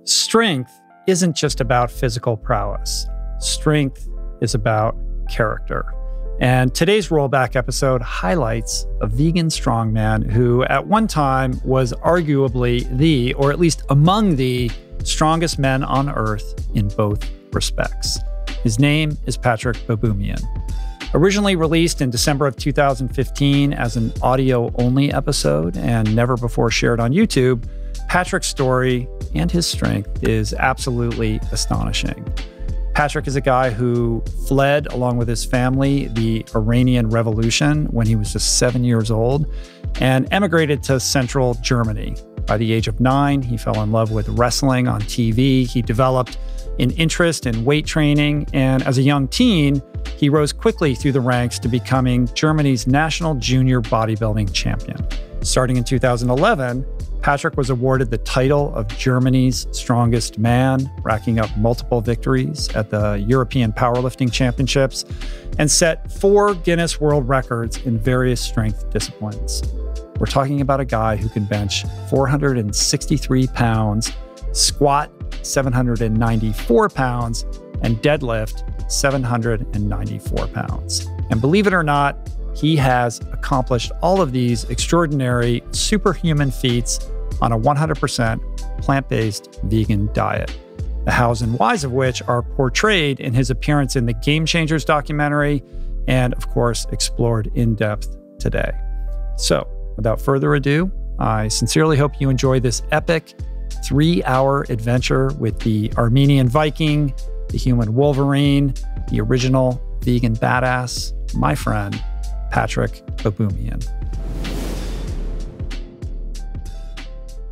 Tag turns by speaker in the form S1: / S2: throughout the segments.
S1: Strength isn't just about physical prowess. Strength is about character. And today's Rollback episode highlights a vegan strongman who at one time was arguably the, or at least among the, strongest men on earth in both respects. His name is Patrick Baboumian. Originally released in December of 2015 as an audio-only episode and never before shared on YouTube, Patrick's story and his strength is absolutely astonishing. Patrick is a guy who fled, along with his family, the Iranian Revolution when he was just 7 years old and emigrated to central Germany. By the age of 9, he fell in love with wrestling on TV. He developed an interest in weight training, and as a young teen, he rose quickly through the ranks to becoming Germany's national junior bodybuilding champion. Starting in 2011, Patrick was awarded the title of Germany's strongest man, racking up multiple victories at the European Powerlifting Championships, and set 4 Guinness World Records in various strength disciplines. We're talking about a guy who can bench 463 pounds, squat 794 pounds, and deadlift 794 pounds. And believe it or not, he has accomplished all of these extraordinary superhuman feats on a 100% plant-based vegan diet, the hows and whys of which are portrayed in his appearance in the Game Changers documentary and, of course, explored in depth today. So, without further ado, I sincerely hope you enjoy this epic 3-hour adventure with the Armenian Viking, the human Wolverine, the original vegan badass, my friend, Patrick Baboumian.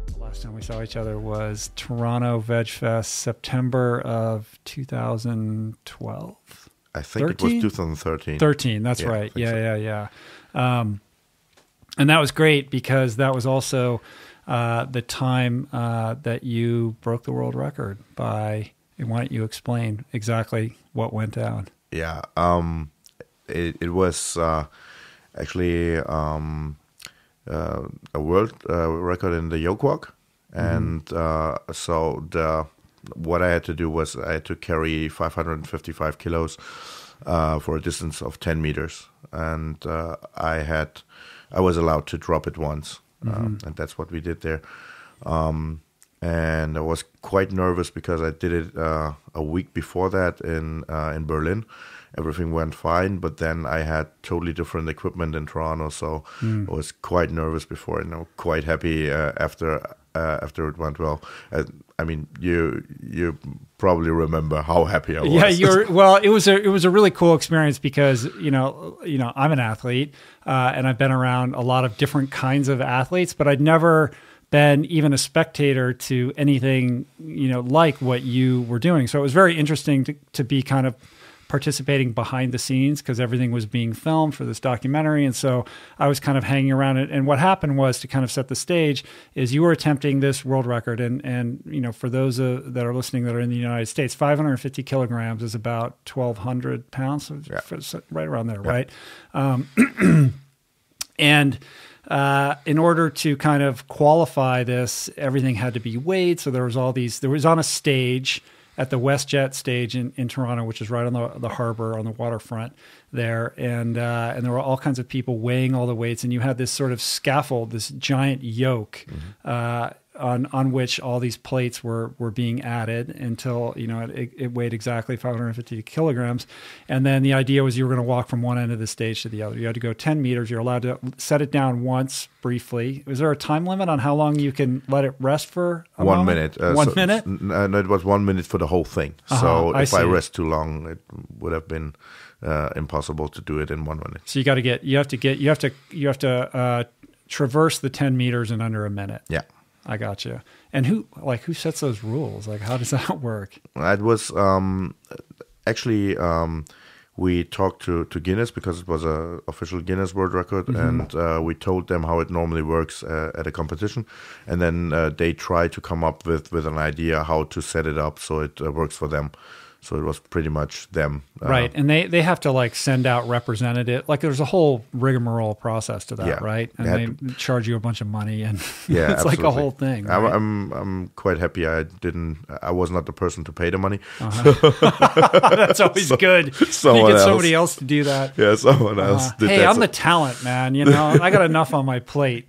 S1: The last time we saw each other was Toronto Veg Fest, September of 2012.
S2: I think 13? It was 2013.
S1: 13, that's right. Yeah. And that was great because that was also the time that you broke the world record by, why don't you explain exactly what went down?
S2: Yeah, it was actually a world record in the yoke walk. And so what I had to do was I had to carry 555 kilos for a distance of 10 meters. And I was allowed to drop it once. And that's what we did there. And I was quite nervous because I did it a week before that in Berlin. Everything went fine, but then I had totally different equipment in Toronto, so I was quite nervous before, and I'm quite happy after it went well. I mean, you probably remember how happy I was.
S1: Yeah, well, it was a really cool experience because you know I'm an athlete and I've been around a lot of different kinds of athletes, but I'd never been even a spectator to anything like what you were doing. So it was very interesting to be kind of participating behind the scenes because everything was being filmed for this documentary. And so I was kind of hanging around it. And what happened was, to kind of set the stage, is you were attempting this world record. And for those that are listening that are in the United States, 550 kilograms is about 1,200 pounds, right around there, right? And in order to kind of qualify this, everything had to be weighed. So there was on a stage at the WestJet stage in Toronto, which is right on the harbor, on the waterfront there. And there were all kinds of people weighing all the weights. And you had this sort of scaffold, this giant yoke on which all these plates were being added until, it weighed exactly 550 kilograms. And then the idea was you were going to walk from one end of the stage to the other. You had to go 10 meters. You're allowed to set it down once briefly. Was there a time limit on how long you can let it rest for?
S2: 1 minute.
S1: 1 minute?
S2: No, it was 1 minute for the whole thing. So if I rest too long, it would have been impossible to do it in 1 minute.
S1: So you have to traverse the 10 meters in under a minute.
S2: Yeah.
S1: I got you. And who sets those rules? Like, how does that work?
S2: It was actually we talked to Guinness because it was an official Guinness World Record, and we told them how it normally works at a competition, and then they tried to come up with an idea how to set it up so it works for them. So it was pretty much them.
S1: Right. And they have to like send out representative, like there's a whole rigmarole process to that, right? And they charge you a bunch of money, and
S2: yeah,
S1: it's like a whole thing. Right?
S2: I'm quite happy I was not the person to pay the money.
S1: That's always good. You get somebody else to do that.
S2: Yeah, someone else did that.
S1: Hey, I'm the talent, man. You know, I got enough on my plate.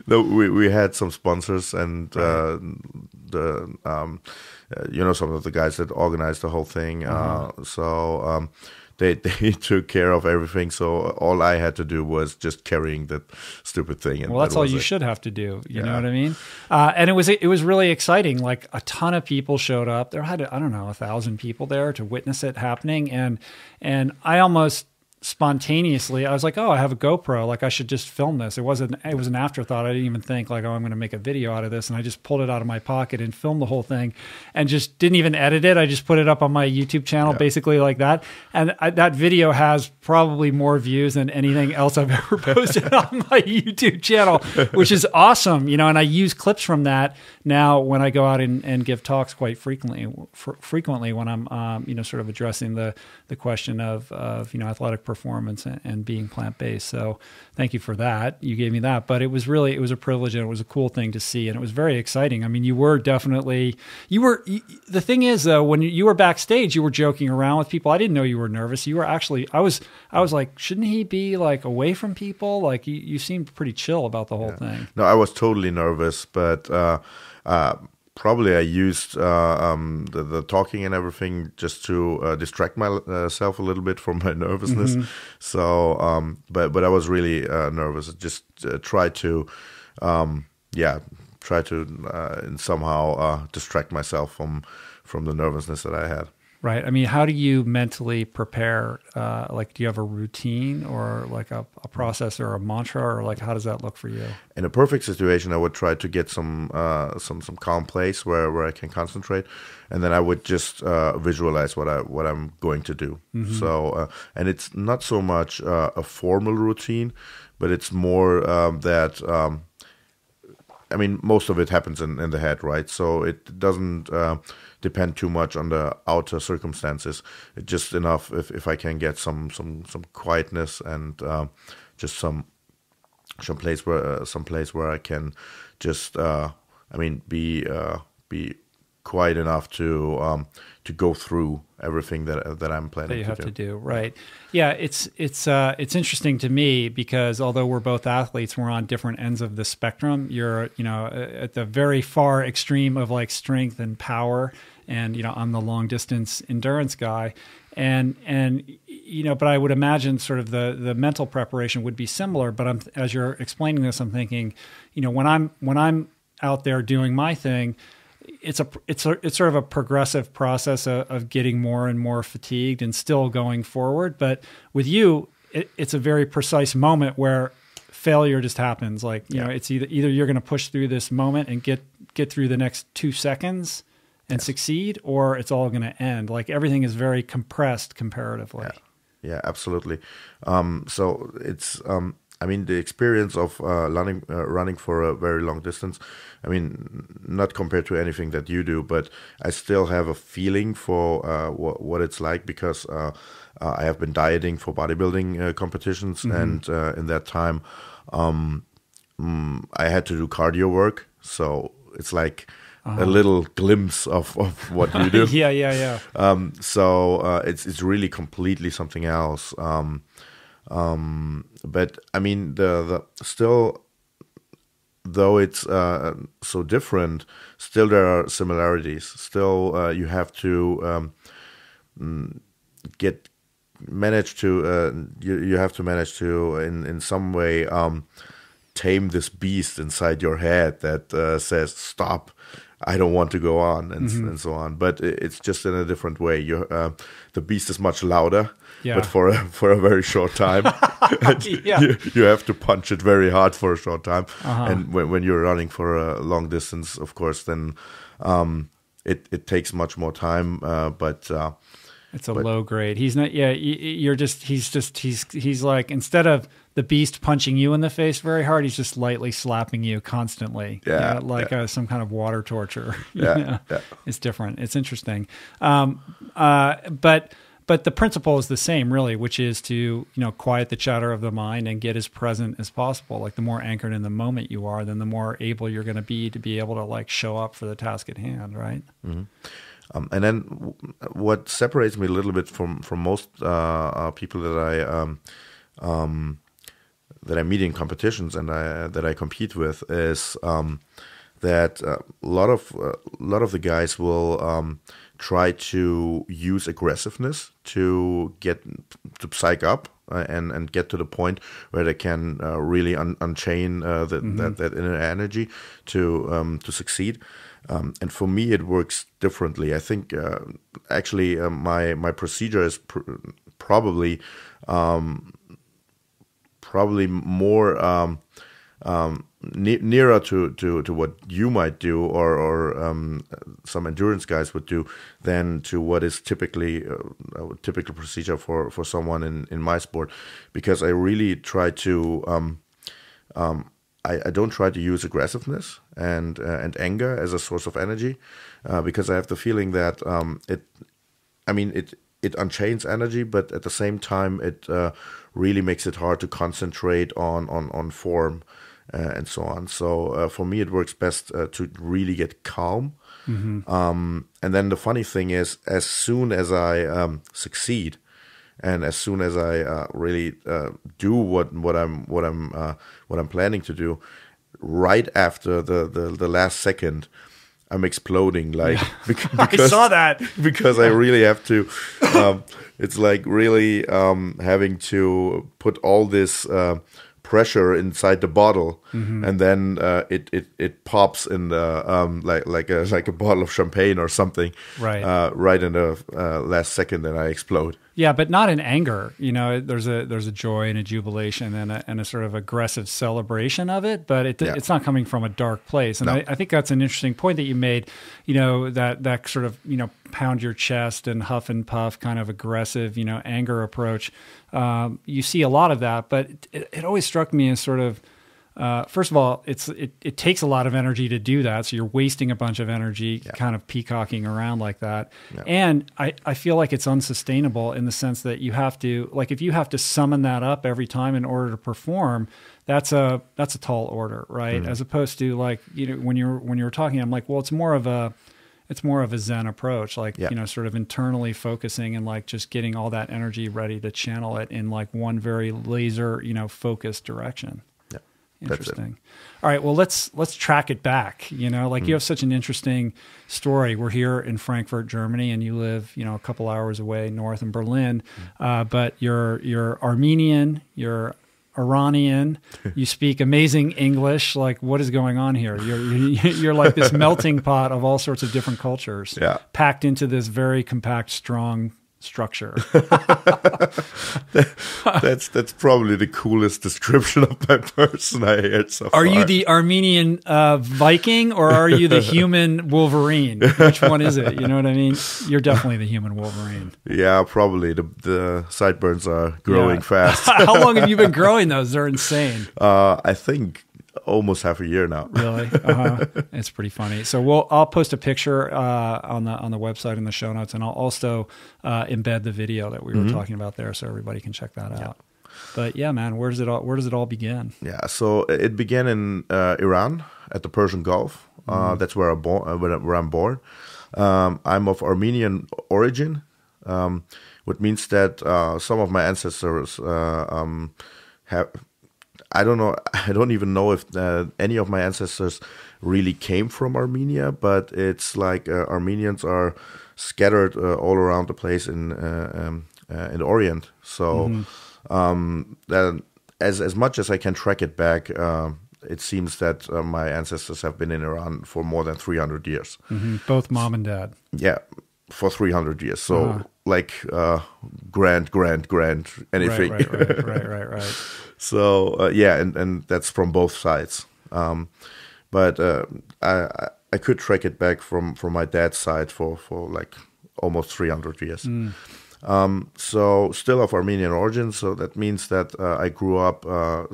S2: No, we had some sponsors, and some of the guys that organized the whole thing. So they took care of everything. So all I had to do was just carrying that stupid thing. And
S1: well, that's all you should have to do. You know what I mean? And it was really exciting. Like a ton of people showed up. There had, 1,000 people there to witness it happening. And I almost spontaneously, I was like, oh, I have a GoPro. Like I should just film this. It was an afterthought. I didn't even think like, oh, I'm going to make a video out of this. And I just pulled it out of my pocket and filmed the whole thing and just didn't even edit it. I just put it up on my YouTube channel, basically like that. And that video has probably more views than anything else I've ever posted on my YouTube channel, which is awesome. And I use clips from that now when I go out and give talks quite frequently when I'm, sort of addressing the question of athletic performance and being plant-based. So thank you for that. You gave me that, but it was a privilege and it was a cool thing to see. And it was very exciting. I mean, the thing is though, when you were backstage, you were joking around with people. I didn't know you were nervous. You were actually, I was like, shouldn't he be like away from people? Like you seemed pretty chill about the whole thing.
S2: No, I was totally nervous, but, probably I used the talking and everything just to distract myself a little bit from my nervousness. Mm-hmm. So, but I was really nervous. Just try to somehow distract myself from the nervousness that I had.
S1: Right. I mean, how do you mentally prepare? Like, do you have a routine or like a process or a mantra, or like how does that look for you?
S2: In a perfect situation, I would try to get some calm place where I can concentrate, and then I would just visualize what I'm going to do. Mm-hmm. So, and it's not so much a formal routine, but it's more that. I mean, most of it happens in the head, right? So it doesn't depend too much on the outer circumstances. It's just enough if I can get some quietness and just some place where I can just be quiet enough to go through everything that I'm planning
S1: that you have to do. Right. Yeah, it's interesting to me because although we're both athletes, we're on different ends of the spectrum. You're, at the very far extreme of like strength and power, and I'm the long distance endurance guy. And but I would imagine sort of the mental preparation would be similar, but as you're explaining this, I'm thinking, when I'm out there doing my thing, it's sort of a progressive process of getting more and more fatigued and still going forward. But with you, it's a very precise moment where failure just happens. Like, it's either you're going to push through this moment and get through the next 2 seconds and succeed, or it's all going to end. Like everything is very compressed comparatively.
S2: Yeah, absolutely. So it's, the experience of running for a very long distance, not compared to anything that you do, but I still have a feeling for what it's like because I have been dieting for bodybuilding competitions, mm-hmm. and in that time, I had to do cardio work. So it's like a little glimpse of what you do.
S1: Yeah.
S2: So it's really completely something else. But the still, though it's so different, still there are similarities. Still, you have to manage to in some way tame this beast inside your head that says stop. I don't want to go on, and so on. But it's just in a different way. The beast is much louder, but for a very short time. You have to punch it very hard for a short time. And when you're running for a long distance, of course, then it takes much more time. But
S1: It's a low grade. He's not. Yeah, he's like, instead of the beast punching you in the face very hard, he's just lightly slapping you constantly.
S2: Yeah,
S1: like some kind of water torture.
S2: Yeah.
S1: It's different. It's interesting. But the principle is the same, really, which is to, quiet the chatter of the mind and get as present as possible. Like, the more anchored in the moment you are, then the more able you're going to be able to like show up for the task at hand, right?
S2: Mm-hmm. And then what separates me a little bit from most people that I meet in competitions and that I compete with is that a lot of the guys will try to use aggressiveness to psych up and get to the point where they can really unchain that inner energy to succeed. And for me, it works differently. I think actually my procedure is probably more nearer to what you might do or some endurance guys would do than to what is typically a typical procedure for someone in my sport, because I really try to I don't try to use aggressiveness and anger as a source of energy, because I have the feeling that it unchains energy, but at the same time it really makes it hard to concentrate on form and so on. So for me, it works best to really get calm. And then the funny thing is, as soon as I succeed, and as soon as I really do what I'm planning to do, right after the last second, I'm exploding. Like because
S1: I saw that
S2: because I really have to. It's like really having to put all this pressure inside the bottle, and then it pops in the like a bottle of champagne or something, right in the last second, and I explode.
S1: Yeah, but not in anger. There's a joy and a jubilation and a sort of aggressive celebration of it, but it's not coming from a dark place. And I think that's an interesting point that you made. That sort of pound your chest and huff and puff kind of aggressive anger approach. You see a lot of that, but it always struck me as sort of, first of all, it takes a lot of energy to do that, so you're wasting a bunch of energy kind of peacocking around like that. And I feel like it's unsustainable in the sense that you have to, like, if you have to summon that up every time in order to perform, that's a tall order, right? As opposed to, like, when you were talking, I'm like, well, it's more of a Zen approach, like, sort of internally focusing and like just getting all that energy ready to channel it in like one very laser, focused direction. Interesting. All right. Well, let's track it back. You have such an interesting story. We're here in Frankfurt, Germany, and you live, a couple hours away north in Berlin. But you're Armenian, you're Iranian, you speak amazing English. Like, what is going on here? You're like this melting pot of all sorts of different cultures, packed into this very compact, strong structure.
S2: That's probably the coolest description of my person I heard so far.
S1: Are you the Armenian Viking, or are you the human Wolverine? Which one is it? You know what I mean? You're definitely the human Wolverine.
S2: Yeah, probably. The sideburns are growing fast.
S1: How long have you been growing those? They're insane.
S2: I think almost half a year now.
S1: Really? It's pretty funny. So I'll post a picture on the website in the show notes, and I'll also embed the video that we were talking about there, so everybody can check that out. But yeah, man, where does it all begin?
S2: Yeah, so it began in Iran at the Persian Gulf. That's where I'm born. I'm of Armenian origin, which means that some of my ancestors have. I don't know. I don't even know if any of my ancestors really came from Armenia, but it's like Armenians are scattered all around the place in the Orient. So that as much as I can track it back, it seems that my ancestors have been in Iran for more than 300 years.
S1: Both mom and dad.
S2: Yeah, for 300 years. So like grand anything.
S1: Right.
S2: So and that's from both sides. But I could track it back from my dad's side for like almost 300 years. So still of Armenian origin. So that means that I grew up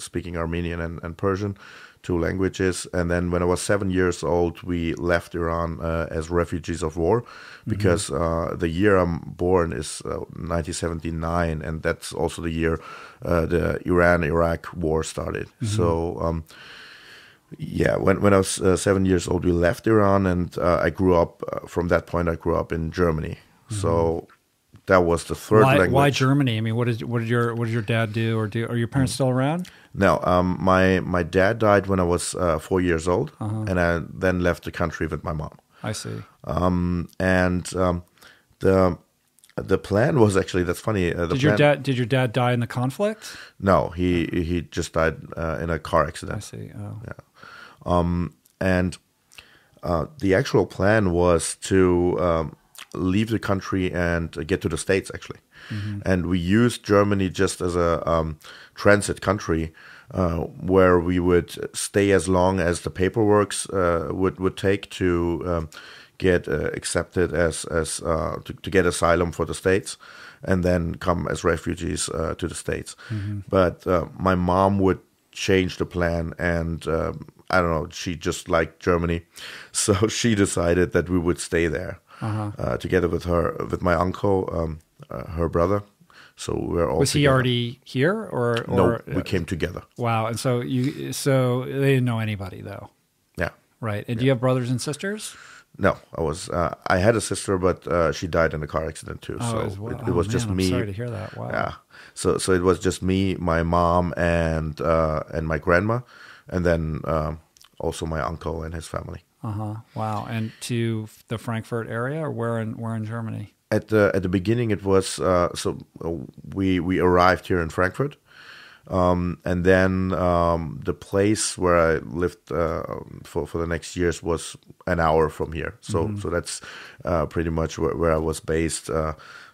S2: speaking Armenian and Persian, 2 languages. And then when I was 7 years old, we left Iran as refugees of war, because the year I'm born is 1979, and that's also the year the Iran-Iraq war started. So yeah, when I was 7 years old, we left Iran, and I grew up, from that point, I grew up in Germany. So that was the third language.
S1: Why Germany? I mean, what did your dad do, or are your parents still around?
S2: No, my dad died when I was 4 years old, and I then left the country with my mom.
S1: I see.
S2: The plan was actually, that's funny.
S1: Did your dad die in the conflict?
S2: No, he just died in a car accident.
S1: I see. Oh.
S2: Yeah. And the actual plan was to leave the country and get to the States, actually. And we used Germany just as a transit country, where we would stay as long as the paperwork would take to get accepted as to get asylum for the States, and then come as refugees to the States. But my mom would change the plan, and I don't know, she just liked Germany, so she decided that we would stay there together with my uncle, her brother. So we're all.
S1: Was he already here, or
S2: no? We came together.
S1: Wow! And so they didn't know anybody, though.
S2: Yeah.
S1: Right. And do you have brothers and sisters?
S2: No, I had a sister, but she died in a car accident too.
S1: Oh,
S2: so it was just me.
S1: I'm sorry to hear that. Wow.
S2: Yeah. So it was just me, my mom, and my grandma, and then also my uncle and his family.
S1: Wow. And to the Frankfurt area, or where in Germany?
S2: At the beginning, it was we arrived here in Frankfurt, and then the place where I lived for the next years was an hour from here. So that's pretty much where I was based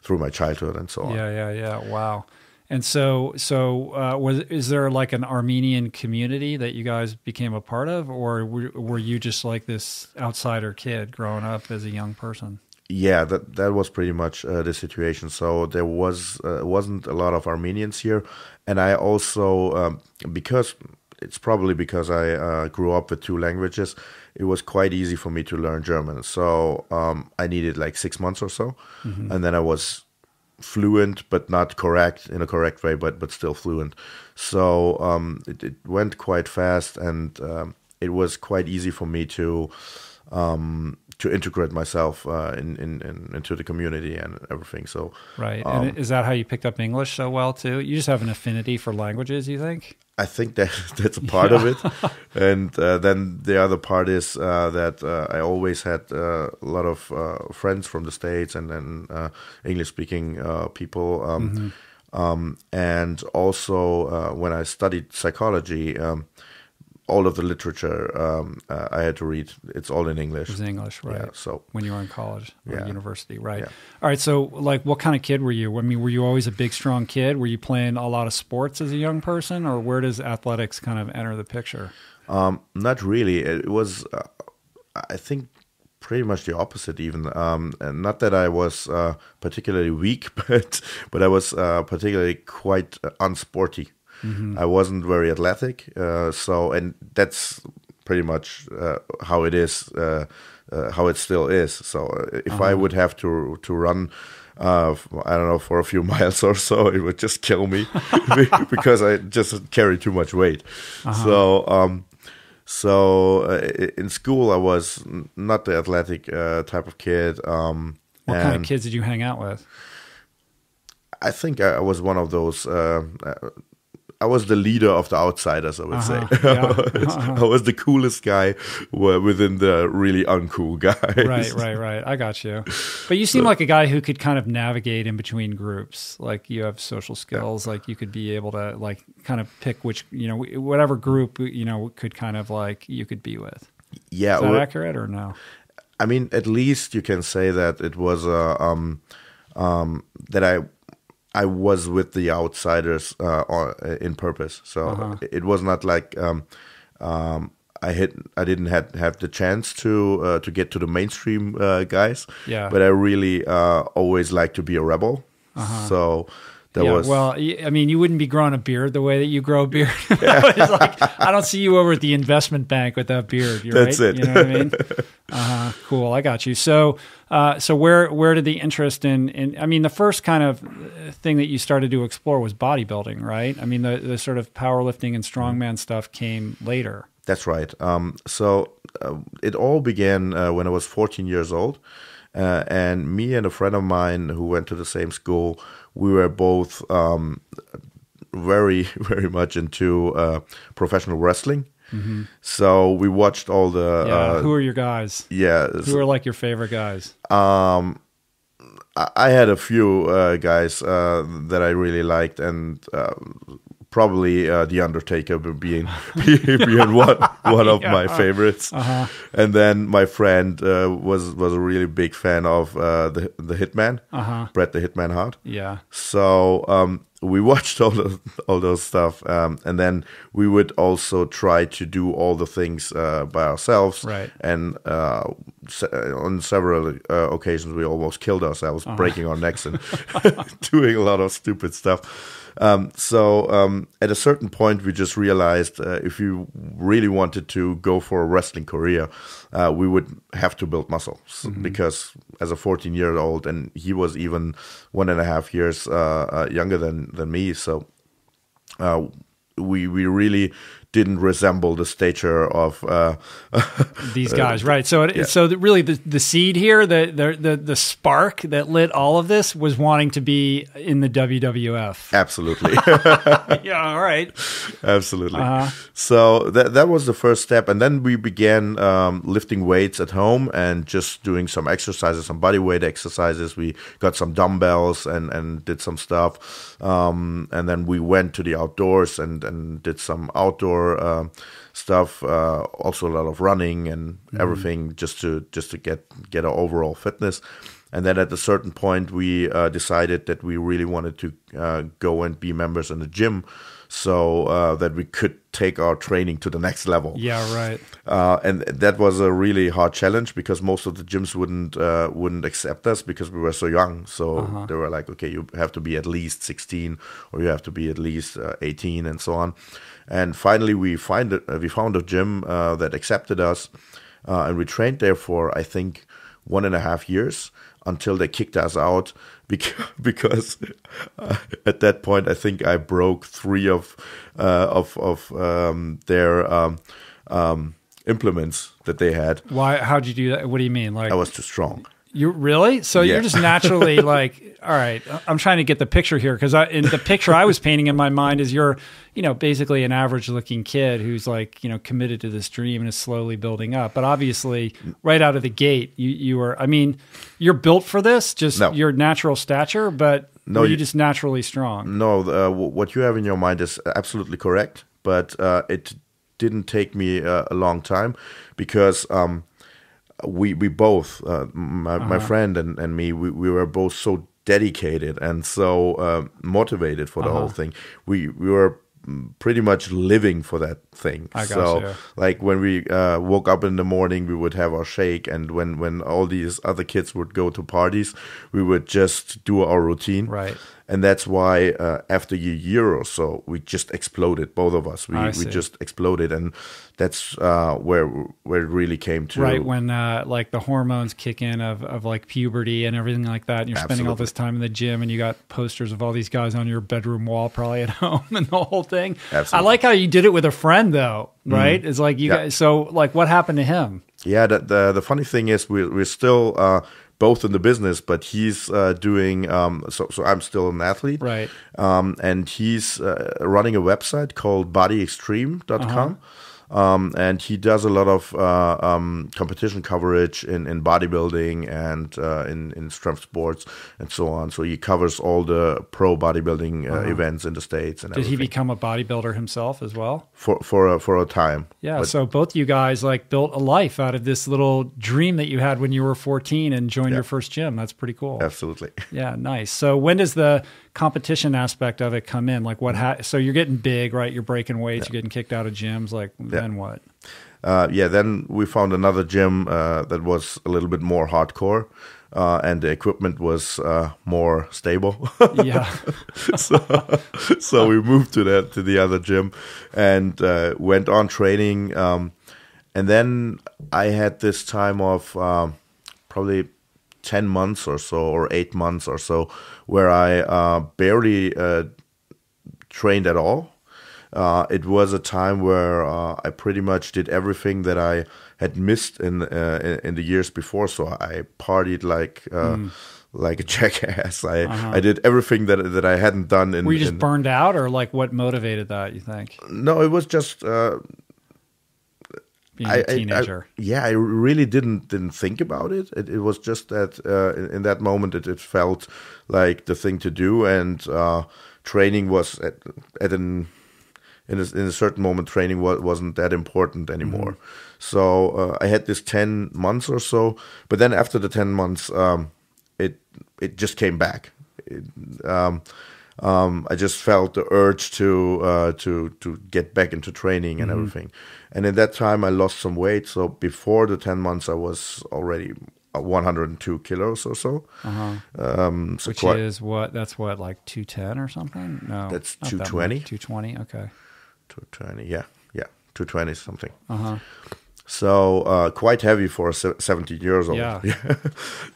S2: through my childhood and so on.
S1: Yeah. Wow. And so is there like an Armenian community that you guys became a part of, or were you just like this outsider kid growing up as a young person?
S2: Yeah, that was pretty much the situation. So there wasn't a lot of Armenians here, and I also because I grew up with 2 languages, it was quite easy for me to learn German. So I needed like 6 months or so, and then I was fluent, but not in a correct way, but still fluent. So it went quite fast, and it was quite easy for me to integrate myself into the community and everything. So
S1: right. And is that how you picked up English so well too? You just have an affinity for languages, you think?
S2: I think that's a part of it. And then the other part is that I always had a lot of friends from the States and English-speaking people. And also when I studied psychology, all of the literature I had to read, it's all in English.
S1: It was in English, right?
S2: Yeah, so
S1: when you were in college or university, right?
S2: Yeah.
S1: All right. So, like, what kind of kid were you? I mean, were you always a big, strong kid? Were you playing a lot of sports as a young person, or where does athletics kind of enter the picture?
S2: Not really. It was, I think, pretty much the opposite. Even, and not that I was particularly weak, but I was particularly quite unsporty. I wasn't very athletic, and that's pretty much how it is, how it still is. So if I would have to run, I don't know, for a few miles or so, it would just kill me because I just carry too much weight. So in school, I was not the athletic type of kid.
S1: What kind of kids did you hang out with?
S2: I think I was one of those. I was the leader of the outsiders, I would say. I was the coolest guy within the really uncool guys.
S1: Right. I got you. But you seem like a guy who could kind of navigate in between groups. Like you have social skills. Like you could be able to like kind of pick which, whatever group, could kind of like you could be with.
S2: Yeah.
S1: Is that accurate or no?
S2: I mean, at least you can say that it was that I was with the outsiders in purpose. So it was not like I didn't have the chance to get to the mainstream guys.
S1: Yeah.
S2: But I really always liked to be a rebel. So that was...
S1: Well, I mean, you wouldn't be growing a beard the way that you grow a beard. It's like, I don't see you over at the investment bank with that beard.
S2: That's
S1: right?
S2: it.
S1: You know what I mean? Cool. I got you. So where did the interest in, I mean, the first kind of thing that you started to explore was bodybuilding, right? I mean, the sort of powerlifting and strongman stuff came later.
S2: That's right. So it all began when I was 14 years old. And me and a friend of mine who went to the same school, we were both very, very much into professional wrestling. So we watched all the...
S1: who are your guys?
S2: Yeah.
S1: Who are like your favorite guys?
S2: I had a few guys that I really liked, and probably The Undertaker being one of my favorites. And then my friend was a really big fan of the Hitman, Bret the Hitman Hart.
S1: Yeah.
S2: So we watched all those stuff, and then we would also try to do all the things by ourselves.
S1: Right.
S2: And on several occasions, we almost killed ourselves, breaking our necks and doing a lot of stupid stuff. So at a certain point, we just realized if you really wanted to go for a wrestling career, we would have to build muscle because as a 14-year-old, and he was even 1.5 years younger than me, so we really didn't resemble the stature of
S1: these guys, right? So, really, the seed here, the spark that lit all of this was wanting to be in the WWF.
S2: Absolutely.
S1: Yeah. All right.
S2: Absolutely. So that was the first step, and then we began lifting weights at home and just doing some exercises, some body weight exercises. We got some dumbbells and did some stuff, and then we went to the outdoors and did some outdoor stuff, also a lot of running and everything, just to get an overall fitness. And then at a certain point, we decided that we really wanted to go and be members in the gym, so that we could take our training to the next level.
S1: Yeah, right.
S2: And that was a really hard challenge because most of the gyms wouldn't accept us because we were so young. So they were like, okay, you have to be at least 16 or you have to be at least 18 and so on. And finally, we found a gym that accepted us, and we trained there for, I think, 1.5 years until they kicked us out because at that point, I think I broke 3 of their implements that they had.
S1: Why? How'd you do that? What do you mean? Like,
S2: I was too strong.
S1: You really? So you're just naturally like, all right, I'm trying to get the picture here because in the picture I was painting in my mind is you're, basically an average looking kid who's like, committed to this dream and is slowly building up. But obviously right out of the gate, you were, I mean, you're built for this, just your natural stature, but were you just naturally strong? No,
S2: what you have in your mind is absolutely correct, but it didn't take me a long time because we both, my friend and me, we were both so dedicated and so motivated for the whole thing. We were pretty much living for that thing. So like when we woke up in the morning, we would have our shake, and when all these other kids would go to parties, we would just do our routine.
S1: Right.
S2: And that's why after a year or so, we just exploded, both of us. We just exploded, and that's where it really came to.
S1: Right, when like the hormones kick in of like puberty and everything like that, and you're spending all this time in the gym, and you got posters of all these guys on your bedroom wall probably at home and the whole thing.
S2: Absolutely.
S1: I like how you did it with a friend though, right? It's like you guys, so like what happened to him?
S2: Yeah, the funny thing is we're still both in the business, but he's doing, so I'm still an athlete.
S1: Right.
S2: And he's running a website called bodyextreme.com. And he does a lot of competition coverage in bodybuilding and in strength sports and so on. So he covers all the pro bodybuilding events in the States. And
S1: did he become a bodybuilder himself as well?
S2: For a time.
S1: Yeah. So both you guys like built a life out of this little dream that you had when you were 14 and joined your first gym. That's pretty cool.
S2: Absolutely.
S1: Yeah. Nice. So when does the competition aspect of it come in? Like what? So you're getting big, right? You're breaking weights. You're getting kicked out of gyms. Like then what?
S2: then we found another gym that was a little bit more hardcore. And the equipment was more stable.
S1: Yeah.
S2: So we moved to the other gym and went on training. And then I had this time of probably 10 months or so, or 8 months or so, where I barely trained at all. It was a time where I pretty much did everything that I had missed in the years before. So I partied like a jackass. I did everything that I hadn't done.
S1: Were you just burned out, or like what motivated that, you think?
S2: No, it was just
S1: being a teenager.
S2: I really didn't think about it. It was just that in that moment it felt like the thing to do, and training was in a certain moment, training wasn't that important anymore. Mm-hmm. So I had this 10 months or so, but then after the 10 months, it just came back. I just felt the urge to get back into training and everything. And in that time, I lost some weight. So before the 10 months, I was already 102 kilos or so.
S1: Which is what? That's what, like 210 or something? No,
S2: that's 220.
S1: 220. Okay.
S2: 220, yeah, 220 something. So quite heavy for a 17 years old.
S1: Yeah.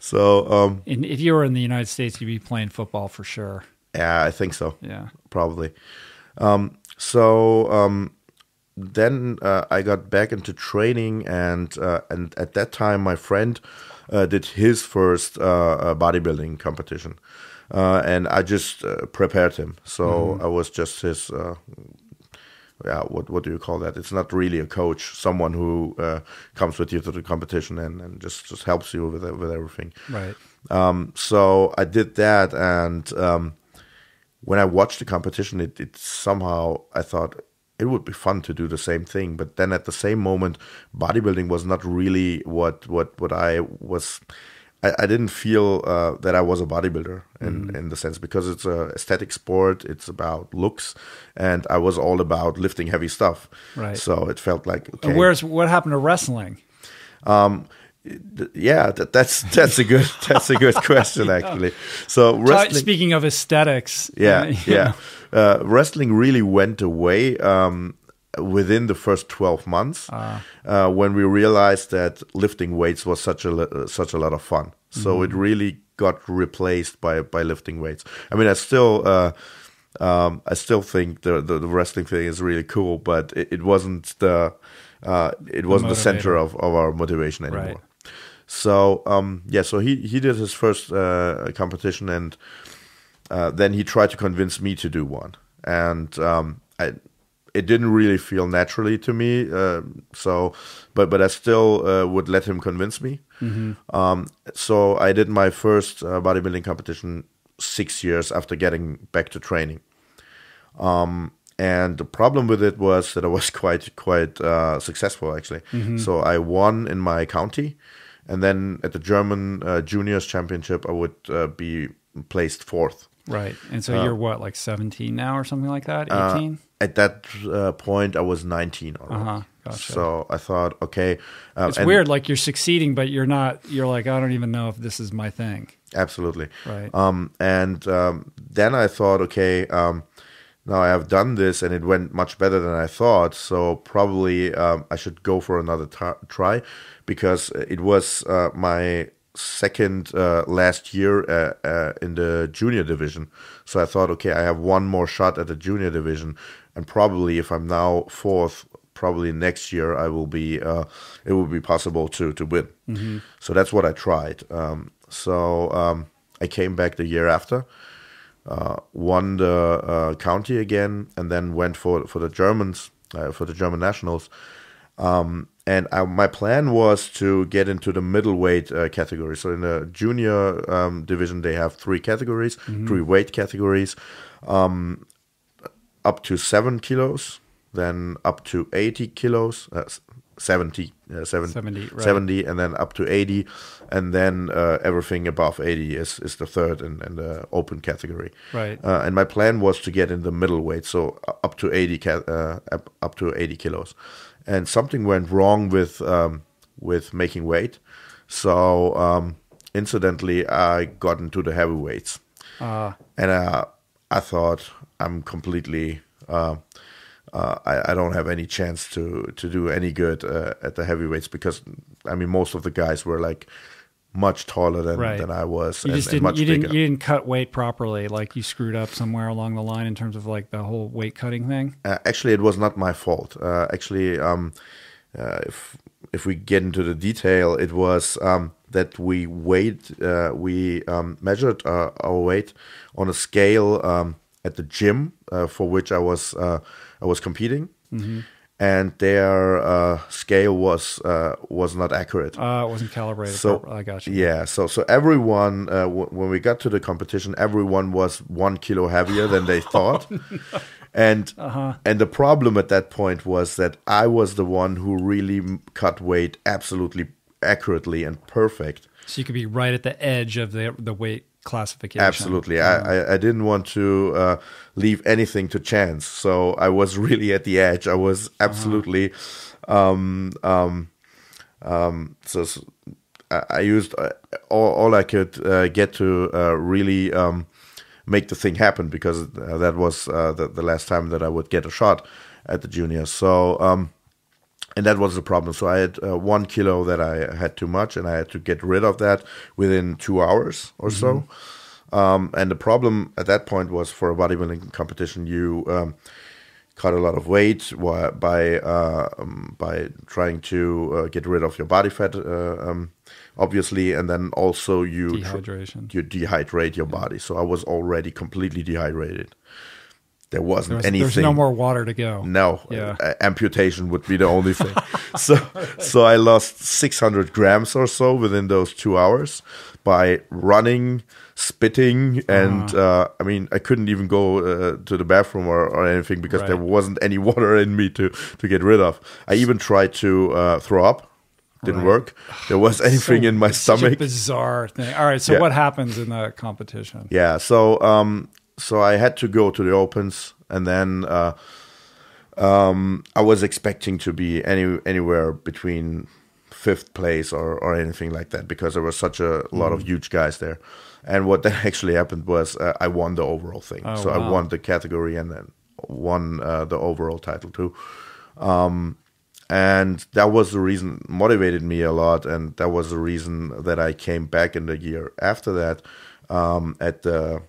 S2: So
S1: and if you were in the United States, you'd be playing football for sure.
S2: Yeah, I think so.
S1: Yeah,
S2: probably. Then I got back into training, and at that time my friend did his first bodybuilding competition, and I just prepared him. So I was just his. What do you call that? It's not really a coach, someone who comes with you to the competition and just helps you with everything.
S1: Right.
S2: So I did that, and when I watched the competition, it somehow, I thought it would be fun to do the same thing. But then at the same moment, bodybuilding was not really what I was. I didn't feel that I was a bodybuilder in the sense, because it's a aesthetic sport. It's about looks, and I was all about lifting heavy stuff.
S1: Right.
S2: So it felt like, okay.
S1: What happened to wrestling?
S2: Yeah, that's a good question actually. So wrestling.
S1: Speaking of aesthetics,
S2: wrestling really went away within the first 12 months when we realized that lifting weights was such a lot of fun. So it really got replaced by lifting weights. I mean, I still think the wrestling thing is really cool, but it wasn't the center of our motivation anymore.
S1: Right.
S2: So so he did his first competition, and then he tried to convince me to do one, and it didn't really feel naturally to me. But I still would let him convince me. So I did my first bodybuilding competition 6 years after getting back to training. And the problem with it was that I was quite successful actually. So I won in my county, and then at the German juniors championship I would be placed fourth.
S1: Right. And so you're what, like 17 now or something like that? 18?
S2: At that point I was 19 already.
S1: Gotcha.
S2: So I thought, okay.
S1: It's weird, like you're succeeding, but you're like, I don't even know if this is my thing.
S2: Absolutely.
S1: Right.
S2: Then I thought, okay, now I have done this and it went much better than I thought. So probably I should go for another try, because it was my second last year in the junior division. So I thought, okay, I have one more shot at the junior division, and probably if I'm now fourth, probably next year I will be. It will be possible to win. So that's what I tried. I came back the year after, won the county again, and then went for the Germans, for the German nationals. And my plan was to get into the middleweight category. So in the junior division, they have three categories, three weight categories, up to 7 kilos, then up to 80 kilos, 70,
S1: 70, right.
S2: 70, and then up to 80, and then everything above 80 is the third and the open category.
S1: Right.
S2: And my plan was to get in the middleweight, so up to 80 up to 80 kilos. And something went wrong with making weight, so incidentally I got into the heavyweights, and I thought I'm completely. I don't have any chance to do any good at the heavyweights because I mean most of the guys were like much taller than I was.
S1: You just
S2: much bigger.
S1: You didn't cut weight properly. Like you screwed up somewhere along the line in terms of like the whole weight cutting thing.
S2: Actually, it was not my fault. If we get into the detail, it was that we measured our weight on a scale at the gym for which I was competing, and their scale was not accurate.
S1: It wasn't calibrated.
S2: So
S1: properly. I got you.
S2: Yeah, so everyone when we got to the competition, everyone was 1 kilo heavier than they thought. And the problem at that point was that I was the one who really cut weight absolutely accurately and perfect.
S1: So you could be right at the edge of the weight classification.
S2: Absolutely. I didn't want to leave anything to chance. So I was really at the edge. I was absolutely so I used all I could get to really make the thing happen because that was the last time that I would get a shot at the juniors. So and that was the problem. So I had 1 kilo that I had too much, and I had to get rid of that within 2 hours or so. And the problem at that point was for a bodybuilding competition, you cut a lot of weight by trying to get rid of your body fat, obviously, and then also you dehydrate your body. So I was already completely dehydrated. There wasn't anything.
S1: There's no more water to go.
S2: No, amputation would be the only thing. So I lost 600 grams or so within those 2 hours by running, spitting, and I mean I couldn't even go to the bathroom or anything because there wasn't any water in me to get rid of. I even tried to throw up. Didn't work. There was anything in my stomach.
S1: Such a bizarre thing. All right, so what happens in the competition?
S2: Yeah, so I had to go to the opens, and then I was expecting to be anywhere between 5th place or anything like that because there was such a lot of huge guys there. And what then actually happened was I won the overall thing. So I won the category and then won the overall title too. And that was the reason, motivated me a lot, and that was the reason that I came back in the year after that at the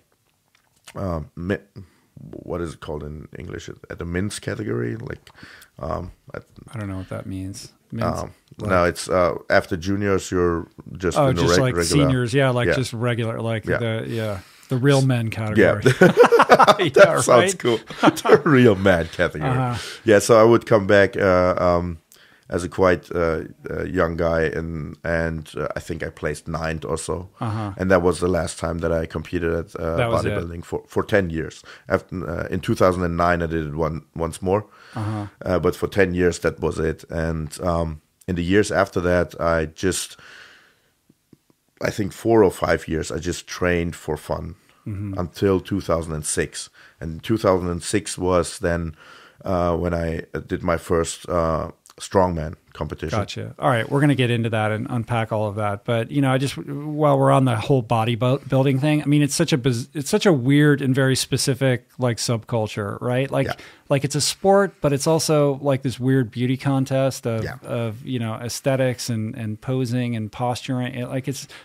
S2: what is it called in English? At the mints category, like
S1: I don't know what that means. Mints,
S2: no, it's after juniors. You're just in
S1: just
S2: the
S1: like
S2: regular,
S1: seniors, just regular, like the real men category.
S2: Yeah, that sounds cool. The real man category. Yeah, so I would come back as a quite young guy, and I think I placed 9th or so, and that was the last time that I competed at bodybuilding for 10 years. After in 2009, I did it once more, but for 10 years that was it. And in the years after that, I think 4 or 5 years, I just trained for fun until 2006. And 2006 was then when I did my first Strongman competition.
S1: Gotcha. All right, we're going to get into that and unpack all of that. But I just while we're on the whole bodybuilding thing, I mean, it's such a weird and very specific like subculture, right? Like it's a sport, but it's also like this weird beauty contest of aesthetics and posing and posturing.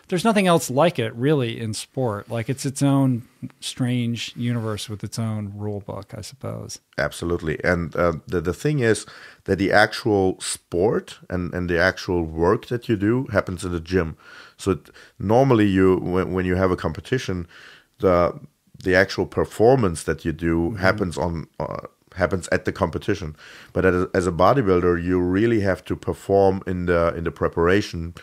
S1: There's nothing else like it really in sport. Like it's its own strange universe with its own rule book, I suppose.
S2: Absolutely. And the thing is that the actual sport and the actual work that you do happens in the gym. So normally when you have a competition, the actual performance that you do happens at the competition. But as a bodybuilder, you really have to perform in the preparation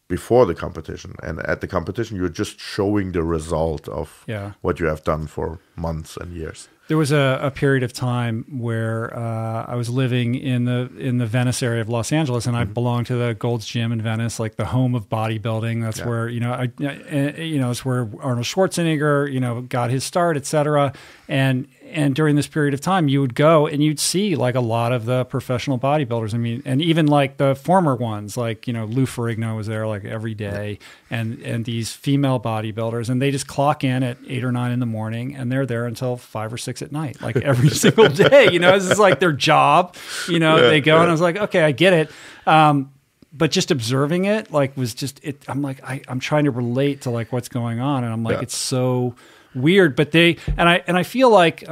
S2: before the competition. And at the competition, you're just showing the result of what you have done for months and years.
S1: There was a period of time where I was living in the Venice area of Los Angeles, and I belonged to the Gold's Gym in Venice, like the home of bodybuilding. That's where it's where Arnold Schwarzenegger got his start, etc. And during this period of time, you would go and you'd see like a lot of the professional bodybuilders. I mean, and even like the former ones, like Lou Ferrigno was there like every day, and these female bodybuilders, and they just clock in at 8 or 9 in the morning, and they're there until 5 or 6 at night, like every single day. This is like their job. They go, and I was like, okay, I get it. But just observing it, like, was just it. I'm like, I'm trying to relate to like what's going on, and I'm like, it's so weird. But I feel like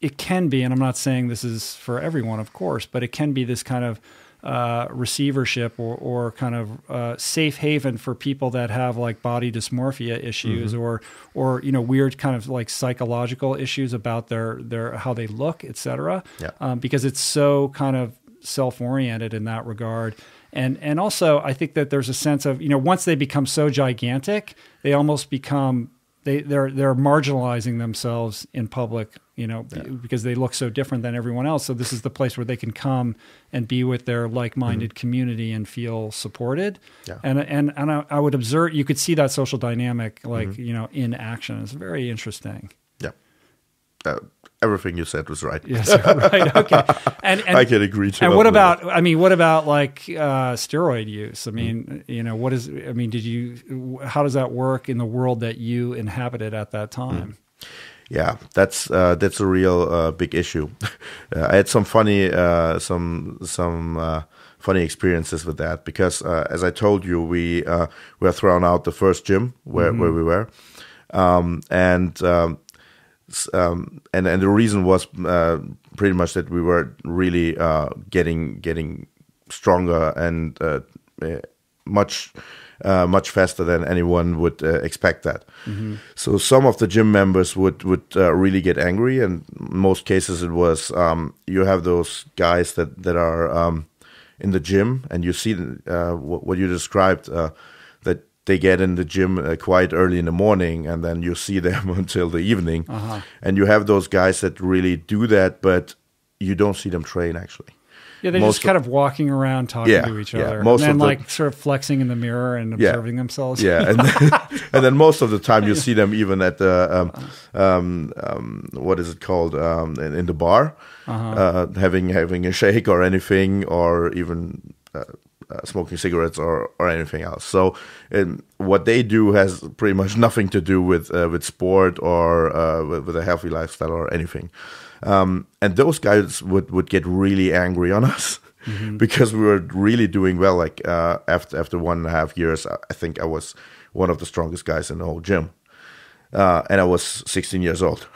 S1: it can be, and I'm not saying this is for everyone, of course, but it can be this kind of receivership or kind of safe haven for people that have like body dysmorphia issues or weird kind of like psychological issues about their how they look, etc. Because it's so kind of self-oriented in that regard. And also I think that there's a sense of, once they become so gigantic, they almost become, they're marginalizing themselves in public, because they look so different than everyone else. So this is the place where they can come and be with their like-minded community and feel supported. And I would observe, you could see that social dynamic, like, in action. It's very interesting.
S2: Everything you said was right.
S1: Yes, right. Okay. And
S2: I can agree to.
S1: And what about like steroid use? I mean, how does that work in the world that you inhabited at that time?
S2: Yeah, that's a real big issue. I had some funny funny experiences with that because, as I told you, we were thrown out the first gym where we were, and the reason was pretty much that we were really getting stronger and much faster than anyone would expect that. So some of the gym members would really get angry, and in most cases it was you have those guys that are in the gym, and you see what you described, that they get in the gym quite early in the morning, and then you see them until the evening. And you have those guys that really do that, but you don't see them train, actually.
S1: Yeah, they're just kind of walking around talking to each other. And then like sort of flexing in the mirror and observing themselves.
S2: Yeah, and then most of the time you see them even at the, what is it called, in the bar, having a shake or anything, or even smoking cigarettes or anything else. So what they do has pretty much nothing to do with sport or with a healthy lifestyle or anything. And those guys would get really angry on us because we were really doing well. Like after 1.5 years, I think I was one of the strongest guys in the whole gym, and I was 16 years old.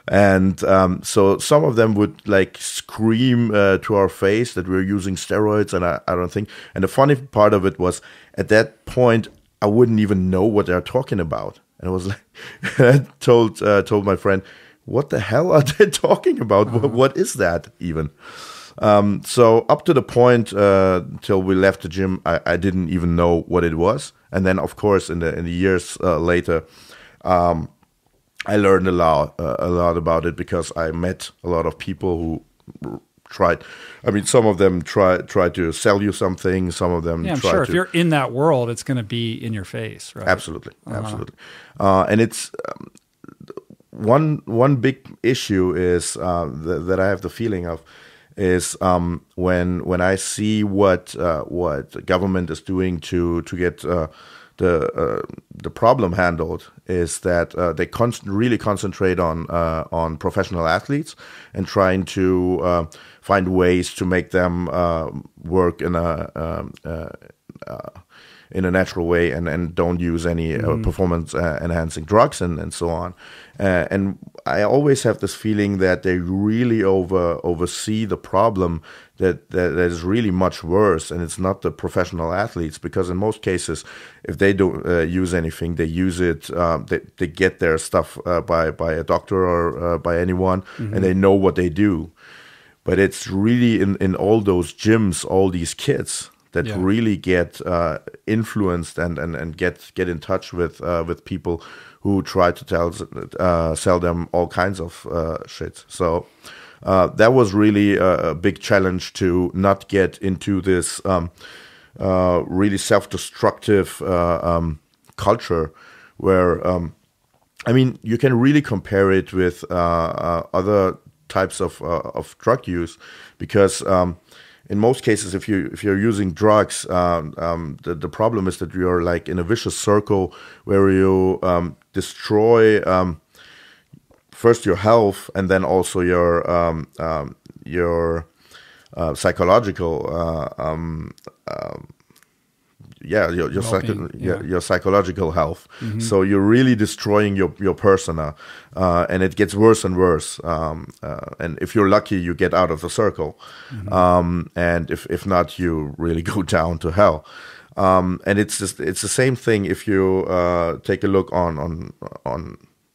S2: And so some of them would like scream to our face that we were using steroids, and I don't think. And the funny part of it was, at that point, I wouldn't even know what they're talking about, and I was like, I told my friend, "What the hell are they talking about? What is that even?" So up to the point till we left the gym, I didn't even know what it was. And then, of course, in the years later, I learned a lot about it because I met a lot of people who tried. I mean, some of them try to sell you something. Some of them,
S1: I'm sure if you're in that world, it's going to be in your face, right?
S2: Absolutely. And it's one big issue is that I have the feeling of is when I see what the government is doing to get the problem handled, is that they really concentrate on professional athletes and trying to find ways to make them work in a natural way and don't use any performance enhancing drugs and so on. And I always have this feeling that they really oversee the problem that is really much worse, and it's not the professional athletes, because in most cases, if they don't use anything, they use it, they get their stuff by a doctor or by anyone, and they know what they do. But it's really in all those gyms, all these kids that
S1: Yeah.
S2: really get influenced and get in touch with people who try to sell them all kinds of shit. So that was really a big challenge to not get into this really self-destructive culture where, I mean, you can really compare it with other types of drug use, because in most cases, if you're using drugs, the problem is that you're like in a vicious circle where you destroy first your health and then also your psychological your psychological health. Mm-hmm. So you're really destroying your persona, and it gets worse and worse. And if you're lucky, you get out of the circle, and if not, you really go down to hell. And it's the same thing if you take a look on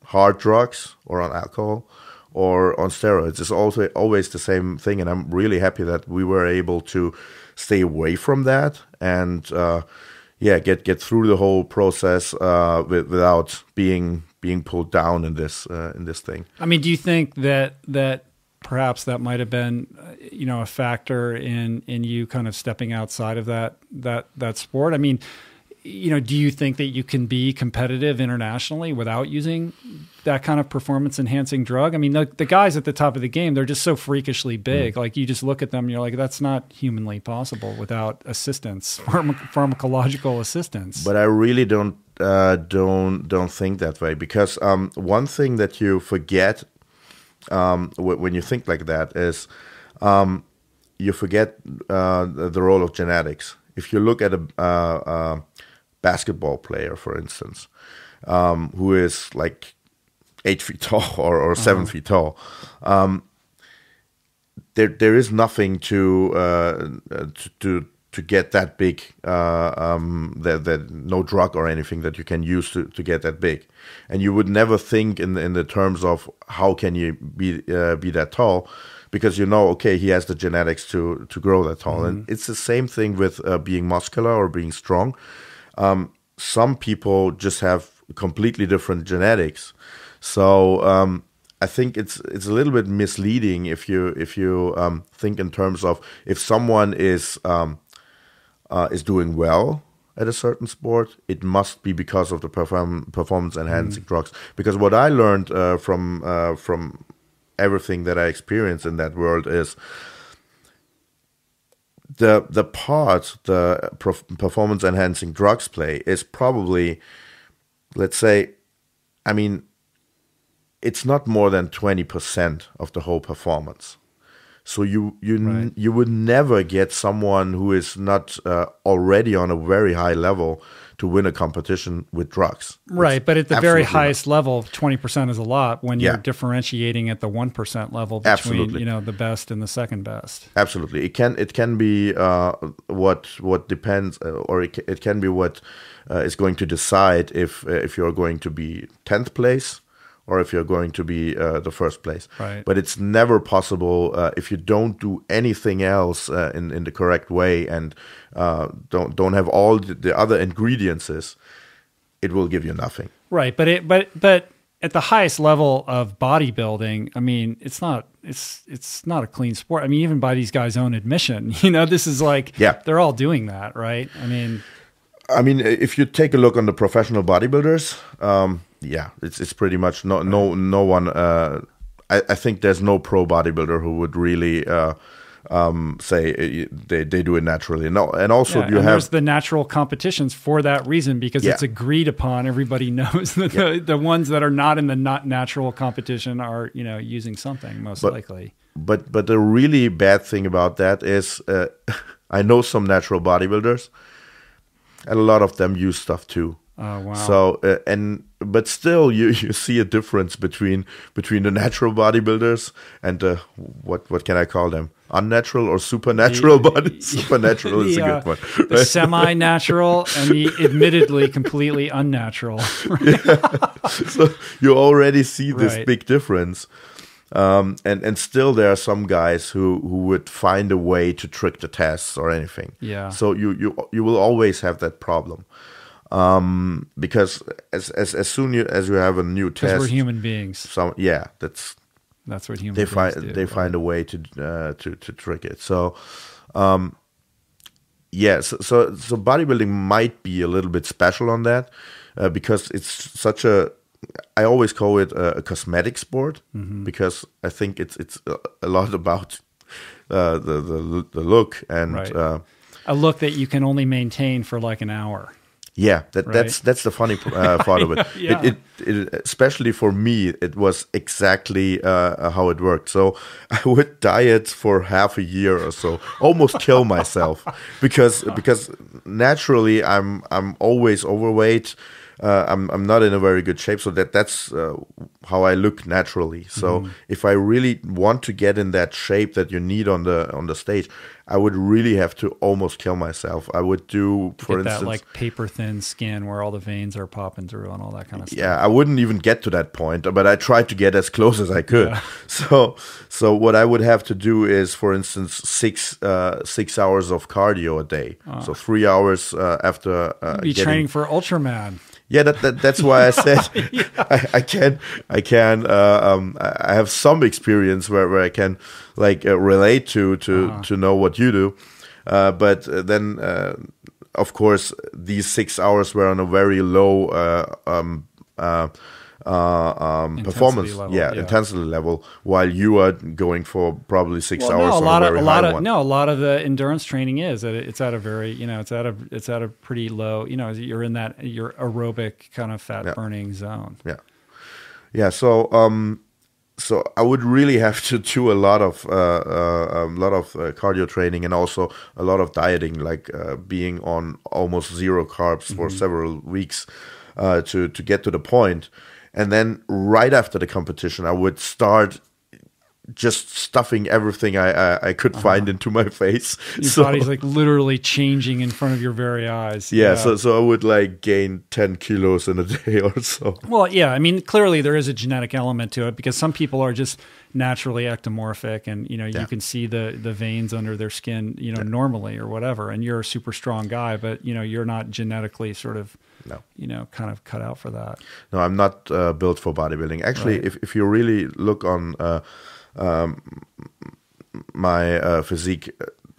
S2: hard drugs or on alcohol or on steroids. It's also always the same thing, and I'm really happy that we were able to stay away from that and get through the whole process without being pulled down in this thing.
S1: I mean, do you think that perhaps that might have been a factor in you kind of stepping outside of that sport? I mean, do you think that you can be competitive internationally without using that kind of performance-enhancing drug? I mean, the guys at the top of the game, they're just so freakishly big. Like, you just look at them, and you're like, that's not humanly possible without assistance, pharmacological assistance.
S2: But I really don't think that way, because one thing that you forget when you think like that is you forget the role of genetics. If you look at a basketball player, for instance, who is like 8 feet tall or 7 feet tall, there is nothing to get that big. That no drug or anything that you can use to get that big, and you would never think in the terms of how can you be that tall. Because okay, he has the genetics to grow that tall. And it's the same thing with being muscular or being strong. Some people just have completely different genetics. So I think it's a little bit misleading if you think in terms of if someone is doing well at a certain sport, it must be because of the performance enhancing drugs. Because what I learned from everything that I experienced in that world is the part the performance enhancing drugs play is probably, let's say, I mean, it's not more than 20% of the whole performance. So you would never get someone who is not already on a very high level to win a competition with drugs.
S1: Right, but at the very highest level, 20% is a lot when you're differentiating at the 1% level between the best and the second best.
S2: Absolutely, it can be what depends, or it can be what is going to decide if you're going to be 10th place or if you're going to be the first place.
S1: Right.
S2: But it's never possible if you don't do anything else in the correct way and don't have all the other ingredients. It will give you nothing.
S1: Right, but at the highest level of bodybuilding, I mean, it's not a clean sport. I mean, even by these guys' own admission, this is like they're all doing that, right? I mean,
S2: if you take a look on the professional bodybuilders, it's pretty much no one. I think there's no pro bodybuilder who would really say they do it naturally. No, and also there's
S1: the natural competitions for that reason, because it's agreed upon. Everybody knows that the ones that are not in the not natural competition are using something most likely.
S2: But the really bad thing about that is I know some natural bodybuilders, and a lot of them use stuff too.
S1: Oh wow!
S2: So but still, you see a difference between the natural bodybuilders and what can I call them? Unnatural or supernatural bodies? Supernatural is a good one.
S1: Right? The semi-natural and the admittedly completely unnatural.
S2: So you already see this big difference. And still there are some guys who would find a way to trick the tests or anything.
S1: Yeah.
S2: So you will always have that problem. Because as soon as you have a new test,
S1: because we're human beings.
S2: That's
S1: what human beings do.
S2: They find a way to trick it. So, so bodybuilding might be a little bit special on that, because it's such a. I always call it a cosmetic sport, because I think it's a lot about the look and
S1: a look that you can only maintain for like an hour.
S2: Yeah, that's the funny part of it.
S1: Yeah.
S2: It especially for me, it was exactly how it worked. So I would diet for half a year or so, almost kill myself, because naturally I'm always overweight. I'm not in a very good shape, so that's how I look naturally. So if I really want to get in that shape that you need on the stage, I would really have to almost kill myself. I would do, for instance, that
S1: like paper thin skin where all the veins are popping through and all that kind of stuff.
S2: Yeah, I wouldn't even get to that point, but I tried to get as close as I could. Yeah. So what I would have to do is, for instance, 6 hours of cardio a day. So 3 hours after
S1: you'd be training for Ultraman.
S2: Yeah, that's why I said I have some experience where I can like relate to know what you do, but then of course these 6 hours were on a very low performance intensity level, while you are going for probably 6 hours on a very high one.
S1: A lot of the endurance training is it's at a very it's at a pretty low, you're in that your aerobic kind of fat burning zone.
S2: So I would really have to do a lot of cardio training, and also a lot of dieting, like being on almost zero carbs for several weeks to get to the point. And then right after the competition, I would start just stuffing everything I could find into my face.
S1: Your body's like literally changing in front of your very eyes.
S2: Yeah. So I would like gain 10 kilos in a day or so.
S1: Well, yeah. I mean, clearly there is a genetic element to it, because some people are just naturally ectomorphic, and you can see the veins under their skin, normally or whatever. And you're a super strong guy, but you're not genetically sort of kind of cut out for that.
S2: No, I'm not built for bodybuilding. Actually, if you really look on my physique,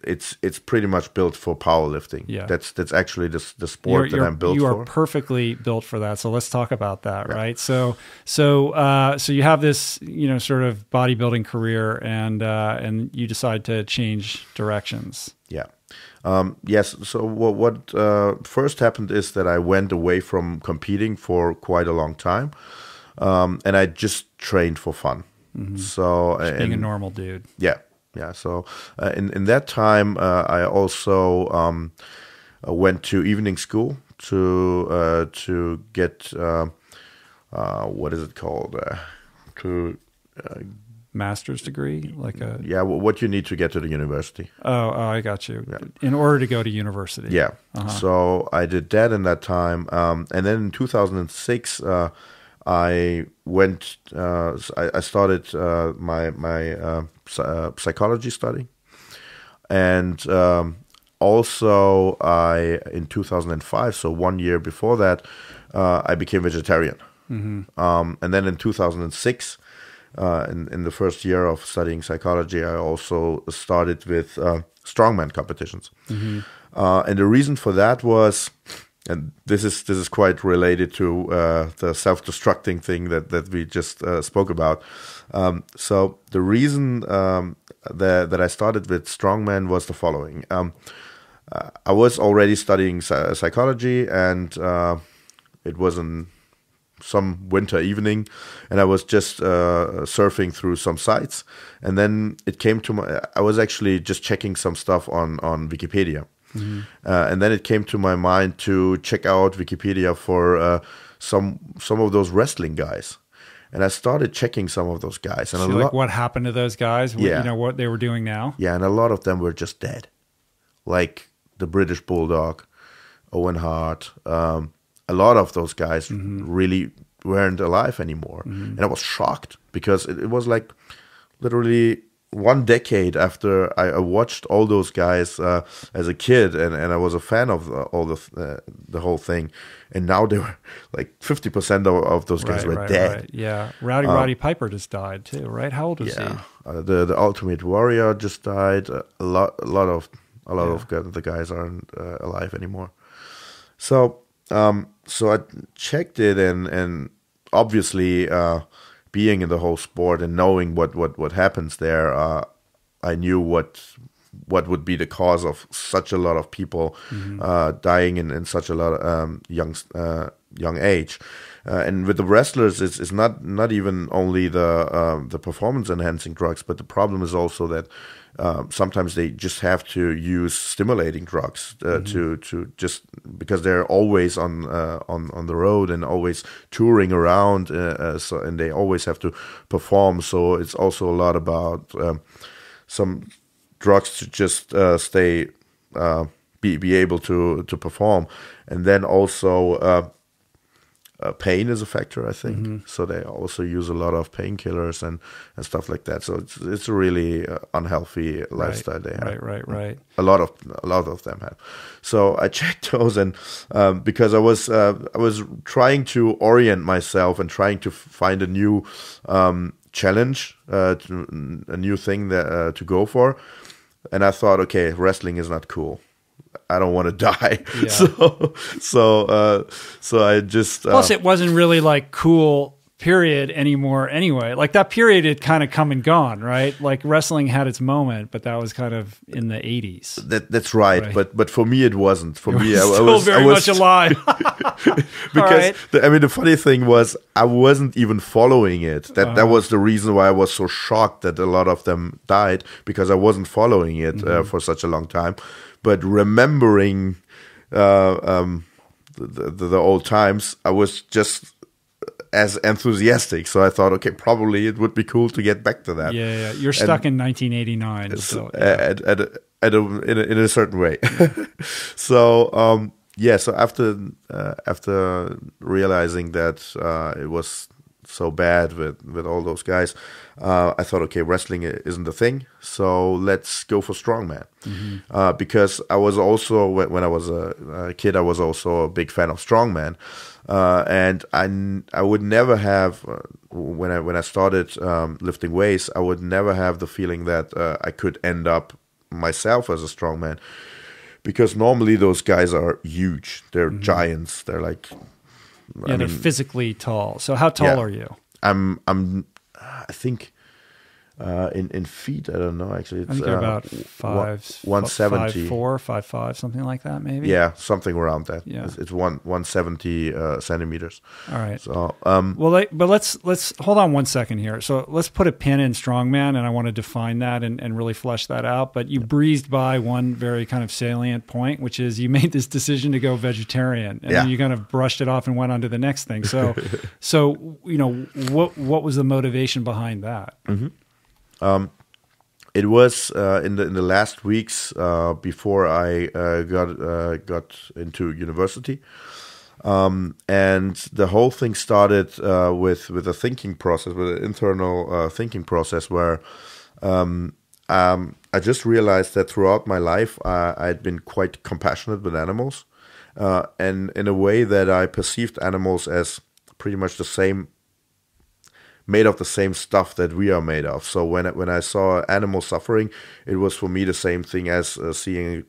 S2: it's pretty much built for powerlifting. Yeah, that's actually the sport that I'm built for.
S1: You are perfectly built for that. So let's talk about that, right? So you have this sort of bodybuilding career, and you decide to change directions.
S2: Yeah. Yes. So what first happened is that I went away from competing for quite a long time, and I just trained for fun. So
S1: just being a normal dude.
S2: Yeah. So in that time, I also went to evening school to get what is it called
S1: master's degree, like a
S2: what you need to get to the university.
S1: Oh, I got you. Yeah. In order to go to university.
S2: Yeah. So I did that in that time, and then in 2006, I went. I started my psychology study, and also in 2005, so 1 year before that, I became vegetarian, and then in 2006. In the first year of studying psychology, I also started with strongman competitions, and the reason for that was, and this is quite related to the self-destructing thing that we just spoke about. So the reason that I started with strongman was the following: I was already studying psychology, and it was some winter evening, and I was just surfing through some sites, and then it came to I was actually just checking some stuff on Wikipedia, and then it came to my mind to check out Wikipedia for some of those wrestling guys, and I started checking some of those guys, and
S1: like what happened to those guys?
S2: Yeah.
S1: What they were doing now.
S2: Yeah, and a lot of them were just dead, like the British Bulldog, Owen Hart. A lot of those guys really weren't alive anymore. And I was shocked because it was like literally 1 decade after I watched all those guys as a kid, and I was a fan of all the whole thing. And now they were like 50% of those guys were dead.
S1: Right. Yeah, Roddy Piper just died too, right? How old was he?
S2: The Ultimate Warrior just died. A lot of the guys aren't alive anymore. So I checked it, and obviously, being in the whole sport and knowing what happens there, I knew what would be the cause of such a lot of people dying in such a lot of young age. And with the wrestlers, it's not even only the performance enhancing drugs, but the problem is also that sometimes they just have to use stimulating drugs to just because they're always on the road and always touring around, and they always have to perform. So it's also a lot about some drugs to just be able to perform, and then also pain is a factor, I think. So they also use a lot of painkillers and stuff like that. So it's a really unhealthy lifestyle they have.
S1: Right.
S2: A lot of them have. So I checked those, and because I was trying to orient myself and trying to find a new challenge, a new thing that to go for, and I thought, okay, wrestling is not cool. I don't want to die. Yeah. So I just
S1: plus it wasn't really like cool period anymore anyway. Like that period had kind of come and gone, right? Like wrestling had its moment, but that was kind of in the 80s.
S2: That's right. But for me it wasn't. For me, I
S1: was very much alive.
S2: Because the funny thing was I wasn't even following it. That was the reason why I was so shocked that a lot of them died, because I wasn't following it for such a long time. But remembering the old times, I was just as enthusiastic. So I thought, okay, probably it would be cool to get back to that.
S1: Yeah. You're stuck in 1989. So,
S2: in a certain way. So so after realizing that it was so bad with all those guys, I thought, okay, wrestling isn't the thing, so let's go for strongman. Because I was also, when I was a kid, I was also a big fan of strongman, and I would never have when I started lifting weights, I would never have the feeling that I could end up myself as a strongman, because normally those guys are huge, they're giants, they're like.
S1: They're physically tall. So how tall are you?
S2: I think in feet, I don't know. Actually, it's
S1: I think you're about
S2: 170,
S1: 5'4", 5'5", something like that, maybe.
S2: Yeah, something around that.
S1: Yeah,
S2: it's 170 centimeters.
S1: All right.
S2: So
S1: but let's hold on 1 second here. So let's put a pin in strongman, and I want to define that and really flesh that out. But you breezed by one very kind of salient point, which is you made this decision to go vegetarian, and then you kind of brushed it off and went on to the next thing. So what was the motivation behind that?
S2: It was in the last weeks before I got into university, and the whole thing started with a thinking process, with an internal thinking process, where I just realized that throughout my life I'd been quite compassionate with animals, and in a way that I perceived animals as pretty much the same. Made of the same stuff that we are made of. So when I saw animals suffering, it was for me the same thing as seeing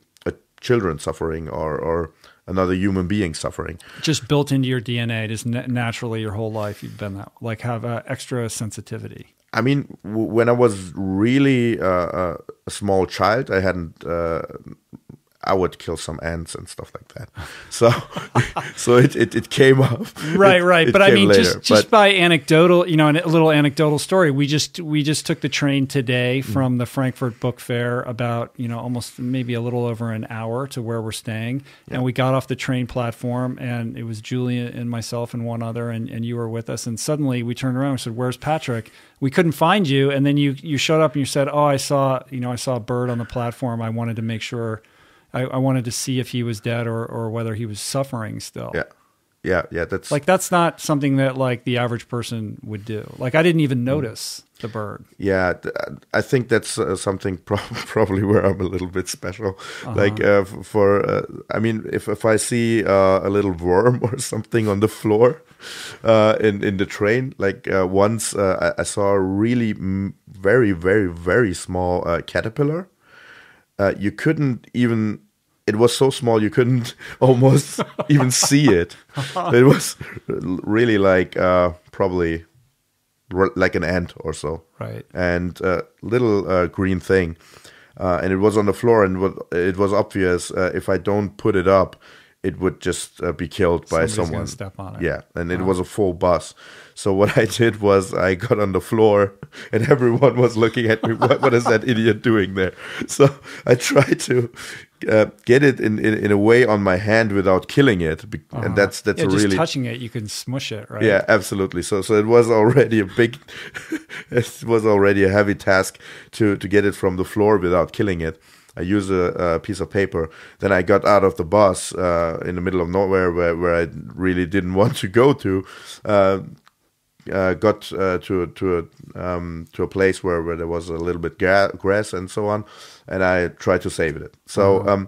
S2: children suffering or another human being suffering.
S1: Just built into your DNA, just naturally your whole life you've been that, like have extra sensitivity.
S2: I mean, when I was really a small child, I would kill some ants and stuff like that. So it came up.
S1: Right. But I mean, just by anecdotal, a little anecdotal story. We just took the train today from the Frankfurt Book Fair about, almost maybe a little over an hour to where we're staying. Yeah. And we got off the train platform, and it was Julia and myself and one other, and you were with us. And suddenly we turned around and said, "Where's Patrick?" We couldn't find you. And then you showed up and you said, "Oh, I saw a bird on the platform. I wanted to make sure." I wanted to see if he was dead or whether he was suffering still.
S2: Yeah. Yeah, that's
S1: Like that's not something that like the average person would do. Like I didn't even notice the bird.
S2: Yeah, I think that's something probably where I'm a little bit special. Like I mean, if I see a little worm or something on the floor in the train, like once I saw a really very, very, very small caterpillar. You couldn't even. It was so small you couldn't almost even see it. It was really like probably like an ant or so,
S1: Right?
S2: and little green thing, and it was on the floor, and it was obvious if I don't put it up, it would just be killed by
S1: Somebody's
S2: someone.
S1: gonna step on it.
S2: Yeah, and it was a full bus. So what I did was I got on the floor, and everyone was looking at me. What is that idiot doing there? So I tried to get it in a way on my hand without killing it, and that's
S1: yeah,
S2: a
S1: just
S2: really
S1: touching it, you can smush it, right?
S2: yeah, absolutely. So it was already a big, it was already a heavy task to get it from the floor without killing it. I used a piece of paper. Then I got out of the bus in the middle of nowhere where I really didn't want to go to. Got to a place where there was a little bit grass and so on, and I tried to save it. So,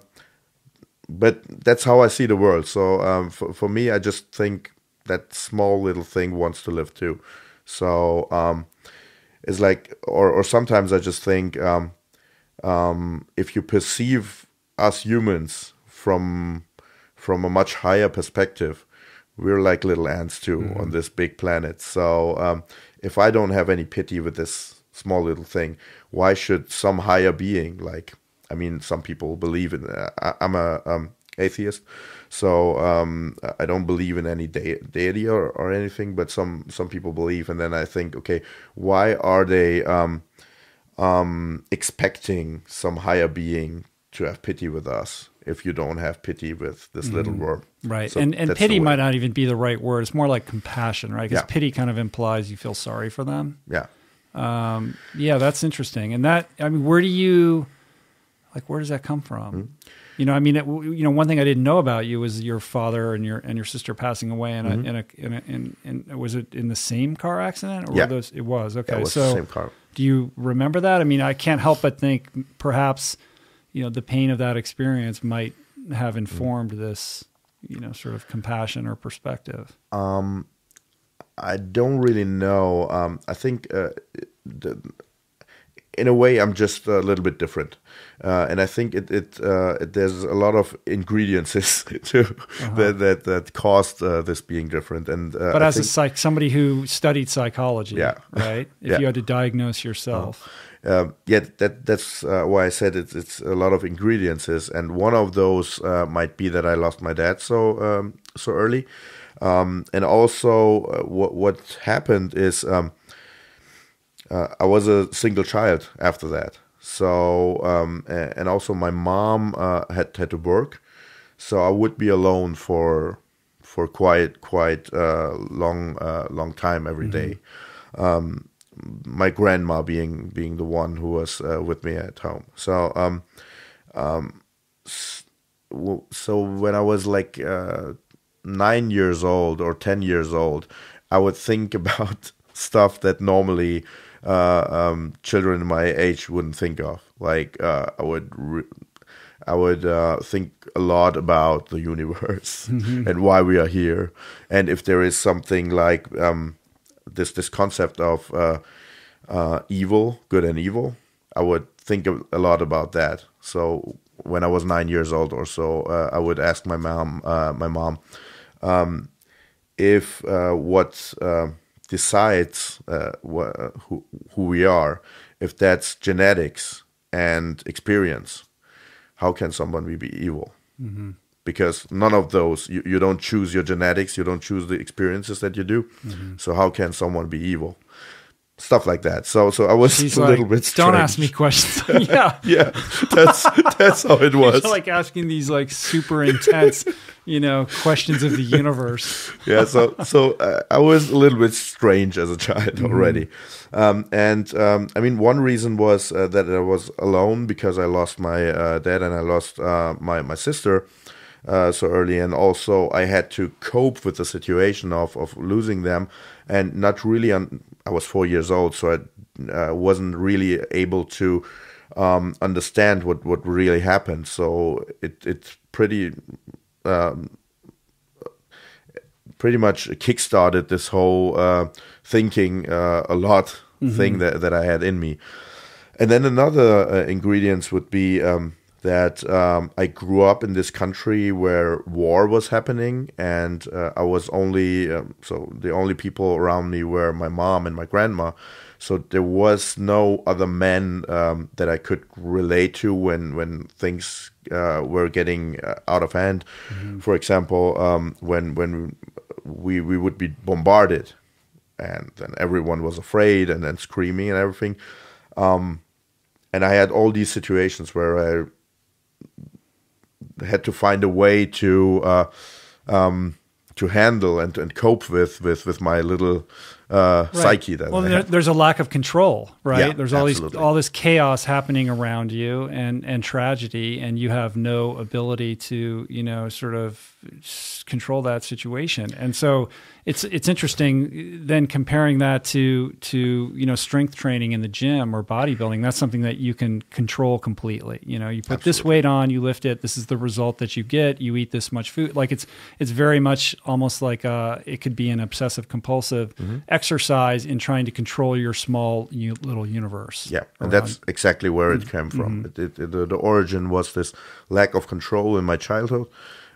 S2: but that's how I see the world. So for me, I just think that small little thing wants to live too. So it's like, or sometimes I just think if you perceive us humans from a much higher perspective, we're like little ants too on this big planet. So if I don't have any pity with this small little thing, why should some higher being, like, I mean, some people believe in, I'm a atheist, so I don't believe in any deity or anything, but some people believe, and then I think, okay, why are they expecting some higher being to have pity with us if you don't have pity with this little worm?
S1: Right.
S2: So
S1: and pity
S2: might
S1: might not even be the right word. It's more like compassion, right? Because
S2: Yeah.
S1: pity kind of implies you feel sorry for them.
S2: Yeah.
S1: Yeah, that's interesting. And that, I mean, where does that come from? You know, I mean, one thing I didn't know about you was your father and your sister passing away in was it in the same car accident? Or
S2: Yeah.
S1: were those, it was. Okay.
S2: That was
S1: so
S2: the same car.
S1: do you remember that? I mean, I can't help but think perhaps, the pain of that experience might have informed this, sort of compassion or perspective.
S2: I don't really know. I think in a way I'm just a little bit different, and I think it there's a lot of ingredients to that caused this being different. And
S1: but as somebody who studied psychology,
S2: Yeah.
S1: right? If you had to diagnose yourself,
S2: that's why I said it's a lot of ingredients, and one of those might be that I lost my dad so early, and also what happened is I was a single child after that. So and also my mom had to work, so I would be alone for quite long time every day. My grandma being the one who was with me at home. So so when I was like 9 years old or 10 years old, I would think about stuff that normally children my age wouldn't think of. Like I would think a lot about the universe and why we are here, and if there is something like this concept of evil, good and evil, I would think a lot about that. So when I was 9 years old or so, I would ask my mom if what decides who we are, if that's genetics and experience, how can someone be evil? Because none of those, you don't choose your genetics, you don't choose the experiences that you do. So how can someone be evil? Stuff like that. So I was
S1: she's
S2: a little bit strange.
S1: Don't ask me questions. Yeah.
S2: Yeah, that's how it was.
S1: It's like asking these like super intense, questions of the universe.
S2: Yeah, so I was a little bit strange as a child already. And I mean, one reason was that I was alone because I lost my dad and I lost my sister. so early, and also I had to cope with the situation of losing them, and not really. I was 4 years old, so I wasn't really able to understand what really happened. So it's pretty much kickstarted this whole thinking a lot thing that I had in me. And then another ingredients would be that I grew up in this country where war was happening, and I was only so the only people around me were my mom and my grandma. So there was no other men that I could relate to when things were getting out of hand. For example, when we would be bombarded, and then everyone was afraid and then screaming and everything. And I had all these situations where I had to find a way to handle and cope with my little psyche. That
S1: there's a lack of control, right?
S2: Yeah,
S1: there's
S2: absolutely.
S1: all this chaos happening around you and tragedy, and you have no ability to sort of control that situation. And so it's interesting then comparing that to strength training in the gym or bodybuilding. That's something that you can control completely. You put
S2: Absolutely.
S1: this weight on, you lift it. This is the result that you get. You eat this much food. Like it's very much almost like it could be an obsessive compulsive exercise in trying to control your small little universe.
S2: Yeah, and that's exactly where it came from. The origin was this lack of control in my childhood.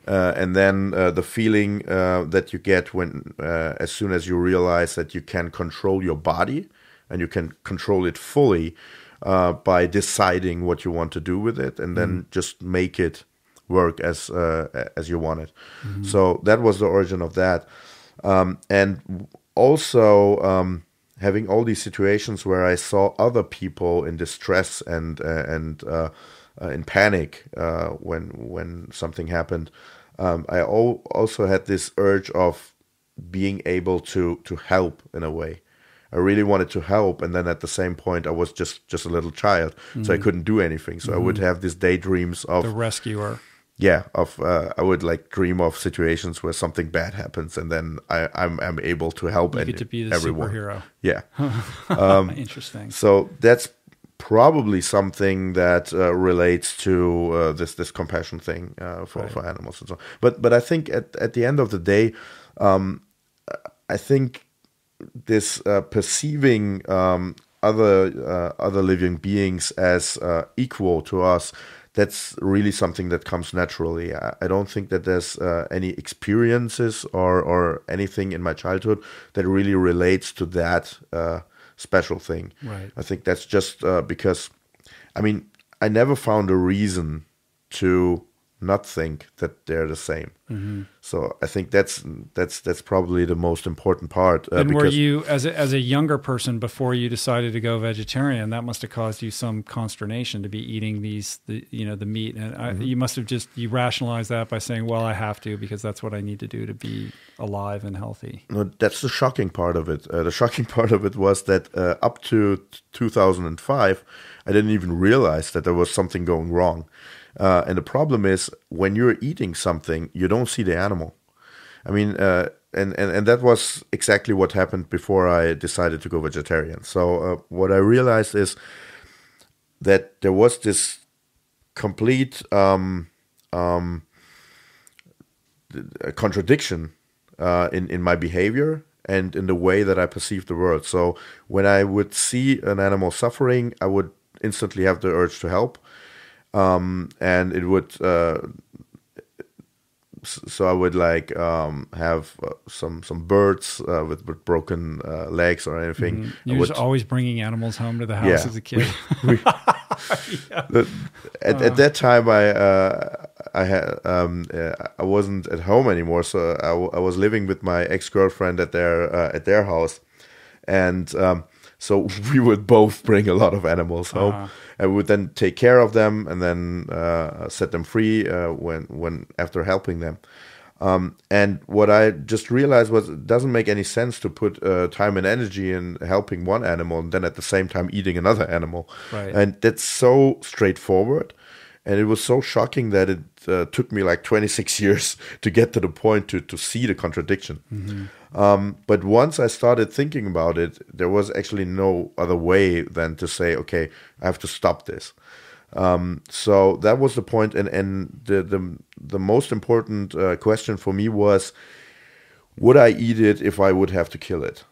S2: And then the feeling that you get when, as soon as you realize that you can control your body and you can control it fully by deciding what you want to do with it, and then just make it work as you want it. So that was the origin of that, and also having all these situations where I saw other people in distress and in panic when something happened. I also had this urge of being able to help in a way. I really wanted to help, and then at the same point, I was just a little child, so I couldn't do anything. So I would have these daydreams of
S1: the rescuer.
S2: Yeah, I would dream of situations where something bad happens, and then I'm able to help
S1: you get to be the
S2: everyone.
S1: Superhero.
S2: Yeah,
S1: Interesting.
S2: So that's probably something that relates to this compassion thing for animals and so on. But I think at the end of the day, I think this perceiving other living beings as equal to us, that's really something that comes naturally. I don't think that there's any experiences or anything in my childhood that really relates to that special thing.
S1: Right.
S2: I think that's just because, I never found a reason to not think that they're the same. So I think that's probably the most important part.
S1: And were you, as a younger person, before you decided to go vegetarian, that must have caused you some consternation to be eating the meat, and you must have you rationalized that by saying, well, I have to, because that's what I need to do to be alive and healthy.
S2: No, that's the shocking part of it. The shocking part of it was that up to 2005, I didn't even realize that there was something going wrong. And the problem is, when you're eating something, you don't see the animal. And that was exactly what happened before I decided to go vegetarian. So what I realized is that there was this complete contradiction in my behavior and in the way that I perceive the world. So when I would see an animal suffering, I would instantly have the urge to help. And it would, so I would have some birds with broken legs or anything.
S1: You were always bringing animals home to the house as a kid.
S2: At that time, I wasn't at home anymore, so I was living with my ex-girlfriend at their house, and so we would both bring a lot of animals home. I would then take care of them and then set them free when after helping them. And what I just realized was it doesn't make any sense to put time and energy in helping one animal and then at the same time eating another animal.
S1: Right.
S2: And that's so straightforward. And it was so shocking that it took me like 26 years to get to the point to see the contradiction. But once I started thinking about it, there was actually no other way than to say, okay, I have to stop this. So that was the point. And the most important question for me was, would I eat it if I would have to kill it?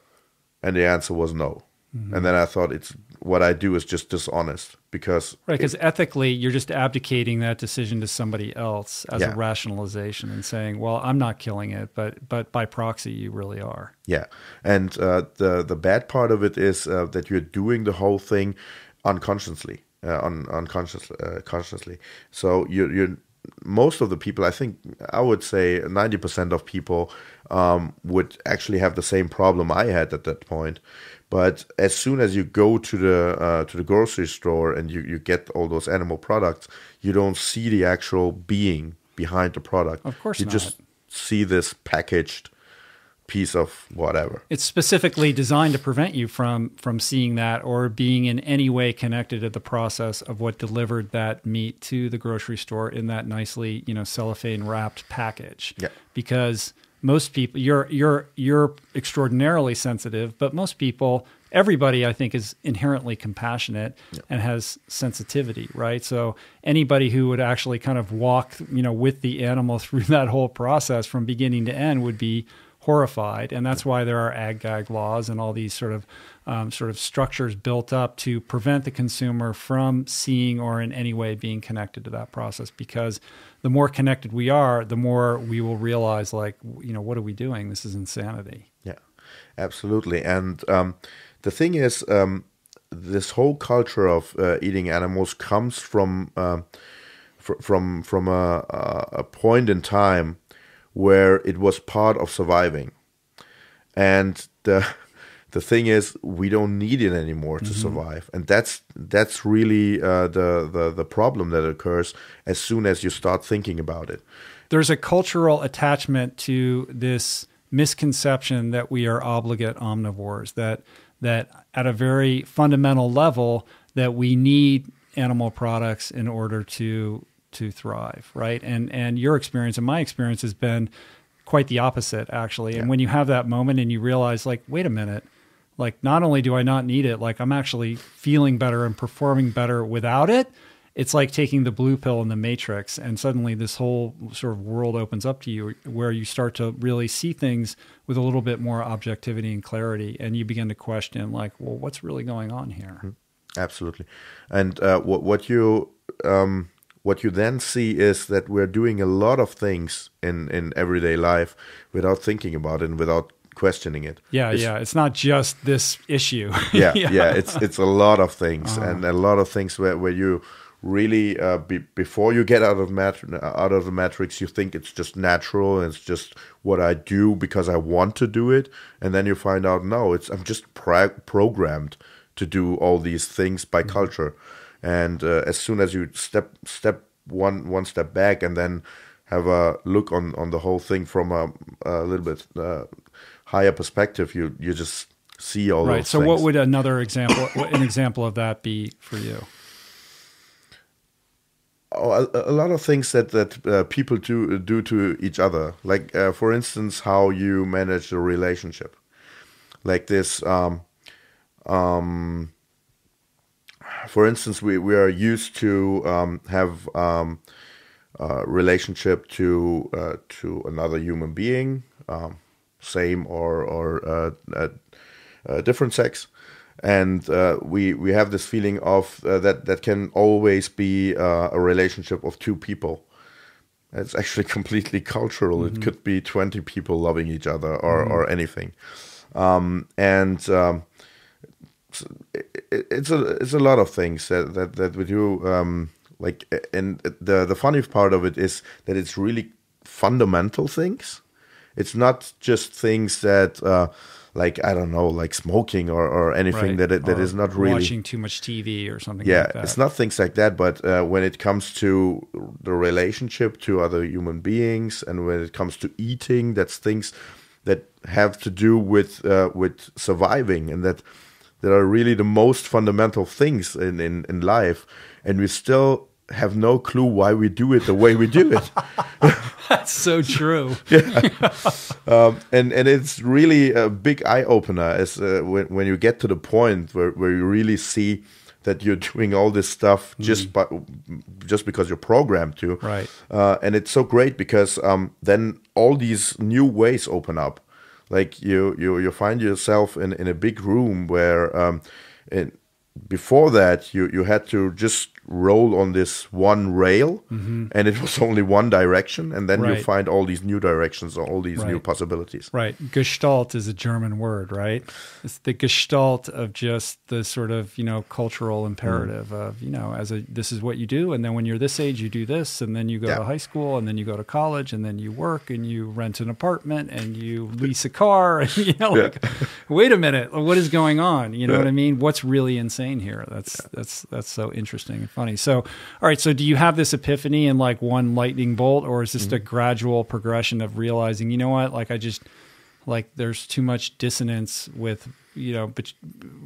S2: And the answer was no. And then I thought, what I do is just dishonest, because
S1: ethically you're just abdicating that decision to somebody else as a rationalization and saying, well, I'm not killing it, but by proxy you really are.
S2: Yeah. And the bad part of it is that you're doing the whole thing unconsciously. Consciously. So you're most of the people, I would say 90% of people would actually have the same problem I had at that point. But as soon as you go to the grocery store and you get all those animal products, you don't see the actual being behind the product.
S1: Of course
S2: you
S1: not.
S2: just see this packaged piece of whatever.
S1: It's specifically designed to prevent you from seeing that or being in any way connected to the process of what delivered that meat to the grocery store in that nicely, cellophane wrapped package.
S2: Yeah.
S1: Because most people, you're extraordinarily sensitive, but most people, everybody, I think, is inherently compassionate and has sensitivity, right? So anybody who would actually kind of walk, with the animal through that whole process from beginning to end would be horrified. And that's why there are ag-gag laws and all these sort of structures built up to prevent the consumer from seeing or in any way being connected to that process. Because the more connected we are, the more we will realize, like, what are we doing? This is insanity.
S2: Yeah, absolutely. And the thing is, this whole culture of eating animals comes from a point in time where it was part of surviving. And the thing is, we don't need it anymore to survive. And that's really the problem that occurs as soon as you start thinking about it.
S1: There's a cultural attachment to this misconception that we are obligate omnivores, that at a very fundamental level, that we need animal products in order to thrive, right? And your experience and my experience has been quite the opposite, actually. And when you have that moment and you realize, like, wait a minute, like, not only do I not need it, like, I'm actually feeling better and performing better without it. It's like taking the blue pill in the Matrix, and suddenly this whole sort of world opens up to you where you start to really see things with a little bit more objectivity and clarity, and you begin to question, like, well, what's really going on here?
S2: Absolutely. And what you then see is that we're doing a lot of things in everyday life without thinking about it and without questioning it.
S1: It's not just this issue.
S2: It's a lot of things, and a lot of things where you really before you get out of the matrix, you think it's just natural and it's just what I do because I want to do it, and then you find out, no, I'm just programmed to do all these things by culture. And as soon as you step one step back and then have a look on the whole thing from a little bit higher perspective, you just see all those things.
S1: So what would an example of that be for you?
S2: Oh, a lot of things that people do to each other. Like, for instance, how you manage a relationship. Like this, for instance, we are used to have a relationship to another human being, same or different sex, and we have this feeling of that can always be a relationship of two people. It's actually completely cultural. It could be 20 people loving each other or anything, It's a lot of things that we do. And the funny part of it is that it's really fundamental things. It's not just things that like, I don't know, like smoking or anything that is not really
S1: watching too much TV or something. like that.
S2: It's not things like that. But when it comes to the relationship to other human beings, and when it comes to eating, that's things that have to do with surviving, and that are really the most fundamental things in life. And we still have no clue why we do it the way we do it.
S1: That's so true.
S2: And it's really a big eye opener as when you get to the point where you really see that you're doing all this stuff just because you're programmed to.
S1: Right.
S2: And it's so great because then all these new ways open up. Like you find yourself in a big room where before that you had to just roll on this one rail, and it was only one direction, and then you find all these new directions, all these new possibilities.
S1: Right. Gestalt is a German word, right? It's the gestalt of just the sort of, cultural imperative of, this is what you do. And then when you're this age, you do this, and then you go to high school, and then you go to college, and then you work, and you rent an apartment, and you lease a car. And, wait a minute, what is going on? You know what I mean? What's really insane here? That's so interesting and funny. So, all right. So do you have this epiphany in like one lightning bolt, or is this a gradual progression of realizing, you know what, there's too much dissonance with,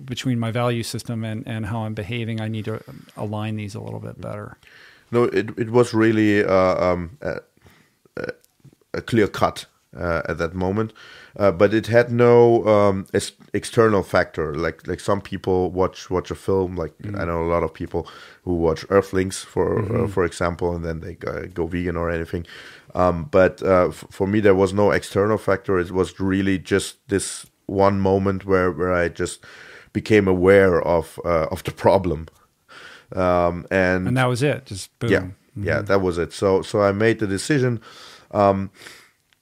S1: between my value system and how I'm behaving. I need to align these a little bit better.
S2: No, it was really a clear cut at that moment, but it had no external factor. Like some people watch a film. Like I know a lot of people who watch Earthlings, for example, and then they go vegan or anything. But for me, there was no external factor. It was really just this one moment where I just became aware of the problem, and
S1: that was it. Just boom.
S2: Yeah, that was it. So I made the decision.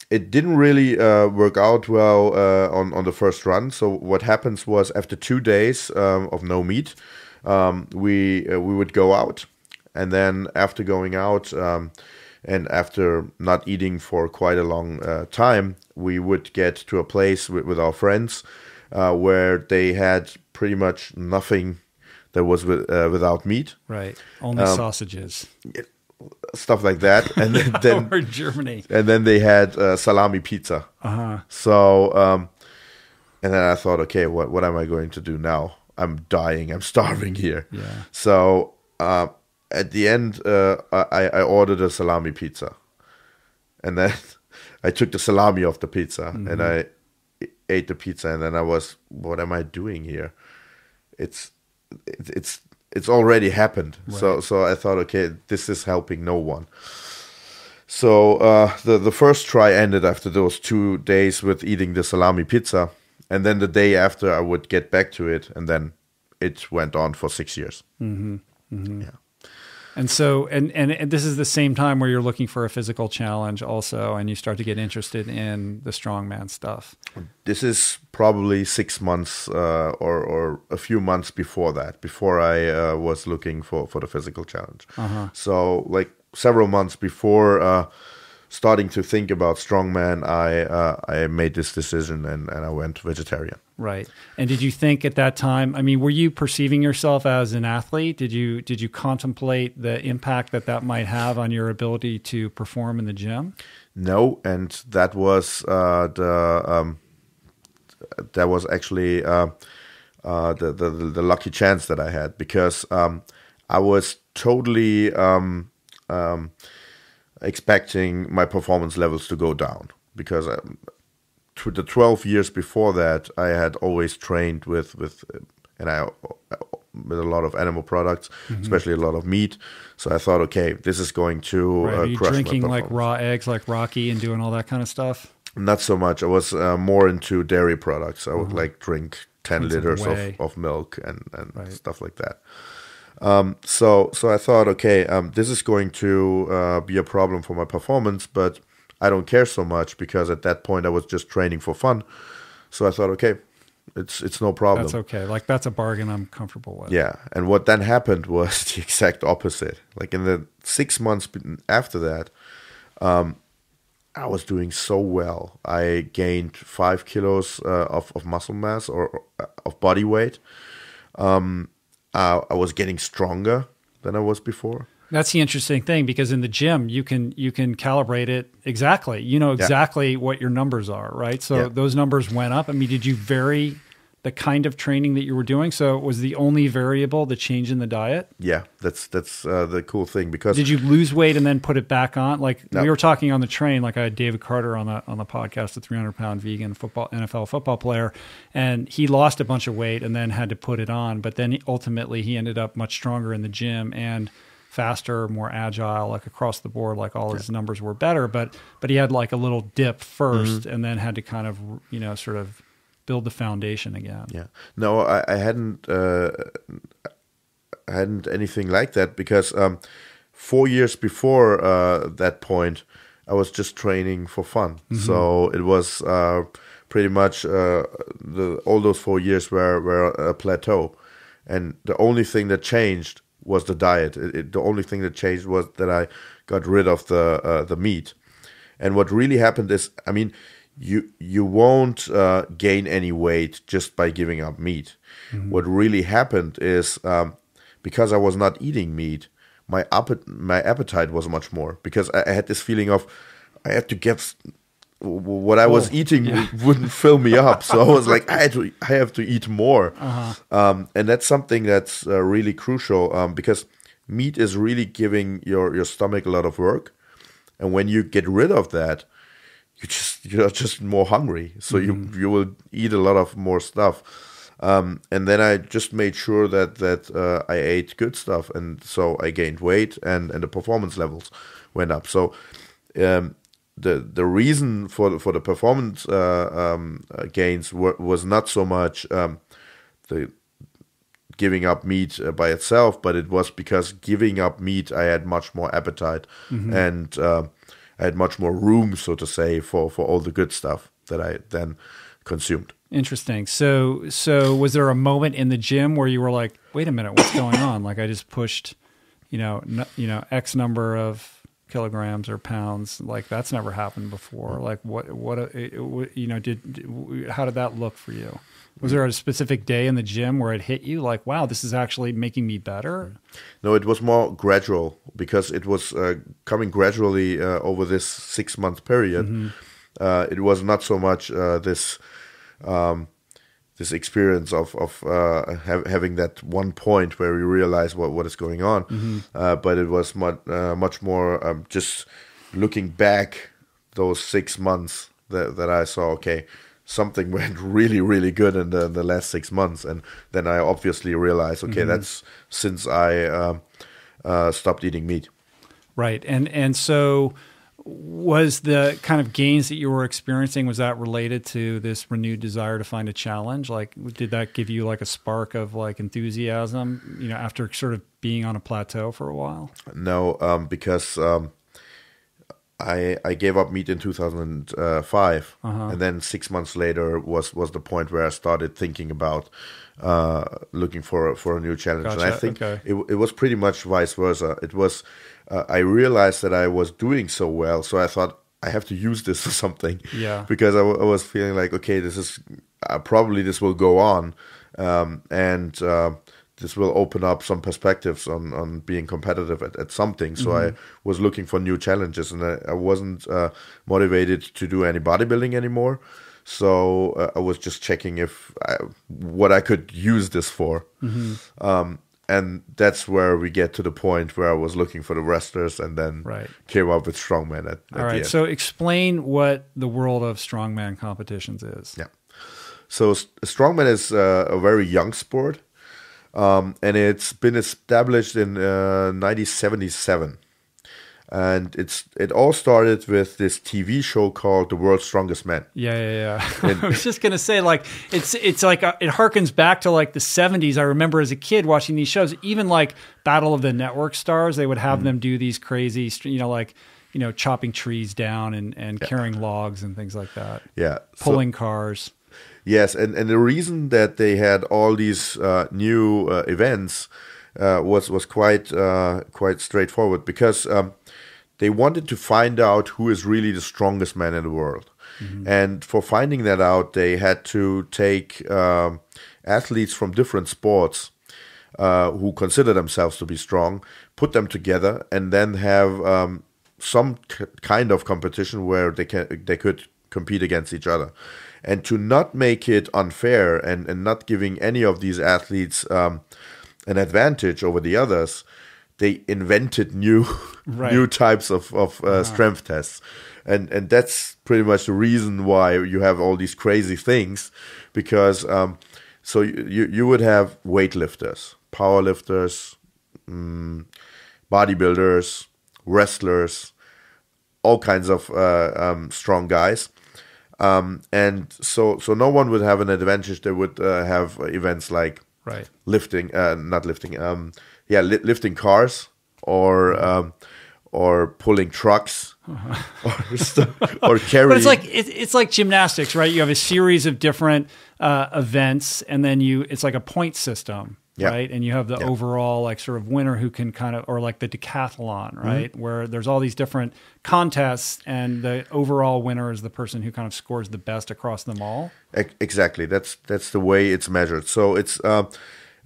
S2: It didn't really work out well on the first run. So what happens was after 2 days of no meat, we would go out, and then after going out and after not eating for quite a long time, we would get to a place with our friends where they had pretty much nothing that was without meat.
S1: Right, only sausages.
S2: Stuff like that, and then
S1: or Germany,
S2: and then they had salami pizza. So, and then I thought, okay, what am I going to do now? I'm dying. I'm starving here.
S1: Yeah.
S2: So at the end, I ordered a salami pizza, and then I took the salami off the pizza, and I ate the pizza, and then I was, what am I doing here? It's already happened. Right. So I thought, okay, this is helping no one. So the first try ended after those 2 days with eating the salami pizza. And then the day after I would get back to it. And then it went on for 6 years. Yeah.
S1: And so, and this is the same time where you're looking for a physical challenge also, and you start to get interested in the strongman stuff.
S2: This is probably 6 months or a few months before that, before I was looking for the physical challenge. So like several months before starting to think about strongman, I made this decision and I went vegetarian.
S1: Right. And did you think at that time, I mean, were you perceiving yourself as an athlete? Did you contemplate the impact that might have on your ability to perform in the gym?
S2: No, and that was actually the lucky chance that I had, because I was totally expecting my performance levels to go down, because the 12 years before that, I had always trained with a lot of animal products, especially a lot of meat. So I thought, okay, this is going to
S1: Are you
S2: crush
S1: drinking
S2: my
S1: like raw eggs, like Rocky, and doing all that kind of stuff? Not
S2: so much. I was more into dairy products. I would like drink 10 liters of milk and stuff like that. So I thought, okay, this is going to be a problem for my performance, but I don't care so much, because at that point I was just training for fun. So I thought, okay, it's no problem.
S1: That's okay. Like, that's a bargain I'm comfortable with.
S2: Yeah. And what then happened was the exact opposite. Like in the 6 months after that, I was doing so well. I gained 5 kilos of muscle mass or of body weight. I was getting stronger than I was before.
S1: That's the interesting thing, because in the gym you can calibrate it exactly. You know exactly what your numbers are, right? So those numbers went up. I mean, did you vary the kind of training that you were doing? So was the only variable the change in the diet?
S2: Yeah, that's the cool thing, because
S1: did you lose weight and then put it back on? Like
S2: no.
S1: We were talking on the train, like I had David Carter on the podcast, a 300-pound vegan NFL football player, and he lost a bunch of weight and then had to put it on. But then ultimately he ended up much stronger in the gym and faster, more agile, like across the board, like all his numbers were better. But he had like a little dip first and then had to kind of, sort of build the foundation again.
S2: Yeah. No, I hadn't anything like that, because 4 years before that point, I was just training for fun. So it was pretty much all those 4 years were a plateau, and the only thing that changed was the diet. The only thing that changed was that I got rid of the meat. And what really happened is, I mean, you won't gain any weight just by giving up meat. What really happened is, because I was not eating meat, my appetite was much more, because I had this feeling of I had to get what I was eating wouldn't fill me up. So I was like, I have to eat more. And that's something that's really crucial, because meat is really giving your stomach a lot of work. And when you get rid of that, you're just more hungry, so you will eat a lot of more stuff, and then I just made sure that I ate good stuff, and so I gained weight, and the performance levels went up. So the reason for the performance gains was not so much the giving up meat by itself, but it was because giving up meat, I had much more appetite, and I had much more room, so to say, for all the good stuff that I then consumed.
S1: Interesting. So was there a moment in the gym where you were like, wait a minute, what's going on? Like I just pushed, X number of kilograms or pounds. Like that's never happened before. Like how did that look for you? Was there a specific day in the gym where it hit you like, wow, this is actually making me better?
S2: No, it was more gradual, because it was coming gradually over this 6-month period. It was not so much this experience of having that one point where we realize what is going on, but it was much more just looking back those 6 months that I saw, okay, something went really, really good in the last 6 months. And then I obviously realized, okay, that's since I stopped eating meat.
S1: Right. And so was the kind of gains that you were experiencing, was that related to this renewed desire to find a challenge? Like, did that give you like a spark of like enthusiasm, after sort of being on a plateau for a while?
S2: No, because I gave up meat in 2005, and then 6 months later was the point where I started thinking about looking for a new challenge.
S1: Gotcha.
S2: And I think it was pretty much vice versa. It was I realized that I was doing so well, so I thought I have to use this for something.
S1: Yeah.
S2: Because I was feeling like, okay, this is probably this will go on, and this will open up some perspectives on being competitive at something. So I was looking for new challenges, and I wasn't motivated to do any bodybuilding anymore. So I was just checking what I could use this for. And that's where we get to the point where I was looking for the wrestlers, and then came up with Strongman at
S1: All right,
S2: the end.
S1: So explain what the world of Strongman competitions is.
S2: Yeah. So Strongman is a very young sport. And it's been established in 1977, and it all started with this TV show called The World's Strongest Man.
S1: Yeah. I was just gonna say, like, it's like it harkens back to like the 70s. I remember as a kid watching these shows, even like Battle of the Network Stars. They would have them do these crazy, chopping trees down and carrying logs and things like that.
S2: Yeah,
S1: pulling cars.
S2: Yes, and the reason that they had all these new events was quite straightforward, because they wanted to find out who is really the strongest man in the world. And for finding that out, they had to take athletes from different sports who consider themselves to be strong, put them together, and then have some kind of competition where they could compete against each other. And to not make it unfair and not giving any of these athletes an advantage over the others, they invented new new types of strength tests. And that's pretty much the reason why you have all these crazy things, because so you would have weightlifters, powerlifters, bodybuilders, wrestlers, all kinds of strong guys. And so no one would have an advantage. They would have events like lifting, lifting cars or pulling trucks or carrying.
S1: But it's like gymnastics, right? You have a series of different events, and then it's like a point system.
S2: Yeah.
S1: Right. And you have the overall like sort of winner who can kind of, or like the decathlon, right? Where there's all these different contests and the overall winner is the person who kind of scores the best across them all.
S2: Exactly. That's the way it's measured. So it's,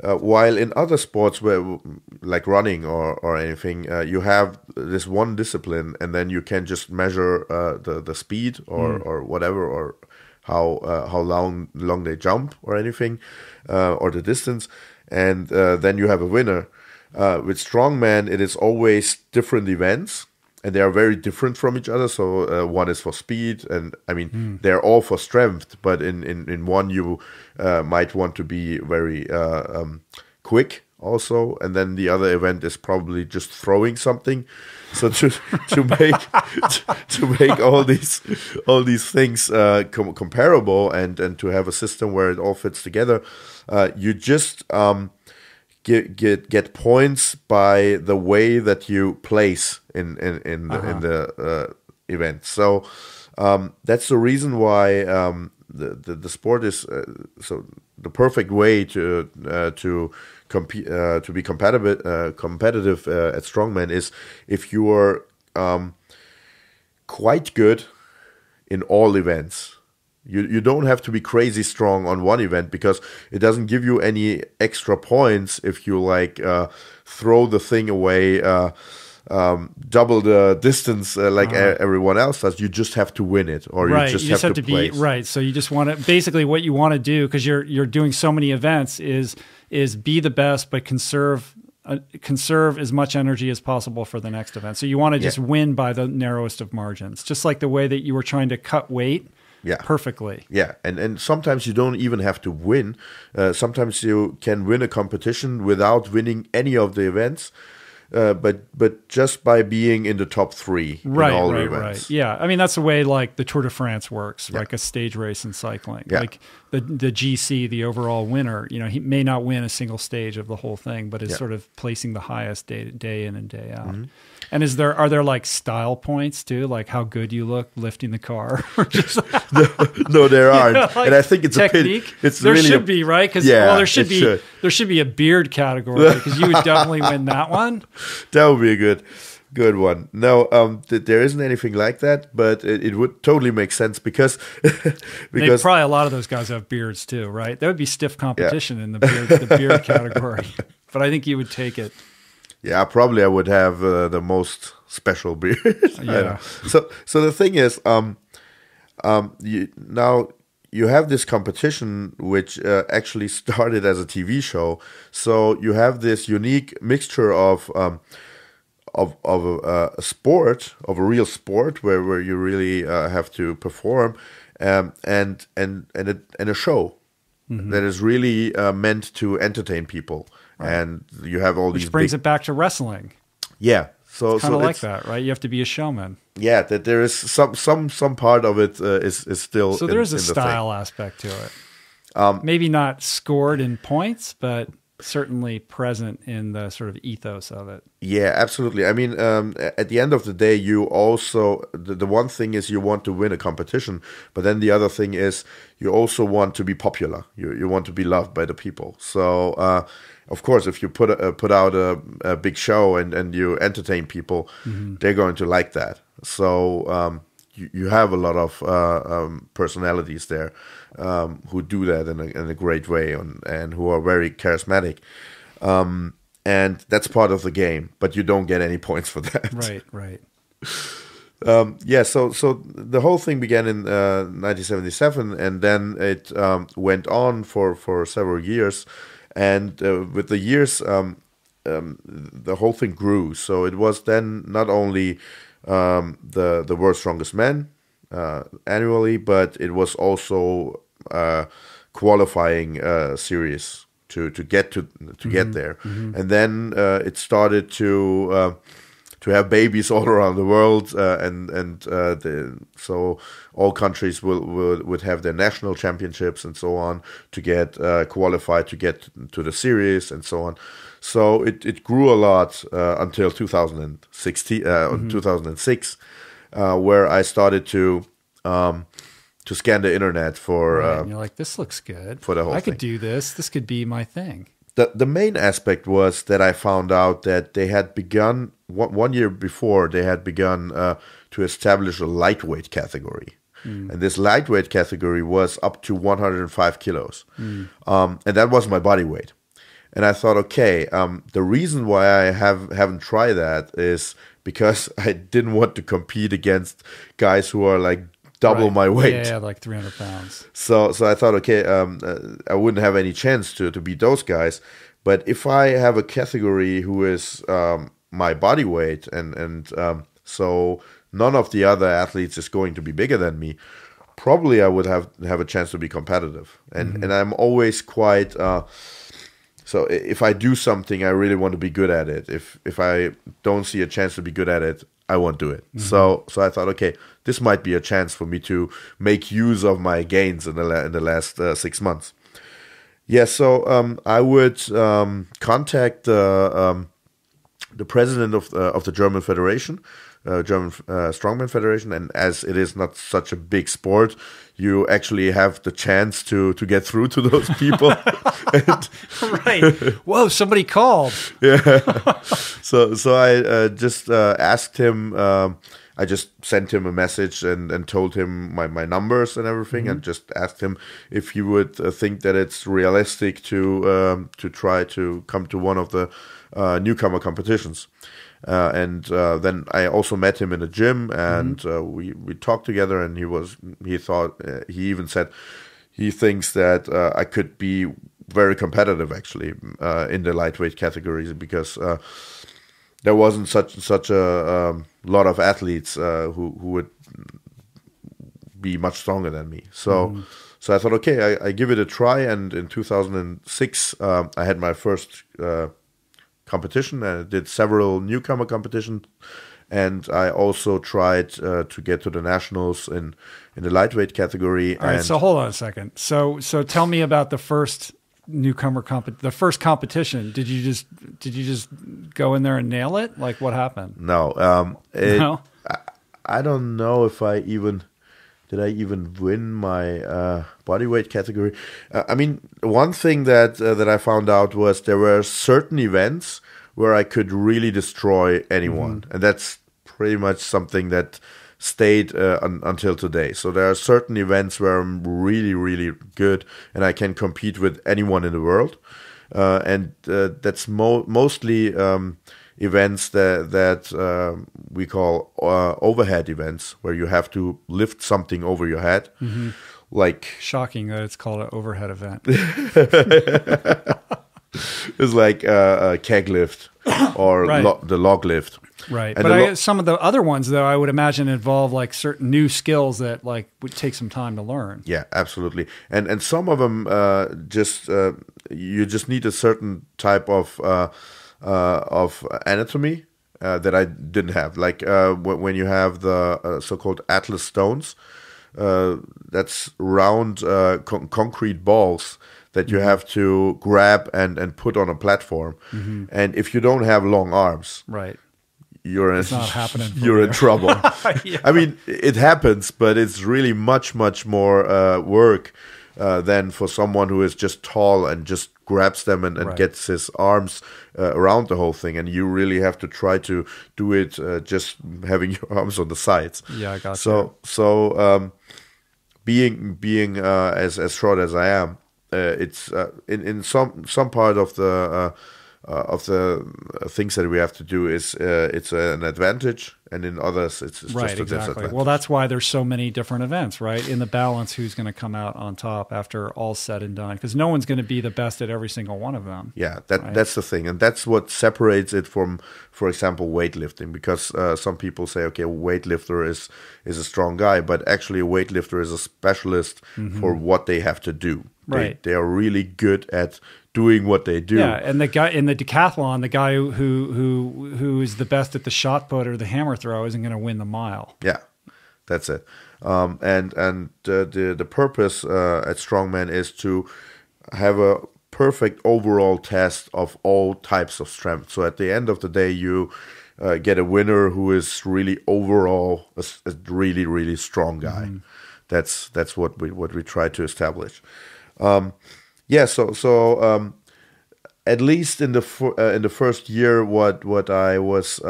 S2: while in other sports where like running or anything, you have this one discipline and then you can just measure the speed or whatever, or how long they jump or anything, or the distance. And then you have a winner. With Strongman, it is always different events, and they are very different from each other. So one is for speed, and I mean, they're all for strength, but in one you might want to be very quick also, and then the other event is probably just throwing something. So to make all these things comparable and to have a system where it all fits together, you just get points by the way that you place in the event. So that's the reason why the sport is so the perfect way to compete to be competitive at Strongman is if you are quite good in all events. You don't have to be crazy strong on one event, because it doesn't give you any extra points if you like throw the thing away double the distance like everyone else does. You just have to win it, or you just have to place.
S1: Right. So you just want to, basically what you want to do, because you're doing so many events, is be the best, but conserve as much energy as possible for the next event. So you want to just win by the narrowest of margins, just like the way that you were trying to cut weight. Perfectly.
S2: Yeah, and sometimes you don't even have to win. Sometimes you can win a competition without winning any of the events, but just by being in the top three in all the events.
S1: Right. Yeah, I mean that's the way like the Tour de France works, like a stage race in cycling. Yeah. Like the GC, the overall winner, he may not win a single stage of the whole thing, but is sort of placing the highest day in and day out. Mm-hmm. And are there like style points too, like how good you look lifting the car?
S2: No, there aren't. Like, and I think it's
S1: technique.
S2: A pity. It's
S1: there
S2: really
S1: should be, right? Because there should be a beard category, because you would definitely win that one.
S2: That would be a good one. No, there isn't anything like that, but it would totally make sense because
S1: probably a lot of those guys have beards too, right? There would be stiff competition in the beard category, but I think you would take it.
S2: Yeah, probably I would have the most special beard. Yeah. So the thing is, you have this competition which actually started as a TV show. So you have this unique mixture of a sport, of a real sport where you really have to perform, and a show that is really meant to entertain people. Right. And you have all these.
S1: Which brings it back to wrestling.
S2: Yeah,
S1: so it's kind of like that, right? You have to be a showman.
S2: Yeah, that there is some part of it is still.
S1: So there is a style aspect to it. Maybe not scored in points, but certainly present in the sort of ethos of it.
S2: Yeah, absolutely. I mean, at the end of the day, you also the one thing is you want to win a competition, but then the other thing is you also want to be popular. You want to be loved by the people. So. Of course, if you put out a big show and you entertain people, they're going to like that. So you have a lot of personalities there who do that in a great way and who are very charismatic. And that's part of the game, but you don't get any points for that.
S1: Right.
S2: Yeah, so the whole thing began in 1977, and then it went on for several years, and with the years, the whole thing grew. So it was then not only the world's strongest man annually, but it was also qualifying series to get get there, and then it started to have babies all around the world, so all countries would have their national championships and so on to get qualified to get to the series and so on. So it grew a lot until 2016, 2006, where I started to scan the internet for.
S1: Right. And you're like, this looks good.
S2: For the whole
S1: I
S2: thing.
S1: could do this. This could be my thing.
S2: The main aspect was that I found out that they had begun, one year before, they had begun to establish a lightweight category. And this lightweight category was up to 105 kilos. And that was my body weight. And I thought, okay, the reason why I haven't tried that is because I didn't want to compete against guys who are like double my weight.
S1: Yeah, like 300 pounds.
S2: So I thought, okay, I wouldn't have any chance to beat those guys. But if I have a category who is my body weight, and so none of the other athletes is going to be bigger than me, probably I would have a chance to be competitive. And I'm always quite. So if I do something, I really want to be good at it. If I don't see a chance to be good at it, I won't do it. So I thought, okay, this might be a chance for me to make use of my gains in the last 6 months. Yeah, so I would contact the president of the German Federation, German Strongman Federation, and as it is not such a big sport, you actually have the chance to get through to those people.
S1: Right. Whoa, somebody called.
S2: Yeah. So I just asked him. I just sent him a message and told him my numbers and everything, and just asked him if he would think that it's realistic to try to come to one of the newcomer competitions. And then I also met him in a gym, and we talked together. And he even said he thinks that I could be very competitive actually in the lightweight categories, because there wasn't such a lot of athletes who would be much stronger than me. So I thought, okay, I give it a try. And in 2006, I had my first competition, and I did several newcomer competitions. And I also tried to get to the nationals in the lightweight category.
S1: All right, so hold on a second. So tell me about the first newcomer the first competition. Did you just go in there and nail it? Like, what happened?
S2: No.
S1: No?
S2: I don't know if I even win my body weight category. I mean, one thing that I found out was there were certain events where I could really destroy anyone, and that's pretty much something that stayed until today. So there are certain events where I'm really, really good, and I can compete with anyone in the world. And that's mostly events that we call overhead events, where you have to lift something over your head. Like,
S1: shocking that it's called an overhead event.
S2: It's like a keg lift or the log lift.
S1: Right.
S2: And
S1: but some of the other ones, though, I would imagine involve like certain new skills that like would take some time to learn.
S2: Yeah, absolutely. And some of them you just need a certain type of anatomy that I didn't have. Like when you have the so-called Atlas stones, that's round concrete balls that you have to grab and put on a platform. And if you don't have long arms,
S1: right,
S2: it's
S1: not happening.
S2: You're in trouble.
S1: Yeah.
S2: I mean, it happens, but it's really much more work than for someone who is just tall and just grabs them and gets his arms around the whole thing. And you really have to try to do it just having your arms on the sides.
S1: Yeah, I got you.
S2: So being as short as I am, it's in some part of the things that we have to do is it's an advantage, and in others it's
S1: right,
S2: just a
S1: exactly.
S2: disadvantage.
S1: Well, that's why there's so many different events, right? In the balance, who's going to come out on top after all said and done? Because no one's going to be the best at every single one of them.
S2: Yeah, that's the thing, and that's what separates it from, for example, weightlifting. Because some people say, okay, a weightlifter is a strong guy, but actually a weightlifter is a specialist for what they have to do.
S1: Right.
S2: They are really good at doing what they do.
S1: Yeah, and the guy in the decathlon, the guy who is the best at the shot put or the hammer throw isn't going to win the mile.
S2: Yeah, that's it. And the purpose at Strongman is to have a perfect overall test of all types of strength. So at the end of the day, you get a winner who is really overall a really, really strong guy. That's what we try to establish. So at least in the first year, what I was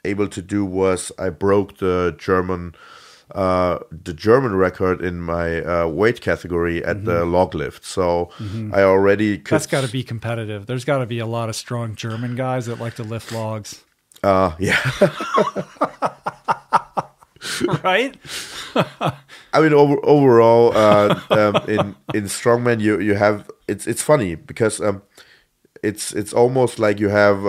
S2: able to do was I broke the German record in my weight category at the log lift. So I already could.
S1: That's got to be competitive. There's got to be a lot of strong German guys that like to lift logs.
S2: Yeah.
S1: Right?
S2: I mean, overall, in Strongman, you have it's funny because it's almost like you have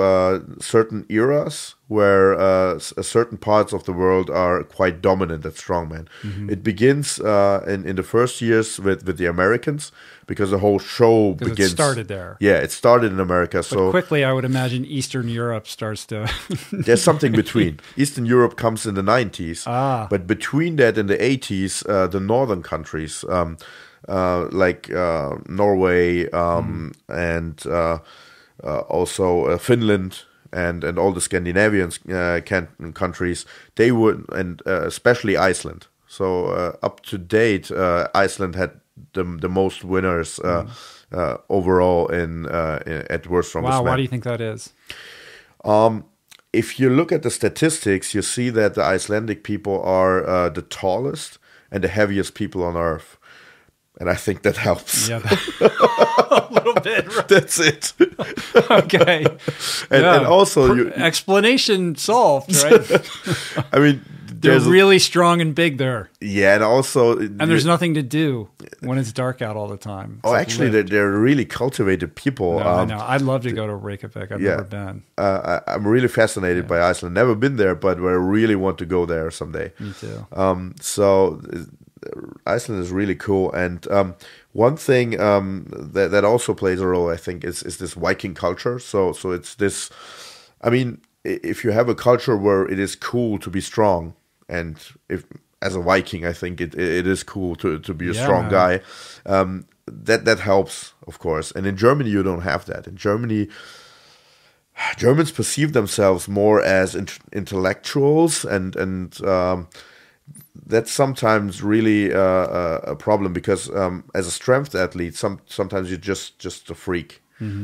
S2: certain eras where certain parts of the world are quite dominant at Strongman. It begins in the first years with the Americans, because the whole show begins.
S1: It started there.
S2: Yeah, it started in America.
S1: But
S2: so
S1: quickly, I would imagine Eastern Europe starts to.
S2: There's something between. Eastern Europe comes in the 90s, but between that and the 80s, the northern countries like Norway and also Finland and all the Scandinavian countries, they would, and especially Iceland. So up to date, Iceland had the most winners overall at World's Strongest Man.
S1: Wow, why do you think that is?
S2: If you look at the statistics, you see that the Icelandic people are the tallest and the heaviest people on Earth. And I think that helps.
S1: Yeah, a little bit. Right?
S2: That's it.
S1: Okay.
S2: And also...
S1: explanation solved, right?
S2: I mean...
S1: They're really strong and big there.
S2: Yeah, and also...
S1: And there's nothing to do when it's dark out all the time. It's
S2: actually, they're really cultivated people.
S1: No, I know. I'd love to go to Reykjavik. I've never been.
S2: I'm really fascinated by Iceland. Never been there, but I really want to go there someday.
S1: Me too.
S2: So Iceland is really cool. And one thing that also plays a role, I think, is this Viking culture. So it's this... I mean, if you have a culture where it is cool to be strong, and if as a Viking, I think it is cool to be a strong guy. That helps, of course. And in Germany, you don't have that. In Germany, Germans perceive themselves more as intellectuals, and that's sometimes really a problem, because as a strength athlete, sometimes you're just a freak.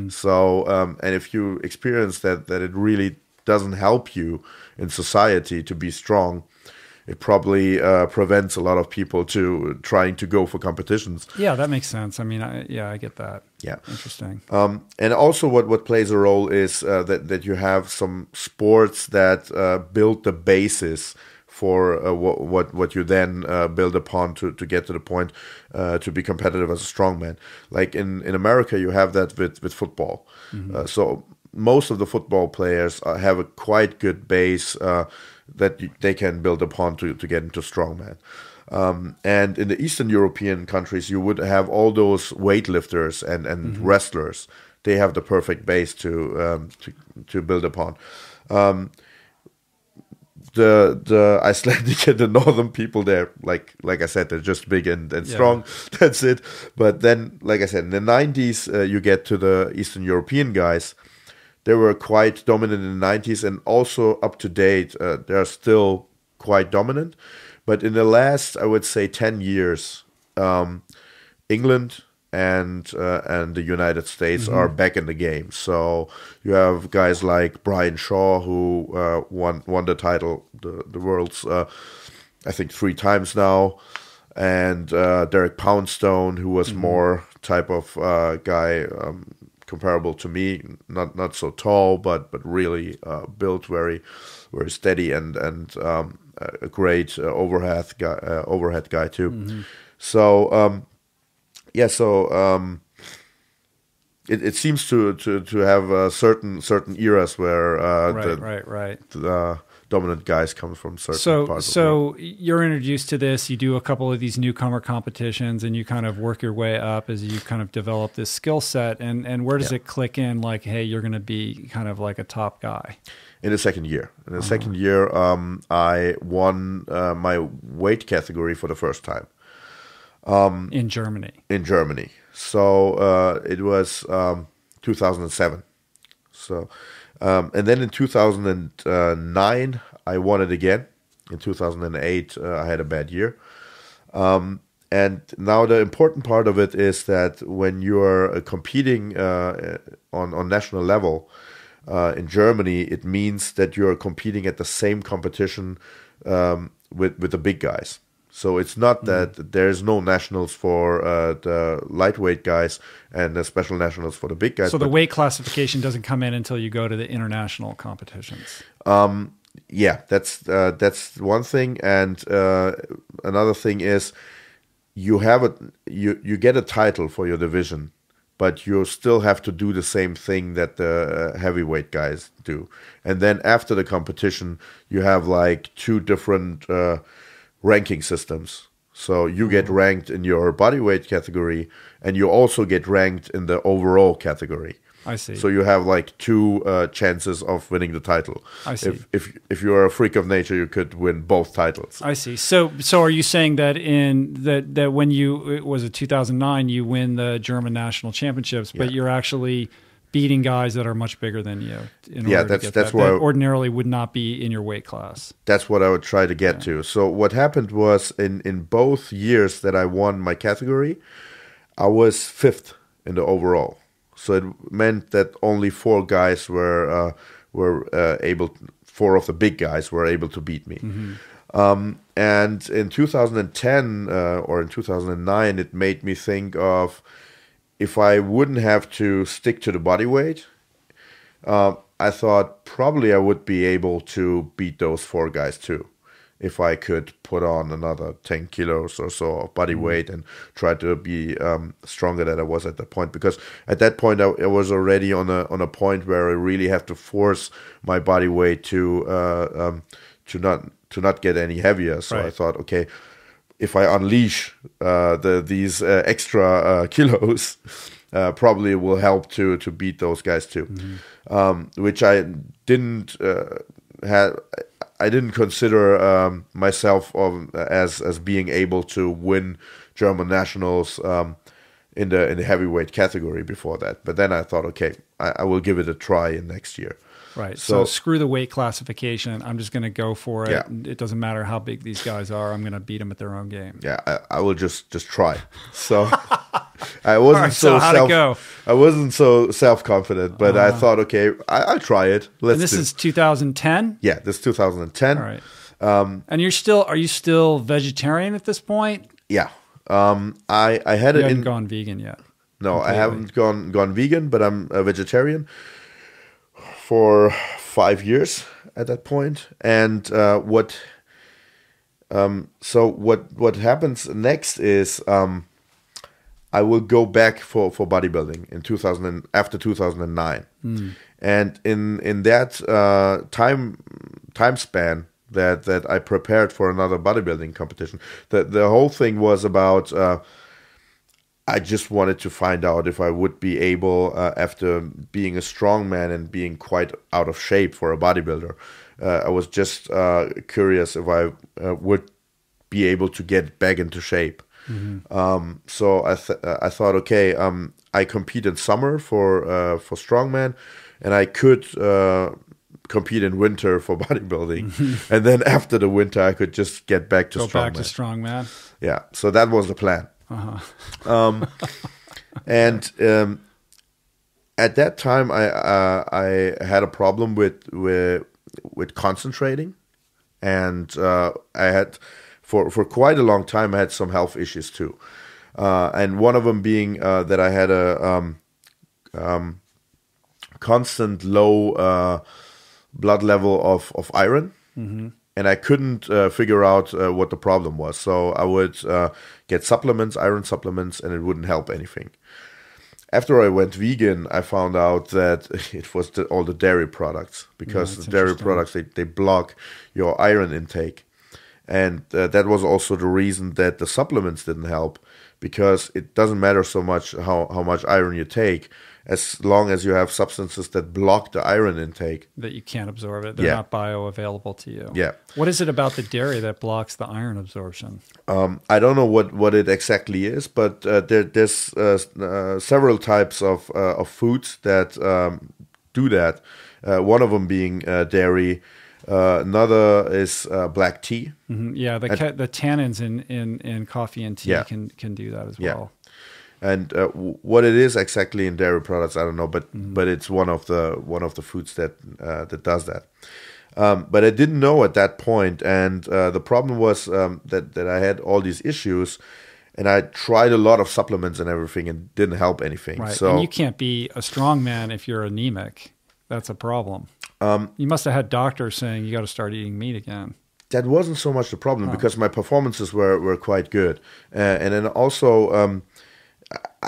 S2: So and if you experience that it really doesn't help you in society to be strong, it probably prevents a lot of people to trying to go for competitions.
S1: Yeah, that makes sense. I mean, I get that.
S2: Yeah,
S1: interesting.
S2: And also, what plays a role is that you have some sports that build the basis for what you then build upon to get to the point to be competitive as a strongman. Like in America, you have that with football. So most of the football players have a quite good base that they can build upon to get into strongman. And in the Eastern European countries, you would have all those weightlifters and wrestlers. They have the perfect base to build upon. The Icelandic and the northern people there, like I said, they're just big and strong. That's it. But then, like I said, in the 90s, you get to the Eastern European guys. They were quite dominant in the 90s, and also up to date, they are still quite dominant. But in the last, I would say, 10 years, England and the United States are back in the game. So you have guys like Brian Shaw, who won the title, the world's, I think, 3 times now, and Derek Poundstone, who was more type of guy, comparable to me, not so tall, but really built very steady and a great overhead guy too.
S1: Mm-hmm.
S2: So it seems to have certain eras where the dominant guys come from certain parts.
S1: So you're introduced to this. You do a couple of these newcomer competitions, and you kind of work your way up as you kind of develop this skill set. And where does it click in? Like, hey, you're going to be kind of like a top guy.
S2: In the second year. In the second year, I won my weight category for the first time.
S1: In Germany.
S2: In Germany. So it was 2007. So, and then in 2009, I won it again. In 2008, I had a bad year. And now the important part of it is that when you're competing on national level in Germany, it means that you're competing at the same competition with the big guys. So it's not that there's no nationals for the lightweight guys and the special nationals for the big guys.
S1: So the weight classification doesn't come in until you go to the international competitions.
S2: Yeah, that's one thing, and another thing is you get a title for your division, but you still have to do the same thing that the heavyweight guys do. And then after the competition, you have like two different ranking systems. So you get ranked in your bodyweight category, and you also get ranked in the overall category.
S1: I see.
S2: So you have like two chances of winning the title.
S1: I see.
S2: If you're a freak of nature, you could win both titles.
S1: I see. So are you saying that that when it was a 2009, you win the German national championships, but you're actually beating guys that are much bigger than you? That's why that ordinarily would not be in your weight class.
S2: That's what I would try to get to. So what happened was in both years that I won my category, I was fifth in the overall. So it meant that only four of the big guys were able to beat me. Mm-hmm. And in 2010 or in 2009, it made me think of, if I wouldn't have to stick to the body weight, I thought probably I would be able to beat those four guys too, if I could put on another 10 kilos or so of body weight and try to be stronger than I was at that point. Because at that point, I was already on a point where I really have to force my body weight to not get any heavier. So I thought, okay, if I unleash these extra kilos, probably it will help to beat those guys too. Mm-hmm. Which I didn't have. I didn't consider myself as being able to win German nationals in the heavyweight category before that. But then I thought, okay, I will give it a try in next year.
S1: Right. So screw the weight classification. I'm just going to go for it.
S2: Yeah.
S1: It doesn't matter how big these guys are. I'm going to beat them at their own game.
S2: Yeah, I will just try. So I wasn't I wasn't so self-confident, but I thought, okay, I'll try it.
S1: This is 2010?
S2: Yeah, this is 2010.
S1: All right. And are you still vegetarian at this point?
S2: Yeah. I had
S1: you haven't gone vegan yet.
S2: No, completely. I haven't gone vegan, but I'm a vegetarian for 5 years at that point. And what happens next is I will go back for bodybuilding in after 2009. And in that time span that I prepared for another bodybuilding competition, the whole thing was about I just wanted to find out if I would be able, after being a strongman and being quite out of shape for a bodybuilder, I was just curious if I would be able to get back into shape. Mm-hmm. So I thought, okay, I compete in summer for strongman, and I could compete in winter for bodybuilding, mm-hmm. and then after the winter I could just get back to strongman.
S1: Go back to strongman.
S2: Yeah, so that was the plan.
S1: Uh-huh.
S2: And at that time, I had a problem with concentrating, and I had for quite a long time I had some health issues too, and one of them being that I had constant low blood level of iron. And I couldn't figure out what the problem was. So I would get supplements, iron supplements, and it wouldn't help anything. After I went vegan, I found out that it was all the dairy products, because the dairy products, they block your iron intake. And that was also the reason that the supplements didn't help, because it doesn't matter so much how much iron you take, as long as you have substances that block the iron intake.
S1: That you can't absorb it. They're not bioavailable to you.
S2: Yeah.
S1: What is it about the dairy that blocks the iron absorption?
S2: I don't know what it exactly is, but there's several types of foods that do that. One of them being dairy. Another is black tea.
S1: Yeah, the tannins in coffee and tea can do that as well.
S2: And what it is exactly in dairy products, I don't know, but it's one of the foods that does that. But I didn't know at that point, and the problem was that I had all these issues, and I tried a lot of supplements and everything, and didn't help anything.
S1: Right,
S2: so
S1: and you can't be a strongman if you're anemic. That's a problem. You must have had doctors saying you got to start eating meat again.
S2: That wasn't so much the problem, because my performances were quite good, and then also.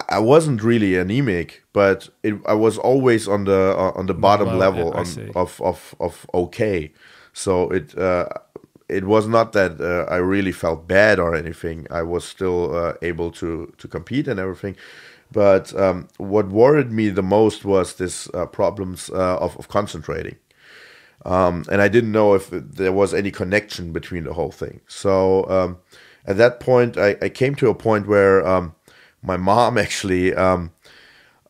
S2: I wasn't really anemic, but I was always on the bottom level of okay. So it was not that I really felt bad or anything. I was still able to compete and everything. But what worried me the most was this problems of concentrating. And I didn't know if there was any connection between the whole thing. So at that point, I came to a point where my mom actually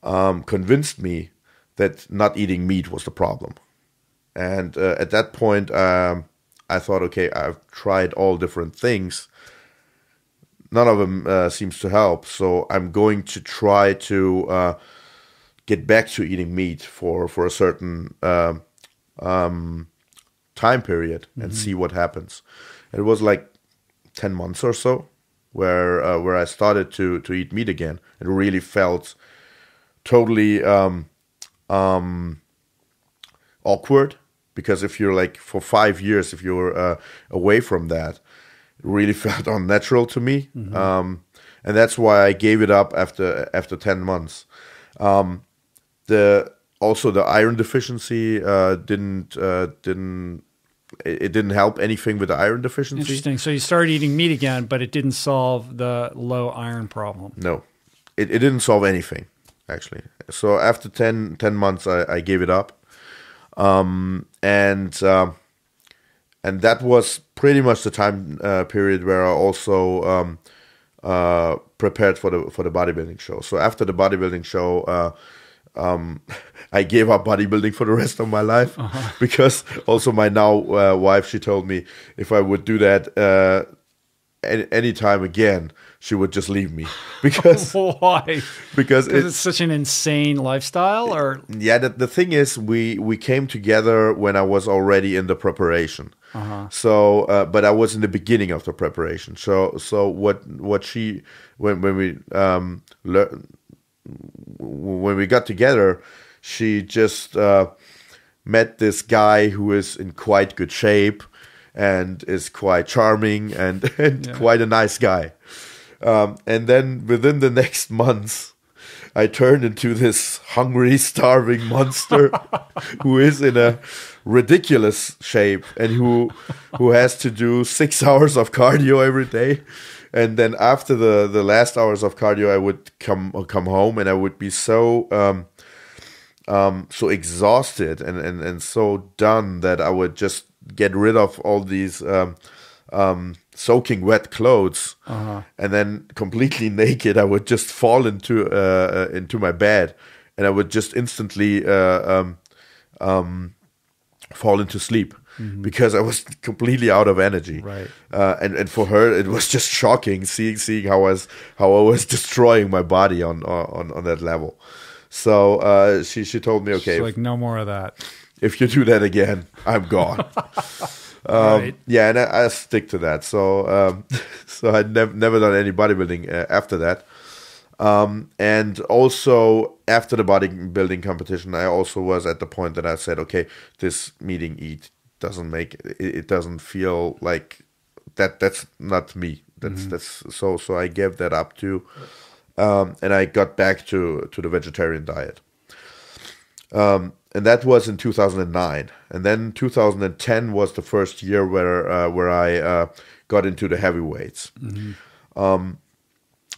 S2: convinced me that not eating meat was the problem. And at that point, I thought, okay, I've tried all different things. None of them seems to help. So I'm going to try to get back to eating meat for a certain time period and see what happens. It was like 10 months or so where I started to eat meat again. It really felt totally awkward, because if you're like for 5 years, if you're away from that, it really felt unnatural to me. And that's why I gave it up after 10 months. The iron deficiency didn't help anything with the iron deficiency.
S1: Interesting. So you started eating meat again, but it didn't solve the low iron problem.
S2: No, it didn't solve anything, actually. So after 10 months, I gave it up. And that was pretty much the time period where I also prepared for the bodybuilding show. So after the bodybuilding show, I gave up bodybuilding for the rest of my life, because also my now wife, she told me if I would do that any time again, she would just leave me. Because
S1: why?
S2: Because
S1: it's such an insane lifestyle, or
S2: the thing is, we came together when I was already in the preparation. So, but I was in the beginning of the preparation. So what she when we got together, she just met this guy who is in quite good shape and is quite charming and quite a nice guy. And then within the next months, I turned into this hungry, starving monster who is in a ridiculous shape and who has to do 6 hours of cardio every day. And then after the last hours of cardio, I would come home and I would be so exhausted and so done that I would just get rid of all these soaking wet clothes, and then completely naked, I would just fall into my bed, and I would just instantly fall into sleep. Because I was completely out of energy,
S1: right?
S2: And for her, it was just shocking seeing how I was destroying my body on that level. So she told me, okay,
S1: she's like, no more of that.
S2: If you do that again, I'm gone.
S1: Right.
S2: Yeah, and I stick to that. So so I'd never done any bodybuilding after that. And also after the bodybuilding competition, I also was at the point that I said, okay, this meeting eat doesn't make it doesn't feel like that's not me. That's so I gave that up too. And I got back to the vegetarian diet. And that was in 2009. And then 2010 was the first year where I got into the heavyweights.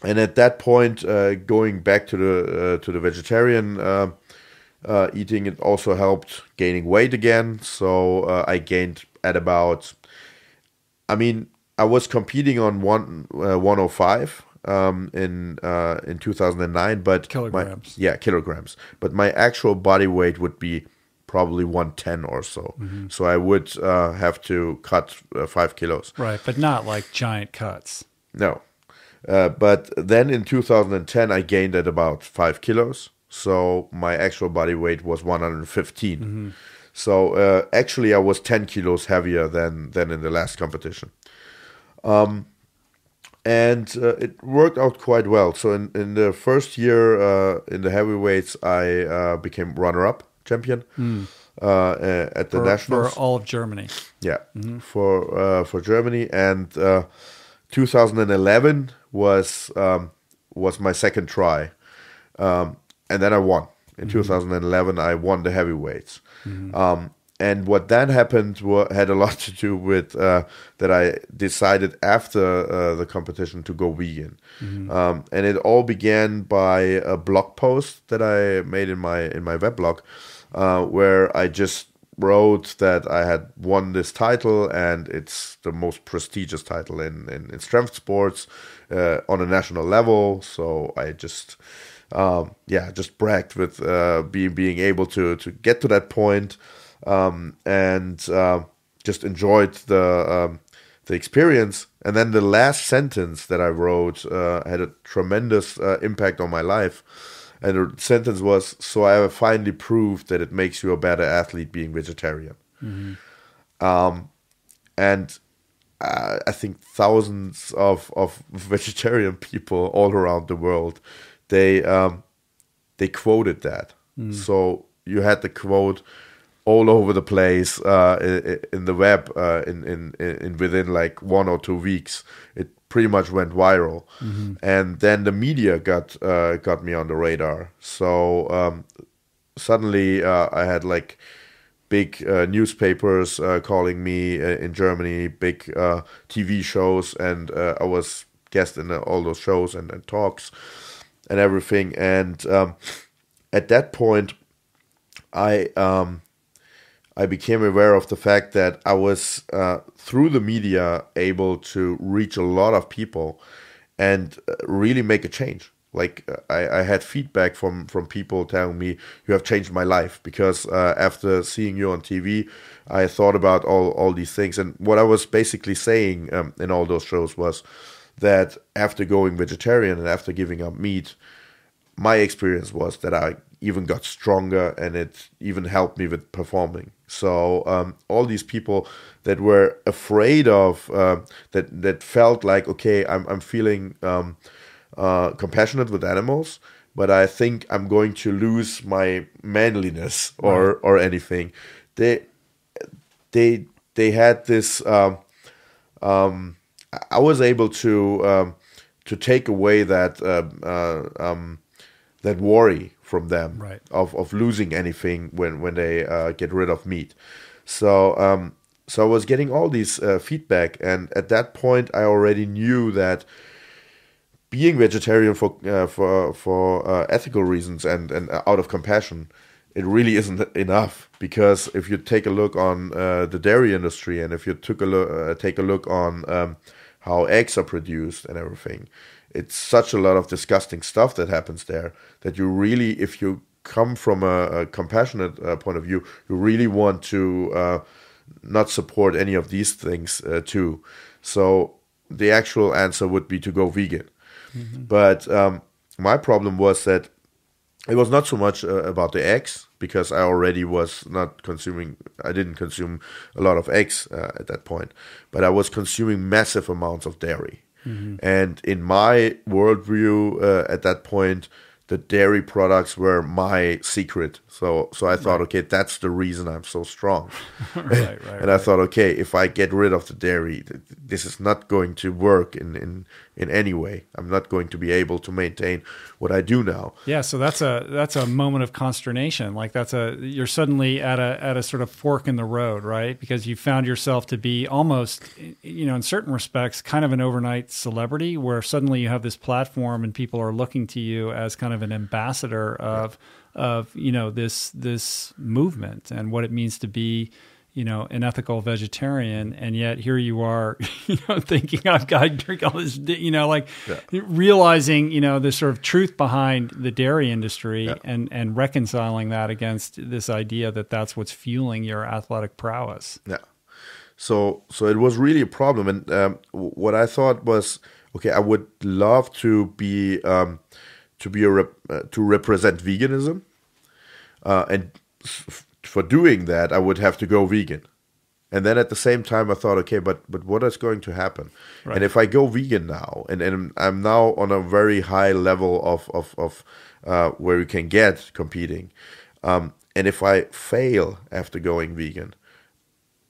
S2: And at that point, going back to the vegetarian eating, it also helped gaining weight again. So I gained at about, I mean, I was competing on 105 in 2009, but
S1: kilograms.
S2: Kilograms. But my actual body weight would be probably 110 or so. So I would have to cut 5 kilos.
S1: Right, but not like giant cuts.
S2: No. But then in 2010, I gained at about 5 kilos. So my actual body weight was 115. So actually, I was 10 kilos heavier than in the last competition. And it worked out quite well. So in the first year in the heavyweights, I became runner-up champion at the Nationals.
S1: For all of Germany.
S2: Yeah, for Germany. And 2011 was my second try, and then I won. In 2011, I won the heavyweights. And what then happened had a lot to do with that I decided after the competition to go vegan. And it all began by a blog post that I made in my weblog, where I just wrote that I had won this title, and it's the most prestigious title in strength sports on a national level. So I just just bragged with being able to get to that point, and just enjoyed the experience. And then the last sentence that I wrote had a tremendous impact on my life. And the sentence was, so I have finally proved that it makes you a better athlete being vegetarian. And I think thousands of vegetarian people all around the world, they quoted that. So you had the quote all over the place in the web in within like 1 or 2 weeks. It pretty much went viral, and then the media got me on the radar. So suddenly I had like big newspapers calling me in Germany, big TV shows, and I was guest in all those shows and talks and everything. And at that point, I became aware of the fact that I was, through the media, able to reach a lot of people and really make a change. Like I had feedback from people telling me, you have changed my life, because after seeing you on TV, I thought about all these things. And what I was basically saying in all those shows was that after going vegetarian and after giving up meat, my experience was that I even got stronger, and it even helped me with performing. So all these people that were afraid of, that felt like, okay, I'm feeling compassionate with animals, but I think I'm going to lose my manliness or anything. They had this. I was able to take away that that worry from them, of losing anything when they get rid of meat. So I was getting all these feedback, and at that point I already knew that being vegetarian for ethical reasons and out of compassion, it really isn't enough. Because if you take a look on the dairy industry, and if you take a look on how eggs are produced and everything, it's such a lot of disgusting stuff that happens there, that you really, if you come from a compassionate point of view, you really want to not support any of these things too. So the actual answer would be to go vegan. But my problem was that it was not so much about the eggs, because I already was not consuming, I didn't consume a lot of eggs at that point, but I was consuming massive amounts of dairy. And in my worldview at that point, the dairy products were my secret. So I thought, okay, that's the reason I'm so strong. And I thought, okay, if I get rid of the dairy, this is not going to work in any way. I'm not going to be able to maintain what I do now.
S1: Yeah, so that's a moment of consternation. Like you're suddenly at a sort of fork in the road, right? Because you found yourself to be almost, in certain respects, kind of an overnight celebrity, where suddenly you have this platform and people are looking to you as kind of an ambassador of this movement and what it means to be an ethical vegetarian, and yet here you are, thinking I've got to drink all this, realizing, the sort of truth behind the dairy industry and reconciling that against this idea that that's what's fueling your athletic prowess.
S2: Yeah. So it was really a problem. And what I thought was, okay, I would love to represent veganism, and for doing that, I would have to go vegan. And then at the same time, I thought, okay, but what is going to happen? Right. And if I go vegan now, and I'm now on a very high level of where you can get competing, and if I fail after going vegan,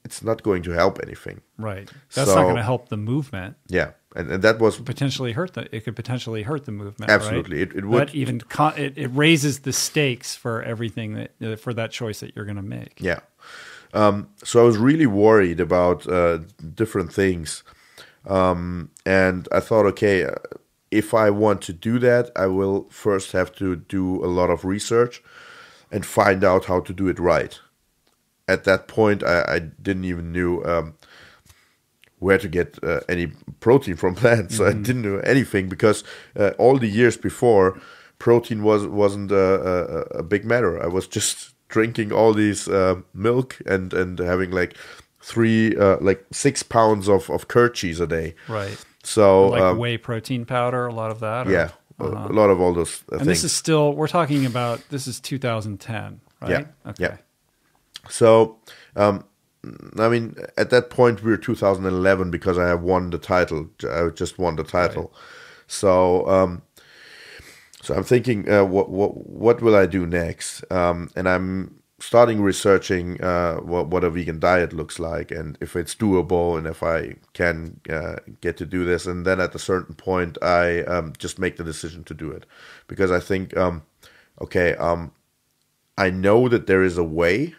S2: it's not going to help anything.
S1: Right. That's not going to help the movement.
S2: Yeah. And that was
S1: it could potentially hurt the movement.
S2: Absolutely.
S1: Right?
S2: It would.
S1: That even it raises the stakes for everything for that choice that you're going to make.
S2: Yeah. So I was really worried about different things. And I thought, okay, if I want to do that, I will first have to do a lot of research and find out how to do it right. At that point, I didn't even knew where to get any protein from plants. So I didn't know anything because all the years before, protein wasn't a big matter. I was just drinking all these milk and having like 6 pounds of curd cheese a day.
S1: Right.
S2: So
S1: like whey protein powder, a lot of that.
S2: Yeah, a lot of all those things.
S1: And this is still, we're talking about, this is 2010, right?
S2: Yeah.
S1: Okay.
S2: Yeah. So, I mean, at that point we were 2011 because I have won the title. I just won the title. Right. So, so I'm thinking, what will I do next? And I'm starting researching what a vegan diet looks like and if it's doable and if I can get to do this. And then at a certain point, I just make the decision to do it because I think, I know that there is a way.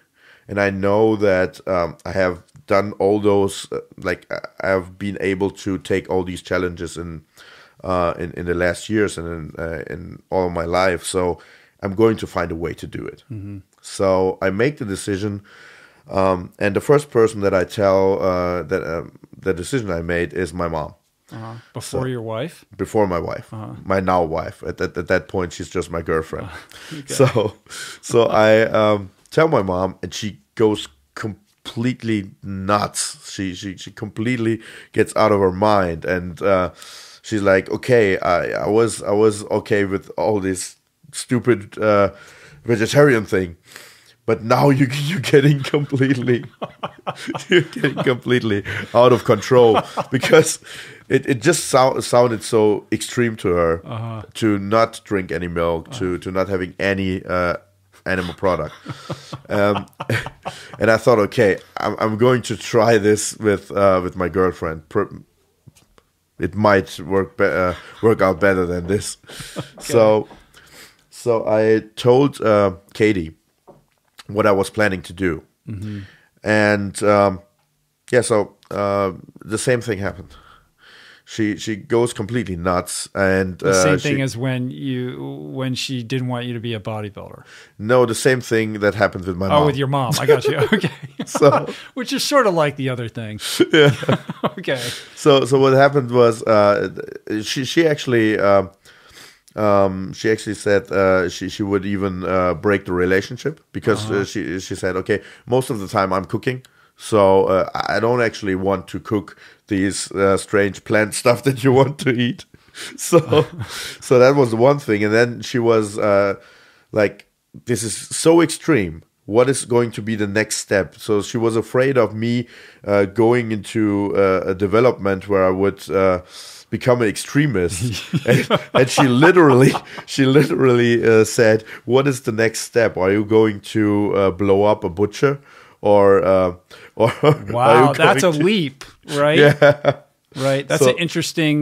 S2: And I know that I have done all those, I have been able to take all these challenges in the last years and in all of my life. So I'm going to find a way to do it. Mm-hmm. So I make the decision, and the first person that I tell that the decision I made is my mom.
S1: Uh-huh. Before your wife?
S2: Before my wife, my now wife. At that point, she's just my girlfriend. Okay. So I tell my mom, and she goes completely nuts. She completely gets out of her mind, and she's like, "Okay, I was okay with all this stupid vegetarian thing, but now you're getting completely out of control because it just sounded so extreme to her to not drink any milk, to not having any animal product, and I thought, okay, I'm going to try this with my girlfriend. It might work out better than this. Okay. So I told Katie what I was planning to do, and so the same thing happened. She goes completely nuts, and
S1: the same thing as when she didn't want you to be a bodybuilder.
S2: No, the same thing that happened with my mom.
S1: Oh, with your mom. I got you. Okay.
S2: So, which
S1: is sort of like the other thing.
S2: Yeah.
S1: Okay.
S2: So what happened was she actually said she would even break the relationship because she said, okay, most of the time I'm cooking. So I don't actually want to cook these strange plant stuff that you want to eat. So that was one thing. And then she was like, this is so extreme. What is going to be the next step? So she was afraid of me going into a development where I would become an extremist. And she literally said, "What is the next step? Are you going to blow up a butcher, or
S1: wow, that's a leap, right?"
S2: Yeah.
S1: Right. That's an interesting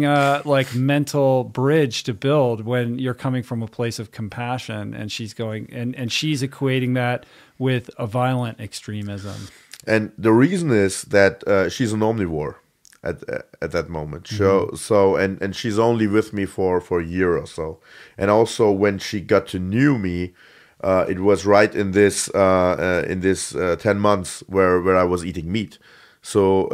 S1: like mental bridge to build when you're coming from a place of compassion, and she's going and she's equating that with a violent extremism.
S2: And the reason is that she's an omnivore at that moment. So and she's only with me for a year or so. And also when she got to know me, it was right in this 10 months where I was eating meat. So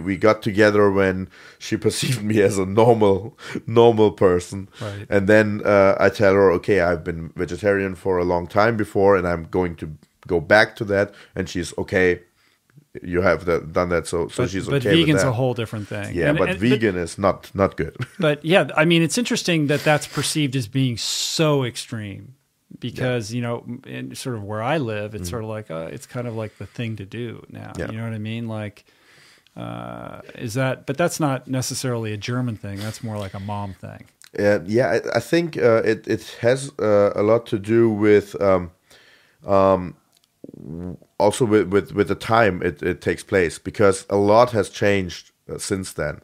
S2: we got together when she perceived me as a normal person,
S1: right.
S2: And then I tell her, okay, I've been vegetarian for a long time before, and I'm going to go back to that. And she's okay. You have done that, so she's okay with that.
S1: But vegan's a whole different thing.
S2: Yeah, but vegan is not good.
S1: But yeah, I mean, it's interesting that that's perceived as being so extreme. Because, you know, in sort of where I live, it's sort of like, it's kind of like the thing to do now.
S2: Yeah.
S1: You know what I mean? Like, but that's not necessarily a German thing. That's more like a mom thing.
S2: Yeah, I think it has a lot to do with also with the time it takes place, because a lot has changed since then.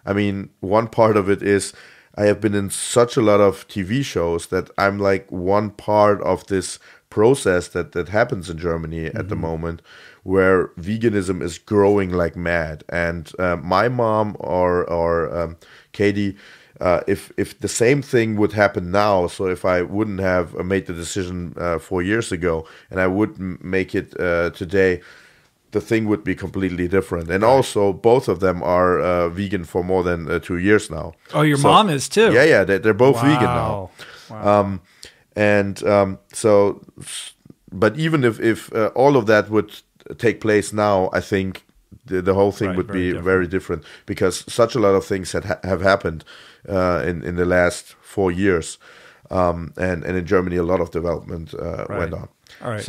S2: I mean, one part of it is I have been in such a lot of TV shows that I'm like one part of this process that happens in Germany at the moment, where veganism is growing like mad. And my mom or Katie, if the same thing would happen now, so if I wouldn't have made the decision 4 years ago and I would make it today, the thing would be completely different. And also, both of them are vegan for more than 2 years now.
S1: Oh, your mom is too?
S2: Yeah, they're both vegan now.
S1: Wow.
S2: But even if all of that would take place now, I think the whole thing would be very different, because such a lot of things have happened in the last 4 years. And in Germany, a lot of development went on.
S1: All right.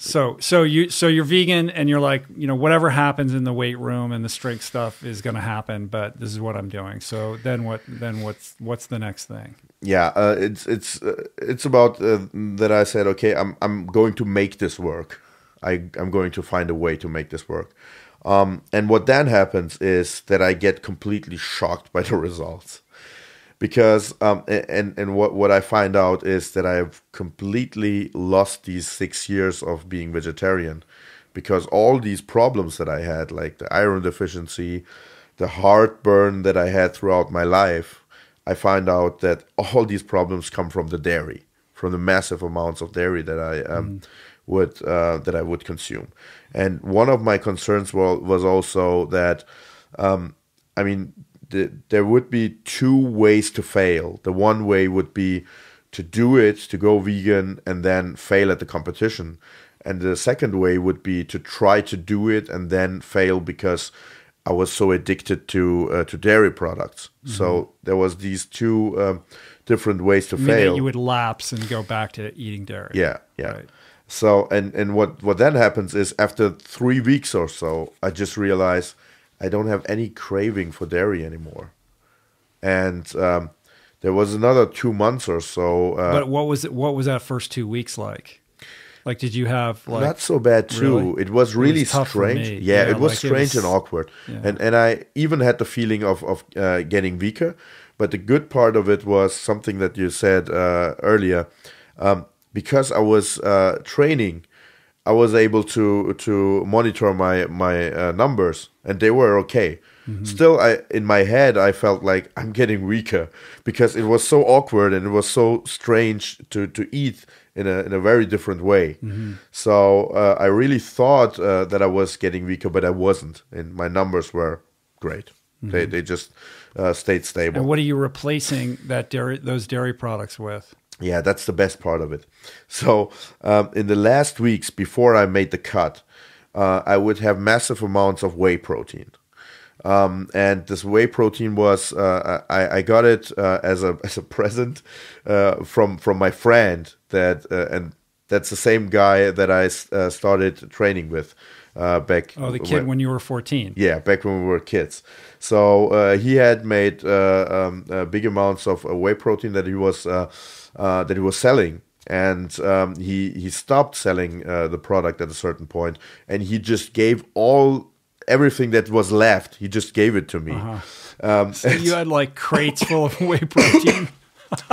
S2: So
S1: you're vegan, and you're like, you know, whatever happens in the weight room and the strength stuff is going to happen, but this is what I'm doing. So then what's the next thing?
S2: Yeah, it's about that I said, okay, I'm going to make this work. I'm going to find a way to make this work. And what then happens is that I get completely shocked by the results. Because and what I find out is that I have completely lost these 6 years of being vegetarian, because all these problems that I had, like the iron deficiency, the heartburn that I had throughout my life, I find out that all these problems come from the dairy, from the massive amounts of dairy that I would consume. And one of my concerns was also that, there would be two ways to fail. The one way would be to do it, to go vegan, and then fail at the competition. And the second way would be to try to do it and then fail because I was so addicted to dairy products. Mm-hmm. So there was these two different ways to fail.
S1: That you would lapse and go back to eating dairy.
S2: Yeah.
S1: Right.
S2: So and what then happens is, after 3 weeks or so, I just realized I don't have any craving for dairy anymore. And there was another 2 months or so.
S1: But what was that first 2 weeks like? Like, did you have like...
S2: Not so bad too.
S1: Really?
S2: It was really
S1: strange.
S2: strange. Yeah, it was strange and awkward.
S1: Yeah.
S2: And I even had the feeling of getting weaker. But the good part of it was something that you said earlier. Because I was training, I was able to monitor my numbers, and they were okay. Mm-hmm. Still, in my head, I felt like I'm getting weaker, because it was so awkward and it was so strange to eat in a very different way. Mm-hmm. So I really thought that I was getting weaker, but I wasn't, and my numbers were great. Mm-hmm. They just stayed stable.
S1: And what are you replacing those dairy products with?
S2: Yeah, that's the best part of it. So in the last weeks before I made the cut, I would have massive amounts of whey protein. And this whey protein was, I got it as a present from my friend, that and that's the same guy that I started training with back.
S1: Oh, the kid when you were 14.
S2: Yeah, back when we were kids. So he had made big amounts of whey protein that he was selling, and he stopped selling the product at a certain point, and he just gave everything that was left. He just gave it to me.
S1: So you had like crates full of whey protein.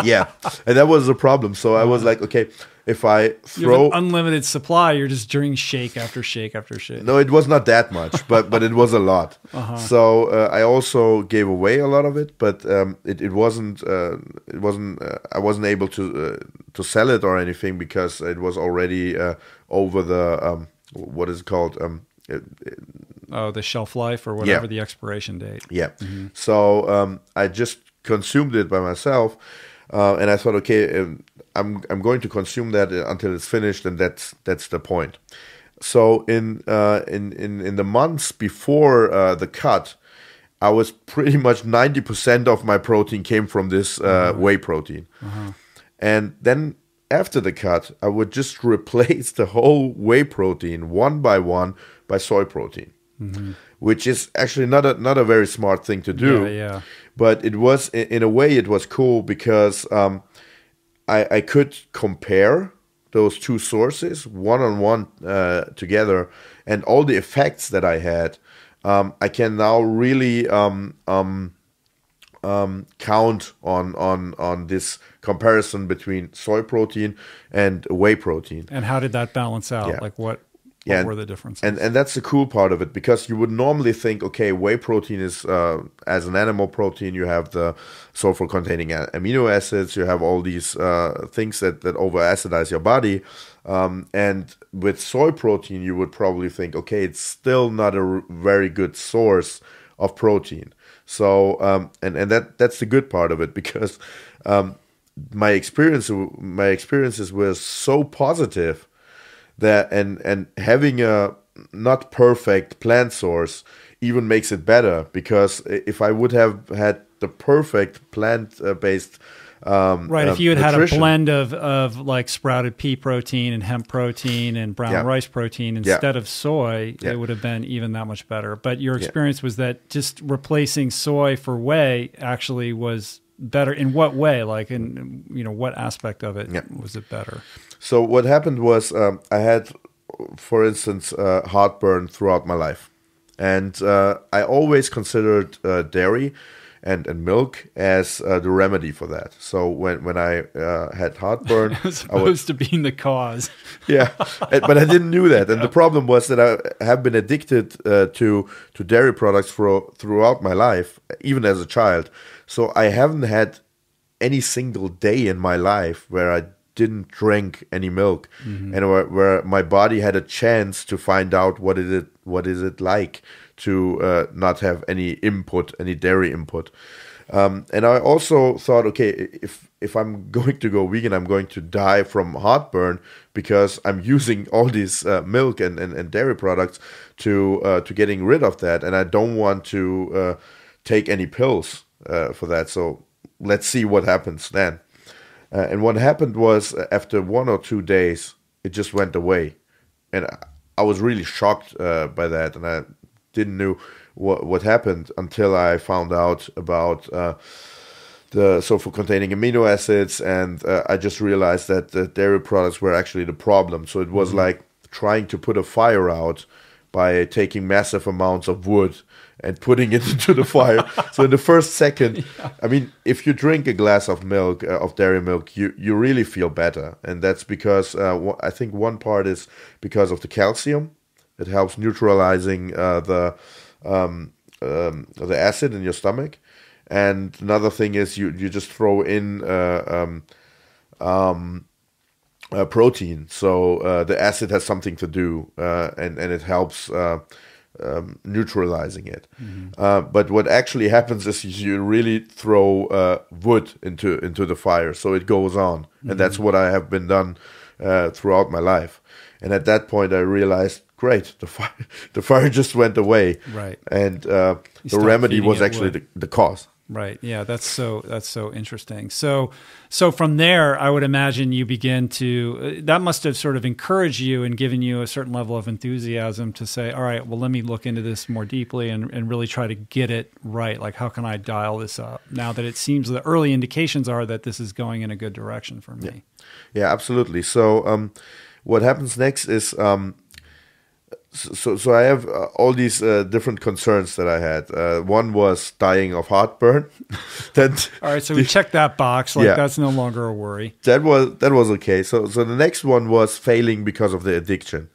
S2: Yeah, and that was the problem. So I was like, okay, if I
S1: you have an unlimited supply, you're just drinking shake after shake after shake.
S2: No, it was not that much, but it was a lot. So I also gave away a lot of it, but it wasn't I wasn't able to sell it or anything because it was already over the what is it called
S1: the shelf life or whatever the expiration date.
S2: Yeah. So I just consumed it by myself, and I thought, okay, I'm going to consume that until it's finished, and that's the point. So in the months before the cut, I was pretty much 90% of my protein came from this whey protein, and then after the cut, I would just replace the whole whey protein one by one by soy protein. Which is actually not a very smart thing to do.
S1: Yeah.
S2: But it was, in a way, it was cool because I could compare those two sources one-on-one together, and all the effects that I had, I can now really count on this comparison between soy protein and whey protein.
S1: And how did that balance out?
S2: Yeah.
S1: Like what were the differences?
S2: And that's the cool part of it, because you would normally think, okay, whey protein is, as an animal protein, you have the sulfur-containing amino acids, you have all these things that over-acidize your body. And with soy protein, you would probably think, okay, it's still not a very good source of protein. So, and that's the good part of it, because my experiences were so positive that and having a not perfect plant source even makes it better, because if I would have had the perfect plant-based
S1: right, if you had had a blend of like sprouted pea protein and hemp protein and brown rice protein instead of soy, it would have been even that much better. But your experience was that just replacing soy for whey actually was better. In what way? Like in what aspect of it was it better?
S2: So what happened was I had, for instance, heartburn throughout my life, and I always considered dairy and milk as the remedy for that. So when I had heartburn,
S1: as opposed to being the cause.
S2: Yeah, but I didn't know that, and the problem was that I have been addicted to dairy products throughout my life, even as a child. So I haven't had any single day in my life where I didn't drink any milk, and where my body had a chance to find out what is it like to not have any dairy input. And I also thought, okay, if I'm going to go vegan, I'm going to die from heartburn, because I'm using all these milk and dairy products to getting rid of that, and I don't want to take any pills for that. So let's see what happens then. And what happened was, after 1 or 2 days, it just went away, and I was really shocked by that, and I didn't know what happened until I found out about the sulfur-containing amino acids, and I just realized that the dairy products were actually the problem. So it was like trying to put a fire out by taking massive amounts of wood and putting it into the fire. So in the first second, I mean, if you drink a glass of milk, of dairy milk, you really feel better. And that's because I think one part is because of the calcium. It helps neutralizing the acid in your stomach. And another thing is you just throw in protein. So the acid has something to do, and it helps neutralizing it. But what actually happens is you really throw wood into the fire, so it goes on. And that's what I have been done throughout my life. And at that point I realized, great, the fire just went away.
S1: Right.
S2: And the remedy was actually the cause.
S1: Right. Yeah, that's so interesting. So from there, I would imagine you begin to, that must have sort of encouraged you and given you a certain level of enthusiasm to say, all right, well, let me look into this more deeply and really try to get it right. Like, how can I dial this up now that it seems the early indications are that this is going in a good direction for me?
S2: Yeah, absolutely. So what happens next is, So I have all these different concerns that I had. One was dying of heartburn.
S1: All right, so we checked that box. That's no longer a worry.
S2: That was okay. So the next one was failing because of the addiction.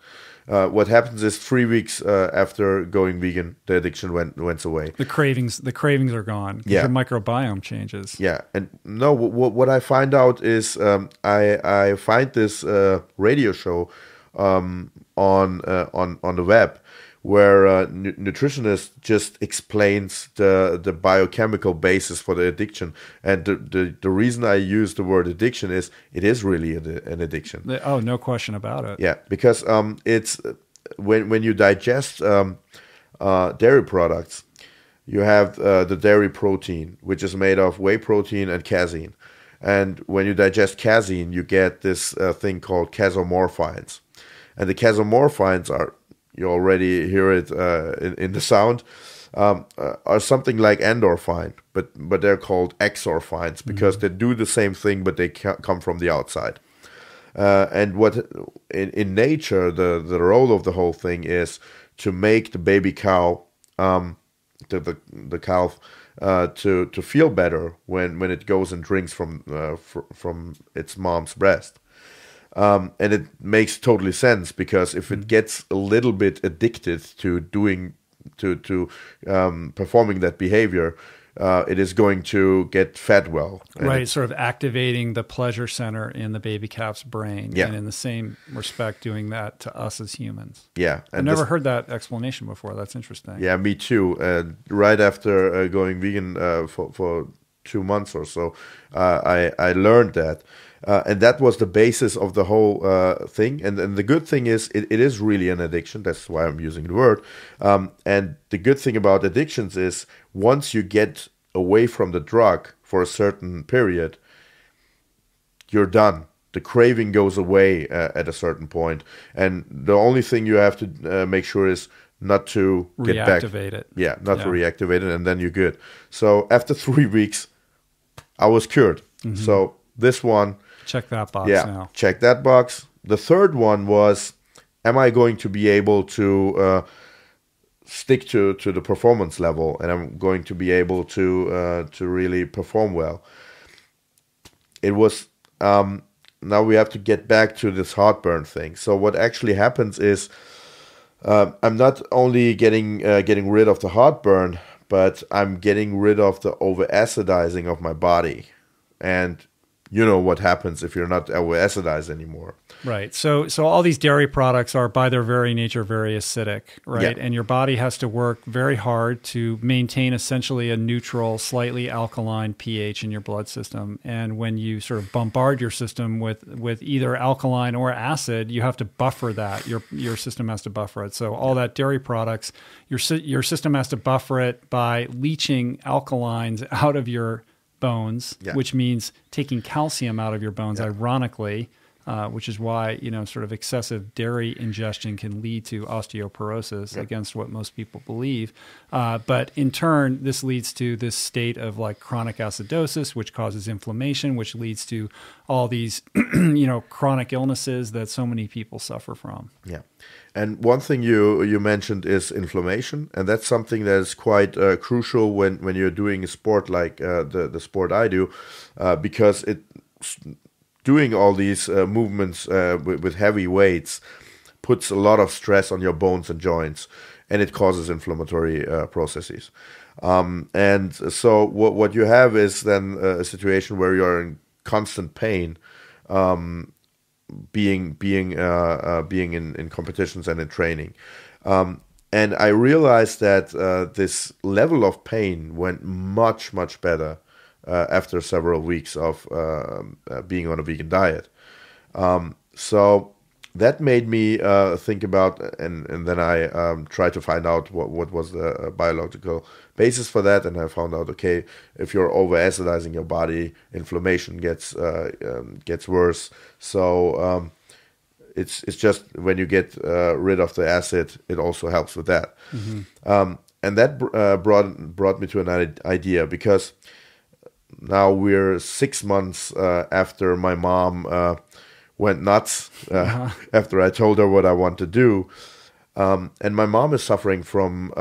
S2: What happens is 3 weeks after going vegan, the addiction went away.
S1: The cravings are gone.
S2: Yeah,
S1: your microbiome changes.
S2: Yeah, and no, what I find out is I find this radio show on the web where a nutritionist just explains the biochemical basis for the addiction, and the reason I use the word addiction is it is really an addiction.
S1: Oh, no question about it.
S2: Yeah, because it's when you digest dairy products, you have the dairy protein, which is made of whey protein and casein, and when you digest casein, you get this thing called casomorphines. And the casomorphines are, you already hear it in the sound, are something like endorphin, but they're called exorphines because they do the same thing, but they come from the outside. And what in nature, the role of the whole thing is to make the baby cow, the calf, to feel better when it goes and drinks from its mom's breast. And it makes totally sense because if it gets a little bit addicted to performing that behavior, it is going to get fed well.
S1: Right, sort of activating the pleasure center in the baby calf's brain.
S2: Yeah.
S1: And in the same respect, doing that to us as humans.
S2: Yeah.
S1: I've never heard that explanation before. That's interesting.
S2: Yeah, me too. Right after going vegan for 2 months or so, I learned that. And that was the basis of the whole thing. And the good thing is, it is really an addiction. That's why I'm using the word. And the good thing about addictions is once you get away from the drug for a certain period, you're done. The craving goes away at a certain point. And the only thing you have to make sure is not to get back.
S1: Reactivate it.
S2: Yeah, not to reactivate it, and then you're good. So after 3 weeks, I was cured. Mm-hmm. So this one...
S1: Check that box now.
S2: Check that box. The third one was, am I going to be able to stick to the performance level, and I'm going to be able to really perform well? It was, now we have to get back to this heartburn thing. So what actually happens is, I'm not only getting rid of the heartburn, but I'm getting rid of the over-acidizing of my body. And you know what happens if you're not over-acidized anymore.
S1: Right. So all these dairy products are, by their very nature, very acidic, right? Yeah. And your body has to work very hard to maintain essentially a neutral, slightly alkaline pH in your blood system. And when you sort of bombard your system with either alkaline or acid, you have to buffer that. Your system has to buffer it. So all that dairy products, your system has to buffer it by leaching alkalines out of your bones, which means taking calcium out of your bones, ironically, which is why, sort of excessive dairy ingestion can lead to osteoporosis against what most people believe. But in turn, this leads to this state of like chronic acidosis, which causes inflammation, which leads to all these, chronic illnesses that so many people suffer from.
S2: Yeah. And one thing you mentioned is inflammation, and that's something that is quite crucial when you're doing a sport like the sport I do, because doing all these movements with heavy weights puts a lot of stress on your bones and joints, and it causes inflammatory processes. And so what you have is then a situation where you're in constant pain, being in competitions and in training. And I realized that this level of pain went much, much better after several weeks of being on a vegan diet. So that made me think about, and then I tried to find out what was the biological basis for that, and I found out, okay, if you're over-acidizing your body, inflammation gets worse. So it's just when you get rid of the acid, it also helps with that. And that brought me to an idea, because now we're 6 months after my mom went nuts after I told her what I want to do. And my mom is suffering from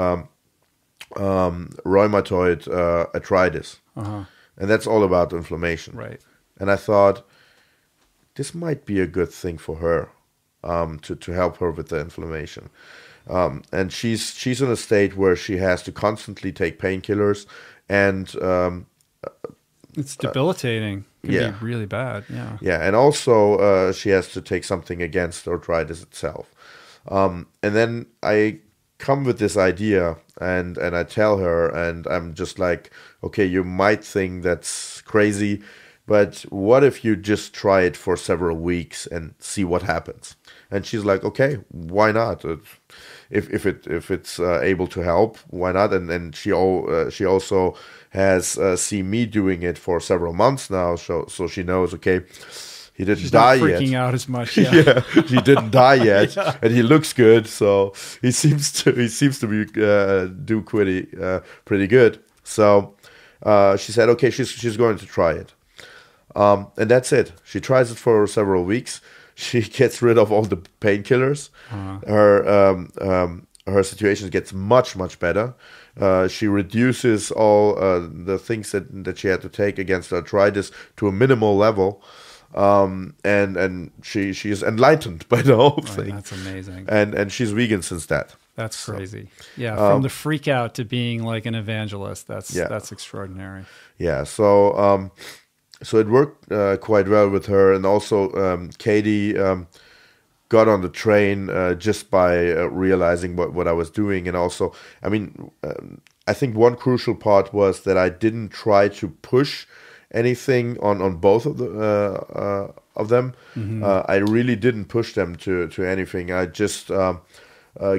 S2: rheumatoid arthritis. And that's all about inflammation.
S1: Right.
S2: And I thought, this might be a good thing for her, to help her with the inflammation. And she's in a state where she has to constantly take painkillers, and
S1: it's debilitating. It can be really bad.
S2: Yeah, and also she has to take something against arthritis itself. And then I come with this idea, and I tell her, and I'm just like, okay, you might think that's crazy, but what if you just try it for several weeks and see what happens? And she's like, okay, why not? If it's able to help, why not? And she also has seen me doing it for several months now, so she knows, okay, he didn't die yet.
S1: She's not freaking out as much.
S2: Yeah, he didn't die yet, and he looks good, so he seems to be do pretty good. So she said, okay, she's going to try it, and that's it. She tries it for several weeks. She gets rid of all the painkillers. Her situation gets much better. She reduces all the things that she had to take against arthritis to a minimal level. And she is enlightened by the whole thing.
S1: That's amazing.
S2: And she's vegan since that.
S1: That's crazy. Yeah, from the freak out to being like an evangelist. That's extraordinary.
S2: Yeah, so it worked quite well with her, and also Katie got on the train just by realizing what I was doing. And also, I mean, I think one crucial part was that I didn't try to push anything on both of them. I really didn't push them to anything. I just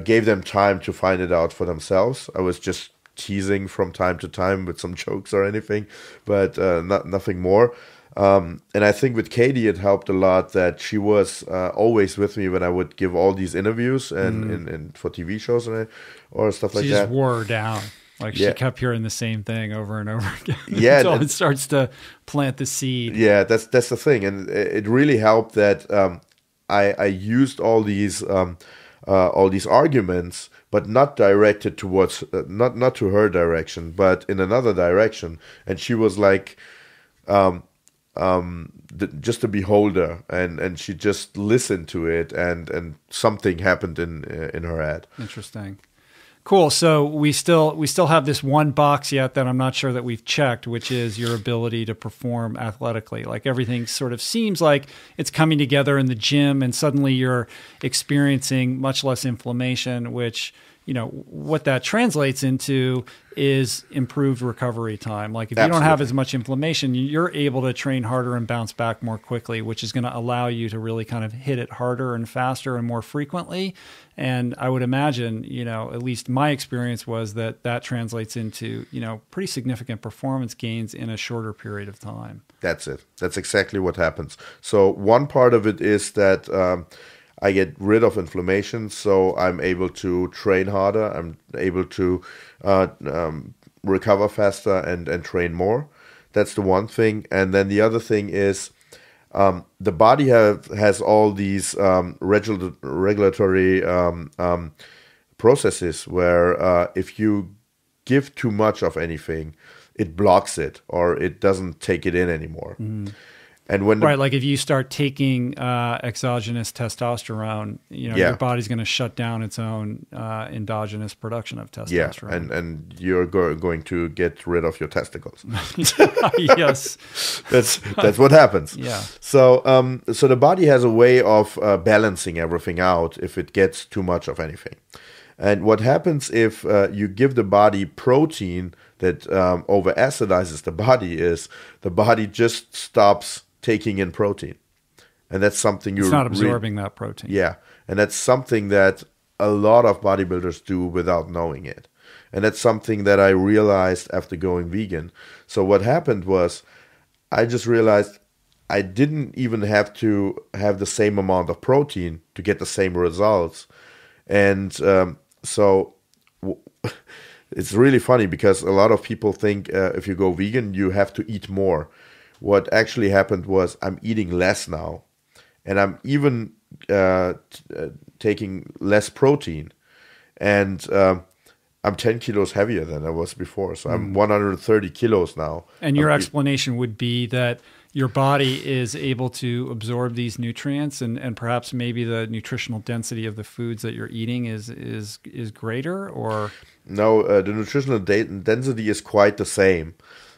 S2: gave them time to find it out for themselves. I was just teasing from time to time with some jokes or anything, but nothing more. And I think with Katie, it helped a lot that she was always with me when I would give all these interviews and for TV shows or stuff like that. She
S1: just wore her down. Like she kept hearing the same thing over and over again.
S2: Yeah,
S1: until it starts to plant the seed.
S2: Yeah, that's the thing, and it really helped that I used all these arguments, but not directed towards not to her direction, but in another direction. And she was like just a beholder, and she just listened to it, and something happened in her head.
S1: Interesting. Cool. So we still have this one box yet that I'm not sure that we've checked, which is your ability to perform athletically. Like everything sort of seems like it's coming together in the gym, and suddenly you're experiencing much less inflammation, which, you know, what that translates into is improved recovery time. Like if you don't have as much inflammation, you're able to train harder and bounce back more quickly, which is going to allow you to really kind of hit it harder and faster and more frequently. And I would imagine, you know, at least my experience was that translates into, you know, pretty significant performance gains in a shorter period of time.
S2: That's it. That's exactly what happens. So one part of it is that I get rid of inflammation, so I'm able to train harder. I'm able to recover faster and train more. That's the one thing. And then the other thing is the body has all these regulatory processes where if you give too much of anything, it blocks it or it doesn't take it in anymore. And when
S1: like if you start taking exogenous testosterone, you know, your body's going to shut down its own endogenous production of testosterone.
S2: Yeah, and you're going to get rid of your testicles.
S1: Yes,
S2: that's what happens.
S1: Yeah.
S2: So the body has a way of balancing everything out if it gets too much of anything. And what happens if you give the body protein that over-acidizes the body is the body just stops taking in protein. and that's something
S1: it's not absorbing that protein.
S2: Yeah, and that's something that a lot of bodybuilders do without knowing it. And that's something that I realized after going vegan. So what happened was I just realized I didn't even have to have the same amount of protein to get the same results. And it's really funny because a lot of people think if you go vegan, you have to eat more. What actually happened was I'm eating less now. And I'm even taking less protein. And I'm 10 kilos heavier than I was before. So I'm 130 kilos now.
S1: And your explanation would be that your body is able to absorb these nutrients, and perhaps maybe the nutritional density of the foods that you're eating is greater, or? No,
S2: the nutritional density is quite the same.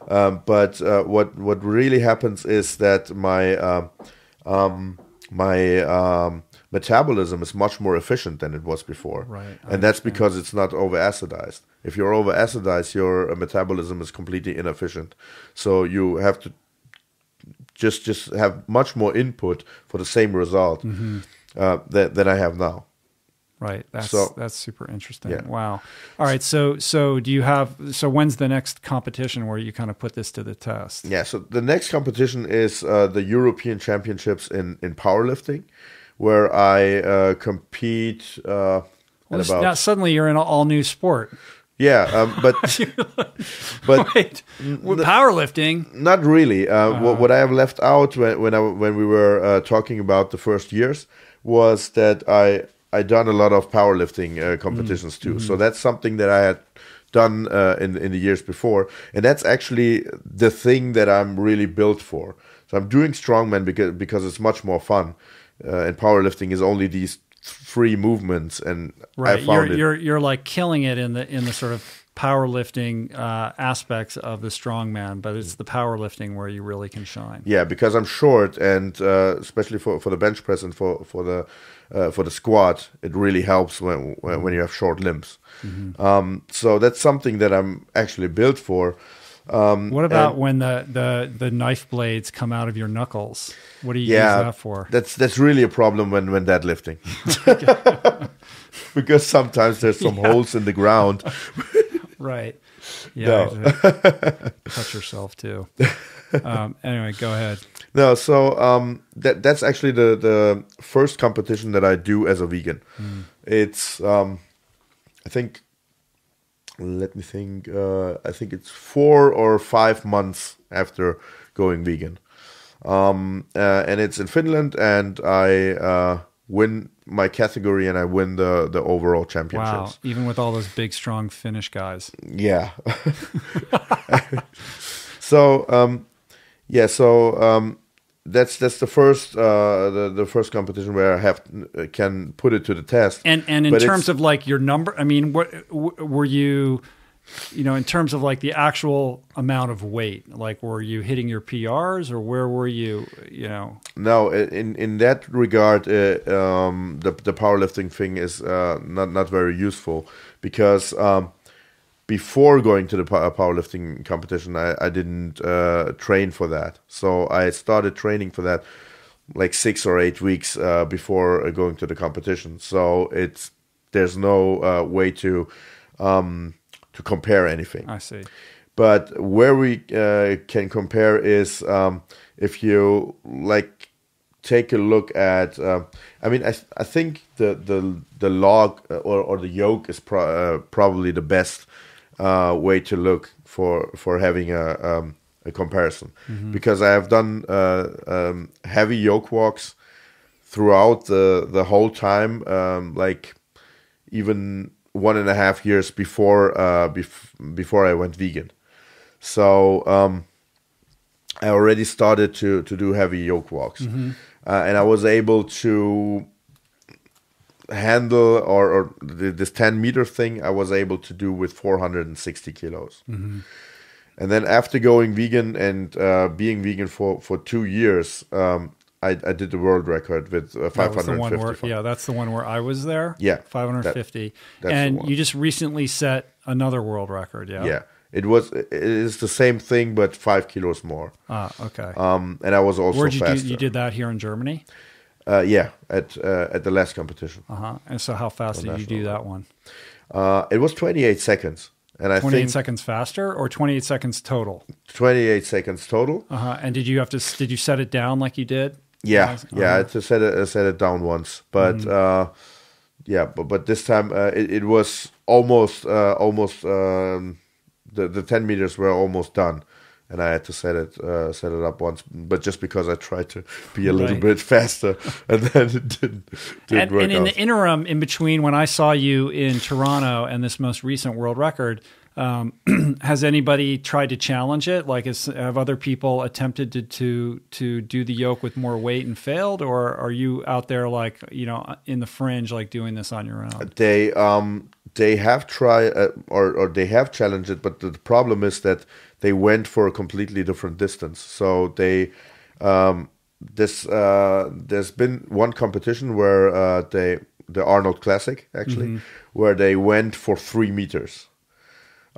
S2: But what really happens is that my metabolism is much more efficient than it was before.
S1: Right.
S2: And that's because it's not over-acidized. If you're over-acidized, your metabolism is completely inefficient. So you have to just have much more input for the same result than I have now.
S1: Right. That's super interesting. Yeah. Wow. All right. So when's the next competition where you kind of put this to the test?
S2: Yeah. So the next competition is the European Championships in powerlifting, where I compete.
S1: Now suddenly you're in an all new sport.
S2: Yeah, but
S1: right. With powerlifting,
S2: not really. What I have left out when we were talking about the first years was that I done a lot of powerlifting competitions too. So that's something that I had done in the years before, and that's actually the thing that I'm really built for. So I'm doing strongman because it's much more fun, and powerlifting is only these 3 movements, and
S1: right.
S2: I found
S1: you're like killing it in the sort of powerlifting aspects of the strongman, but it's the powerlifting where you really can shine.
S2: Yeah, because I'm short, and especially for the bench press and for the squat, it really helps when you have short limbs. So that's something that I'm actually built for.
S1: What about when the knife blades come out of your knuckles? What do you use that for?
S2: That's really a problem when deadlifting. Because sometimes there's some holes in the ground.
S1: Right. Yeah. Touch yourself too. Anyway, go ahead.
S2: No, so that's actually the first competition that I do as a vegan. It's I think. Let me think. I think it's 4 or 5 months after going vegan, and it's in Finland. And I win my category, and I win the overall championships.
S1: Wow! Even with all those big, strong Finnish guys.
S2: Yeah. That's the first the first competition where I can put it to the test.
S1: And in terms of like your number, I mean, what were you, in terms of like the actual amount of weight, like were you hitting your PRs, or where were you,
S2: No, in that regard, the powerlifting thing is not very useful, because before going to the powerlifting competition, I didn't train for that. So I started training for that like 6 or 8 weeks before going to the competition. So there's no way to compare anything.
S1: I see.
S2: But where we can compare is if you like take a look at. I think the log or the yoke is probably the best way to look for having a comparison, because I have done heavy yoke walks throughout the whole time, like even 1.5 years before I went vegan. So I already started to do heavy yoke walks, and I was able to handle or this 10-meter thing I was able to do with 460 kilos. And then after going vegan and being vegan for 2 years, I did the world record with 550.
S1: That's the one where I was there.
S2: Yeah,
S1: 550. And you just recently set another world record. Yeah.
S2: It is the same thing, but 5 kilos more.
S1: Okay.
S2: And I was also faster.
S1: You did that here in Germany?
S2: Yeah, at the last competition.
S1: And so how fast did you do that one?
S2: It was 28 seconds. And I
S1: 28
S2: think
S1: seconds faster or 28 seconds total?
S2: 28 seconds total.
S1: And did you set it down like you did?
S2: Yeah, I had to set it down once. But but this time it was almost the 10 meters were almost done. And I had to set it up once, but just because I tried to be a little bit faster, and then it didn't work out.
S1: And in the interim, in between when I saw you in Toronto and this most recent world record, has anybody tried to challenge it? Like, have other people attempted to do the yoke with more weight and failed, or are you out there like in the fringe, like doing this on your own?
S2: They have tried or they have challenged it, but the problem is that they went for a completely different distance. So there's been one competition where the Arnold Classic actually, where they went for 3 meters.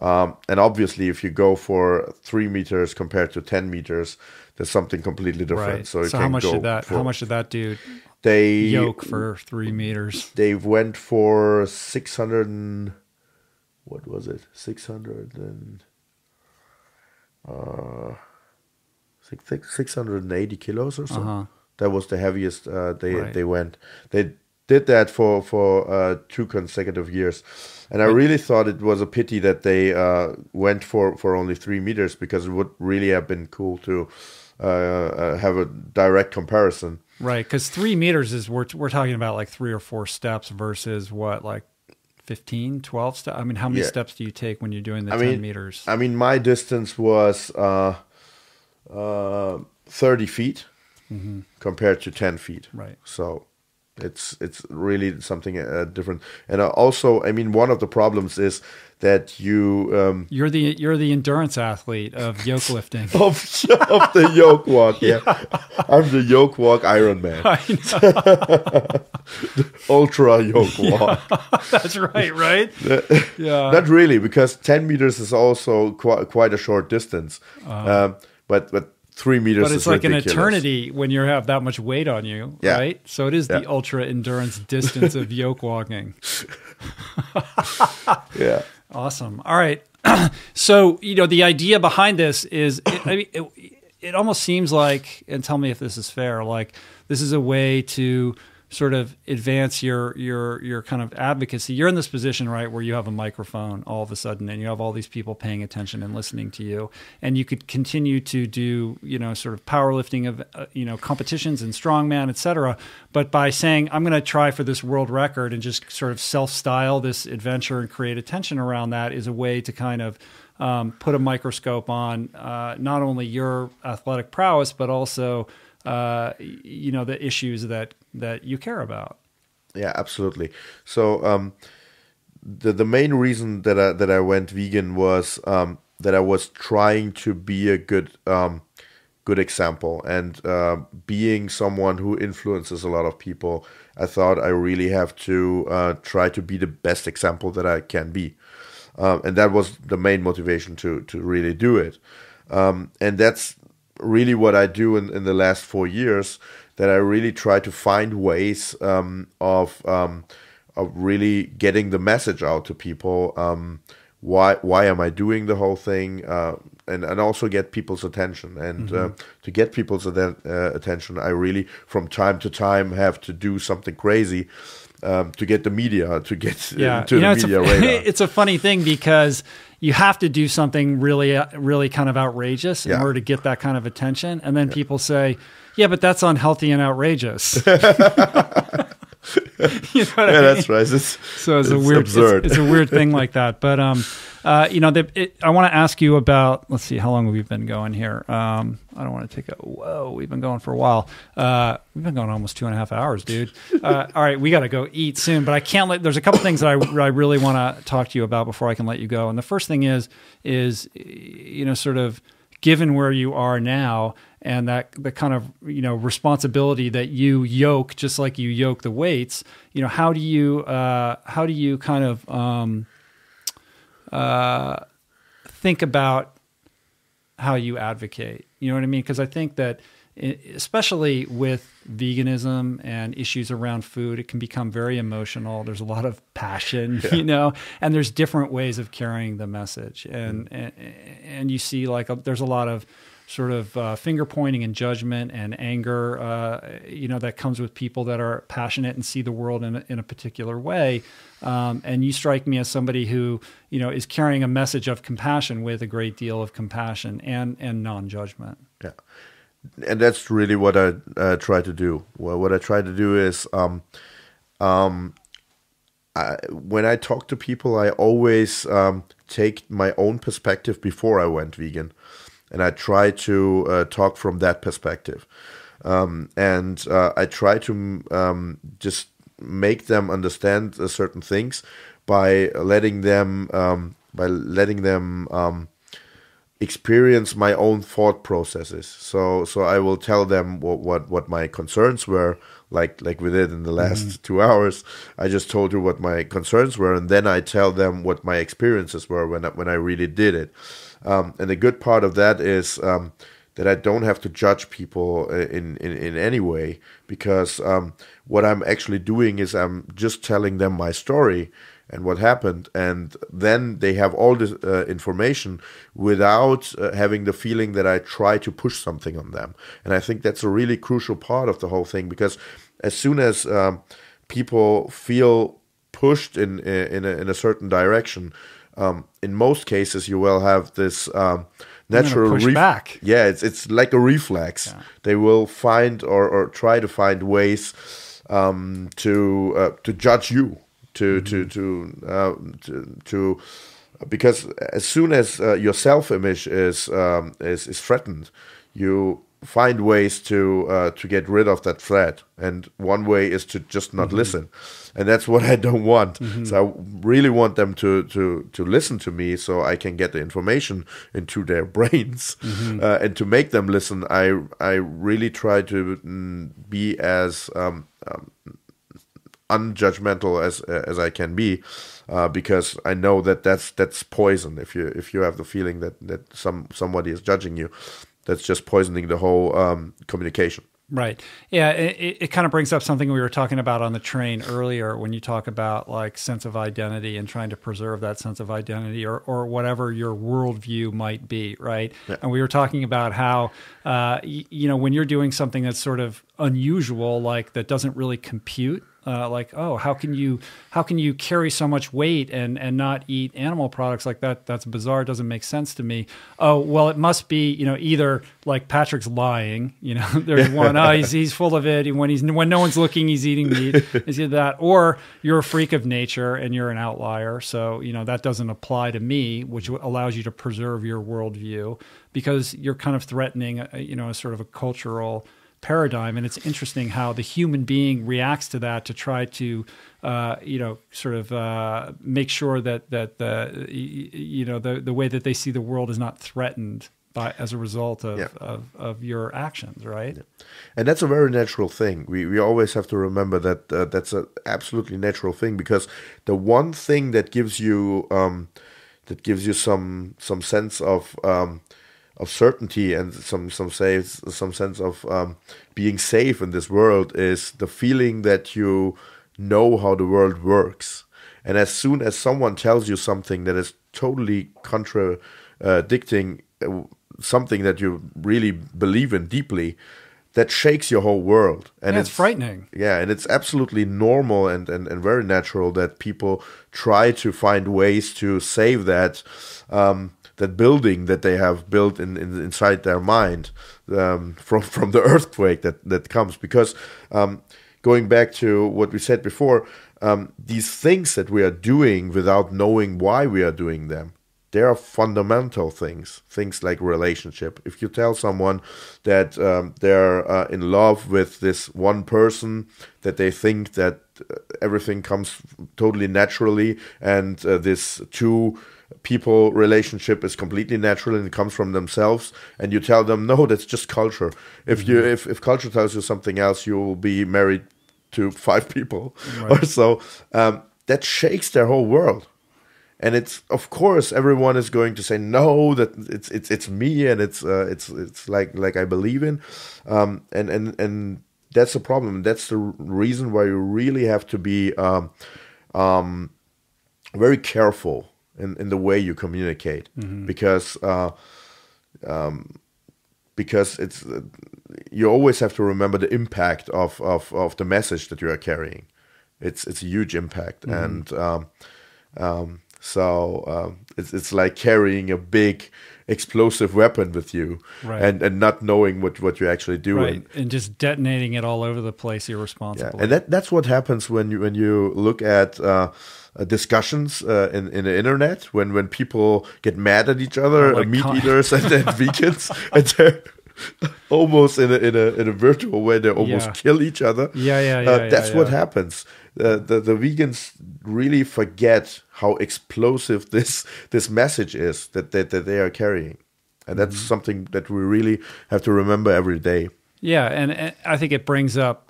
S2: And obviously, if you go for 3 meters compared to 10 meters, there's something completely different.
S1: Right.
S2: So
S1: how much did that do?
S2: They
S1: yoke for 3 meters.
S2: They went for 600 and what was it? 680 kilos or so. That was the heaviest they went. They did that for 2 consecutive years, and I really thought it was a pity that they went for only 3 meters, because it would really have been cool to have a direct comparison.
S1: Right, because 3 meters is we're talking about like 3 or 4 steps versus what, like 15, 12 steps? I mean, how many steps do you take when you're doing the 10 meters?
S2: I mean, my distance was 30 feet compared to 10 feet.
S1: Right.
S2: So it's really something different. And also, I mean, one of the problems is that you're
S1: the endurance athlete of yoke lifting.
S2: of the yoke walk, yeah. I'm the yoke walk Ironman. The ultra yoke walk.
S1: That's right? Yeah.
S2: Not really, because 10 meters is also quite a short distance. But 3 meters
S1: but it's
S2: is
S1: like
S2: ridiculous.
S1: An eternity when you have that much weight on you, right? So it is the ultra endurance distance of yoke walking.
S2: Yeah.
S1: Awesome. All right. So, the idea behind this is, it almost seems like, and tell me if this is fair, like this is a way to sort of advance your kind of advocacy. You're in this position, right, where you have a microphone all of a sudden, and you have all these people paying attention and listening to you, and you could continue to do, sort of powerlifting of, competitions and strongman, et cetera. But by saying, I'm going to try for this world record and just sort of self-style this adventure and create attention around that is a way to kind of put a microscope on not only your athletic prowess, but also the issues that you care about.
S2: Yeah, absolutely. So the main reason that I went vegan was that I was trying to be a good example, and being someone who influences a lot of people, I thought I really have to try to be the best example that I can be, and that was the main motivation to really do it, and that's really what I do in the last 4 years, that I really try to find ways of really getting the message out to people. Why am I doing the whole thing? And also get people's attention. And to get people's attention, I really, from time to time, have to do something crazy to get the media, to get into the media radar.
S1: It's a funny thing, because you have to do something really, really kind of outrageous in order to get that kind of attention. And then people say, yeah, but that's unhealthy and outrageous.
S2: That's right.
S1: So it's a weird, it's a weird thing like that. But I want to ask you about. Let's see, how long have we been going here? I don't want to take a. Whoa, we've been going for a while. We've been going almost 2.5 hours, dude. All right, we got to go eat soon. But I can't let. There's a couple things that I really want to talk to you about before I can let you go. And the first thing is sort of given where you are now, and that the kind of responsibility that you yoke, just like you yoke the weights. How do you kind of think about how you advocate. You know what I mean? Because I think that, especially with veganism and issues around food, it can become very emotional. There's a lot of passion, you know, and there's different ways of carrying the message. And you see, like, there's a lot of sort of finger pointing and judgment and anger, you know, that comes with people that are passionate and see the world in a particular way. And you strike me as somebody who, you know, is carrying a message of compassion with a great deal of compassion and non-judgment.
S2: Yeah. And that's really what I try to do. Well, what I try to do is, when I talk to people, I always take my own perspective before I went vegan. And I try to talk from that perspective. And I try to just make them understand certain things by letting them experience my own thought processes. So I will tell them what my concerns were, like we did in the last 2 hours. I just told you what my concerns were, and then I tell them what my experiences were when I really did it. And the good part of that is that I don't have to judge people in any way, because what I'm actually doing is I'm just telling them my story and what happened, and then they have all this information without having the feeling that I try to push something on them. And I think that's a really crucial part of the whole thing, because as soon as people feel pushed in a certain direction, in most cases, you will have this natural
S1: back.
S2: Yeah, it's like a reflex. Yeah. They will find or try to find ways to judge you, to because as soon as your self-image is threatened, you find ways to get rid of that threat, and one way is to just not listen, and that's what I don't want. So I really want them to listen to me, so I can get the information into their brains, and to make them listen. I really try to be as unjudgmental as I can be, because I know that's poison. If you have the feeling that somebody is judging you, that's just poisoning the whole communication.
S1: Right. Yeah. It kind of brings up something we were talking about on the train earlier, when you talk about like sense of identity and trying to preserve that sense of identity, or whatever your worldview might be. Right. Yeah. And we were talking about how, you know, when you're doing something that's sort of unusual, like that doesn't really compute, like, oh, how can you carry so much weight and not eat animal products like that? That's bizarre. It doesn't make sense to me. Oh, well, it must be, you know, either like Patrick's lying, you know, there's one, oh, he's full of it. When no one's looking, he's eating meat. Is either that, or you're a freak of nature and you're an outlier. So, you know, that doesn't apply to me, which allows you to preserve your worldview, because you're kind of threatening, you know, a sort of a cultural paradigm. And it's interesting how the human being reacts to that, to try to, you know, sort of make sure that the, you know, the way that they see the world is not threatened as a result of your actions, right? Yeah.
S2: And that's a very natural thing. We always have to remember that that's an absolutely natural thing, because the one thing that gives you some sense of certainty and some sense of being safe in this world is the feeling that you know how the world works. And as soon as someone tells you something that is totally contradicting something that you really believe in deeply, that shakes your whole world. And
S1: it's frightening.
S2: Yeah, and it's absolutely normal and very natural that people try to find ways to save that building that they have built inside their mind from the earthquake that comes. Because going back to what we said before, these things that we are doing without knowing why we are doing them, they are fundamental things like relationship. If you tell someone that they're in love with this one person, that they think that everything comes totally naturally, and this two people relationship is completely natural and it comes from themselves, and you tell them, no, that's just culture. If culture tells you something else, you will be married to 5 people, right, or so. That shakes their whole world. and it's, of course, everyone is going to say no, that it's me, and it's like I believe in, and that's the problem. That's the reason why you really have to be very careful in the way you communicate, because it's you always have to remember the impact of the message that you are carrying. It's a huge impact, and so it's like carrying a big explosive weapon with you,
S1: right.
S2: and not knowing what you're actually doing,
S1: right. And just detonating it all over the place irresponsibly.
S2: Yeah. And that's what happens when you look at discussions in the internet, when people get mad at each other,
S1: like
S2: meat eaters and vegans, and they're almost in a virtual way, they almost kill each other. That's what happens. The vegans really forget how explosive this message is that they are carrying, and that's something that we really have to remember every day.
S1: Yeah, and I think it brings up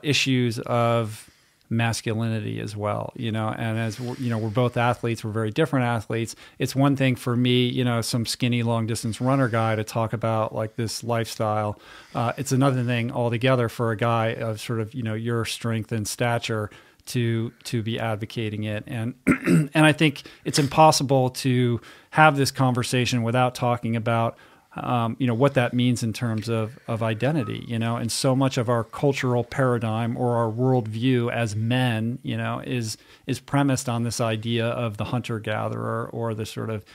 S1: issues of masculinity as well, and as we're both athletes, we're very different athletes. It's one thing for me, some skinny long distance runner guy, to talk about like this lifestyle. It's another thing altogether for a guy of sort of, your strength and stature to be advocating it. And and I think it's impossible to have this conversation without talking about what that means in terms of identity, and so much of our cultural paradigm or our worldview as men, is premised on this idea of the hunter-gatherer, or the sort of,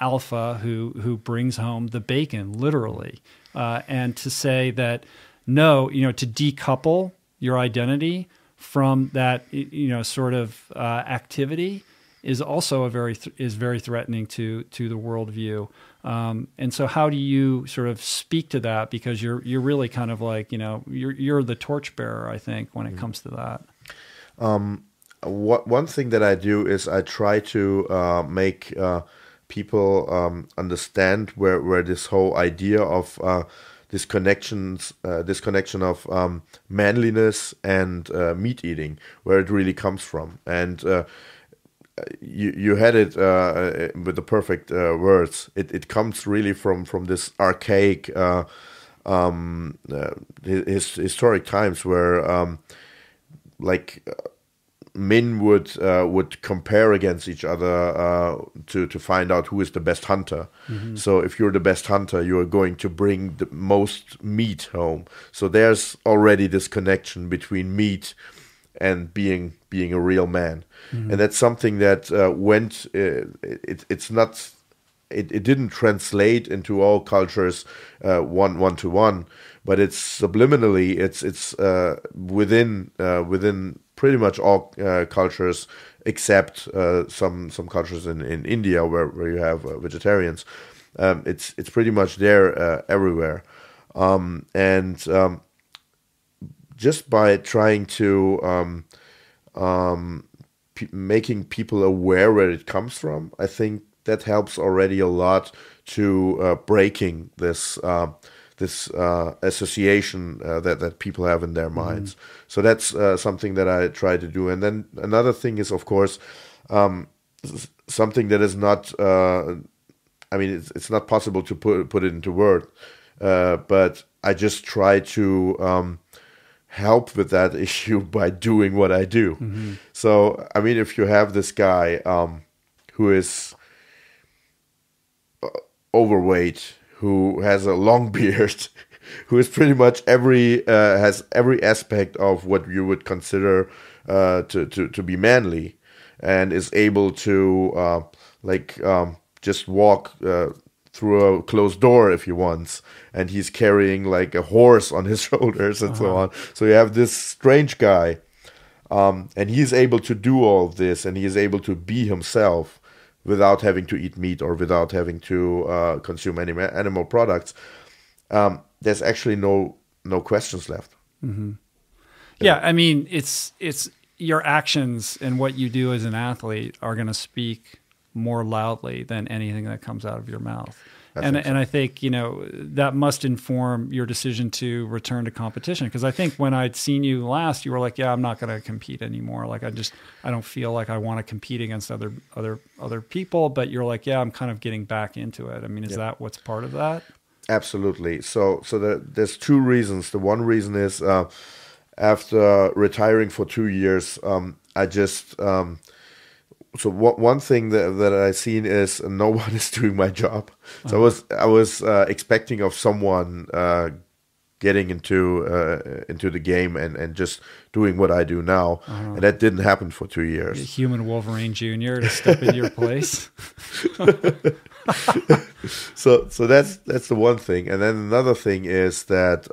S1: alpha who brings home the bacon, literally. And to say that, no, to decouple your identity from that, sort of activity is also very threatening to the worldview. And so how do you sort of speak to that? Because you're really kind of like, you're the torchbearer, I think, when it comes to that.
S2: One thing that I do is I try to make people understand where this whole idea of this connection of manliness and meat eating, where it really comes from. And you had it with the perfect words. It comes really from this archaic historic times where men would compare against each other to find out who is the best hunter. Mm-hmm. So if you're the best hunter, you are going to bring the most meat home. So there's already this connection between meat and being a real man. Mm-hmm. And that's something that it didn't translate into all cultures one to one, but it's subliminally, it's within pretty much all cultures, except some cultures in India where you have vegetarians. It's pretty much there everywhere, and just by trying to making people aware where it comes from, I think that helps already a lot to breaking this association that people have in their minds. Mm-hmm. So that's something that I try to do. And then another thing is, of course, something that is not. It's not possible to put it into words, but I just try to help with that issue by doing what I do. Mm-hmm. So, if you have this guy who is overweight, who has a long beard, who is pretty much has every aspect of what you would consider to be manly, and is able to just walk through a closed door if he wants, and he's carrying like a horse on his shoulders and so on. So you have this strange guy, and he's able to do all of this, and he is able to be himself without having to eat meat or without having to consume any animal products. There's actually no questions left.
S1: Mm-hmm. Yeah, it's your actions and what you do as an athlete are going to speak more loudly than anything that comes out of your mouth. And I think, that must inform your decision to return to competition. Because I think when I'd seen you last, you were like, yeah, I'm not going to compete anymore. Like, I don't feel like I want to compete against other people. But you're like, yeah, I'm kind of getting back into it. I mean, is that what's part of that?
S2: Absolutely. So there's two reasons. The one reason is after retiring for 2 years, I just... So one thing that I seen is no one is doing my job. So I was expecting of someone getting into the game and just doing what I do now, and that didn't happen for 2 years.
S1: Human Wolverine Jr. to step in your place.
S2: So that's the one thing, and then another thing is that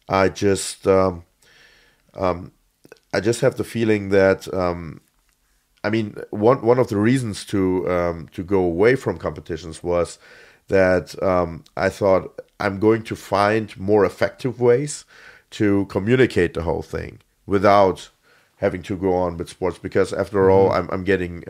S2: I just have the feeling that. I mean, one of the reasons to go away from competitions was that I thought I'm going to find more effective ways to communicate the whole thing without having to go on with sports, because after all, I'm getting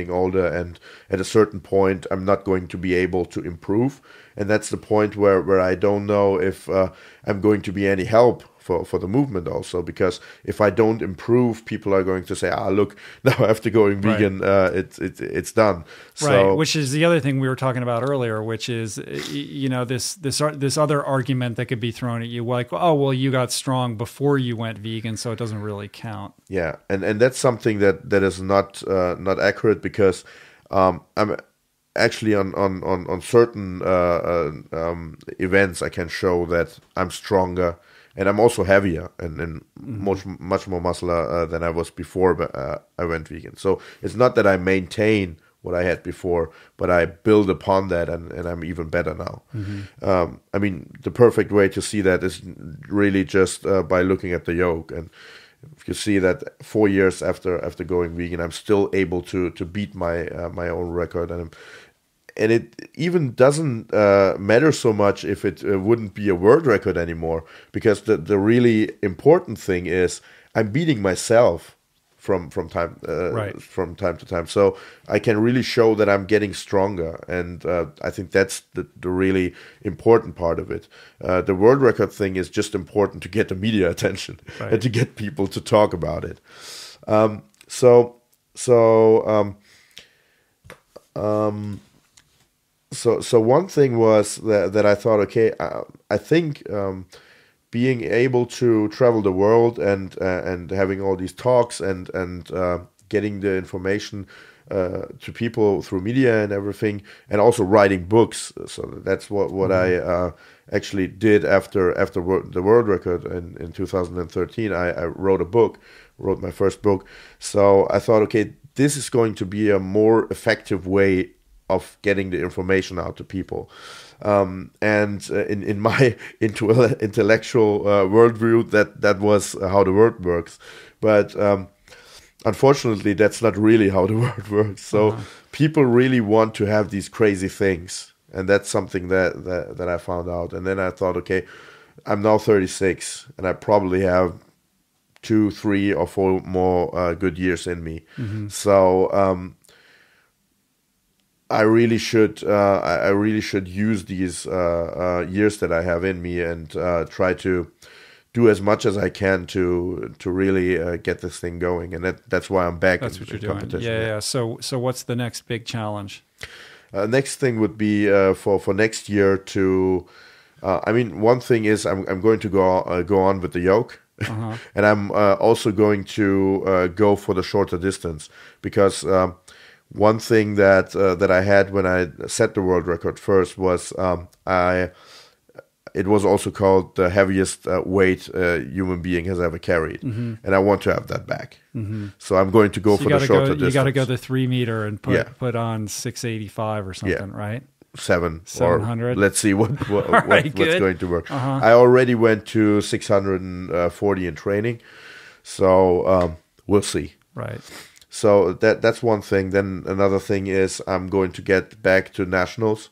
S2: older, and at a certain point I'm not going to be able to improve, and that's the point where I don't know if I'm going to be any help for the movement also, because if I don't improve, people are going to say, look, now after going vegan, it's done.
S1: Right, which is the other thing we were talking about earlier, which is, this other argument that could be thrown at you, like, oh, well, you got strong before you went vegan, so it doesn't really count.
S2: Yeah, and that's something that is not accurate, because I'm actually on certain events I can show that I'm stronger. And I'm also heavier and much more muscular than I was before, but I went vegan. So it's not that I maintain what I had before, but I build upon that, and I'm even better now. I mean, the perfect way to see that is really just by looking at the yoke. And if you see that 4 years after going vegan, I'm still able to beat my own record, and it even doesn't matter so much if it wouldn't be a world record anymore, because the really important thing is I'm beating myself from time to time. So I can really show that I'm getting stronger, and I think that's the really important part of it. The world record thing is just important to get the media attention and to get people to talk about it. So one thing was that I thought, okay, I think being able to travel the world and having all these talks and getting the information to people through media and everything, and also writing books. So that's what I actually did after the world record in 2013. I wrote my first book. So I thought, okay, this is going to be a more effective way of getting the information out to people. And in my intellectual worldview, that was how the world works. But unfortunately, that's not really how the world works. So people really want to have these crazy things. And that's something that I found out. And then I thought, okay, I'm now 36, and I probably have 2, 3, or 4 more good years in me. So I really should use these years that I have in me and try to do as much as I can to really get this thing going, and that's why I'm back.
S1: That's what you're doing. Yeah. So what's the next big challenge?
S2: Next thing would be for next year to. I mean, one thing is I'm going to go on with the yoke. And I'm also going to go for the shorter distance, because one thing that I had when I set the world record first was it was also called the heaviest weight a human being has ever carried, and I want to have that back. So I'm going to go for the shorter distance.
S1: You got to go the 3 meter and put on 685 or something, right?
S2: 700. Let's see what's going to work. I already went to 640 in training, so we'll see.
S1: Right.
S2: So that's one thing. Then another thing is I'm going to get back to nationals.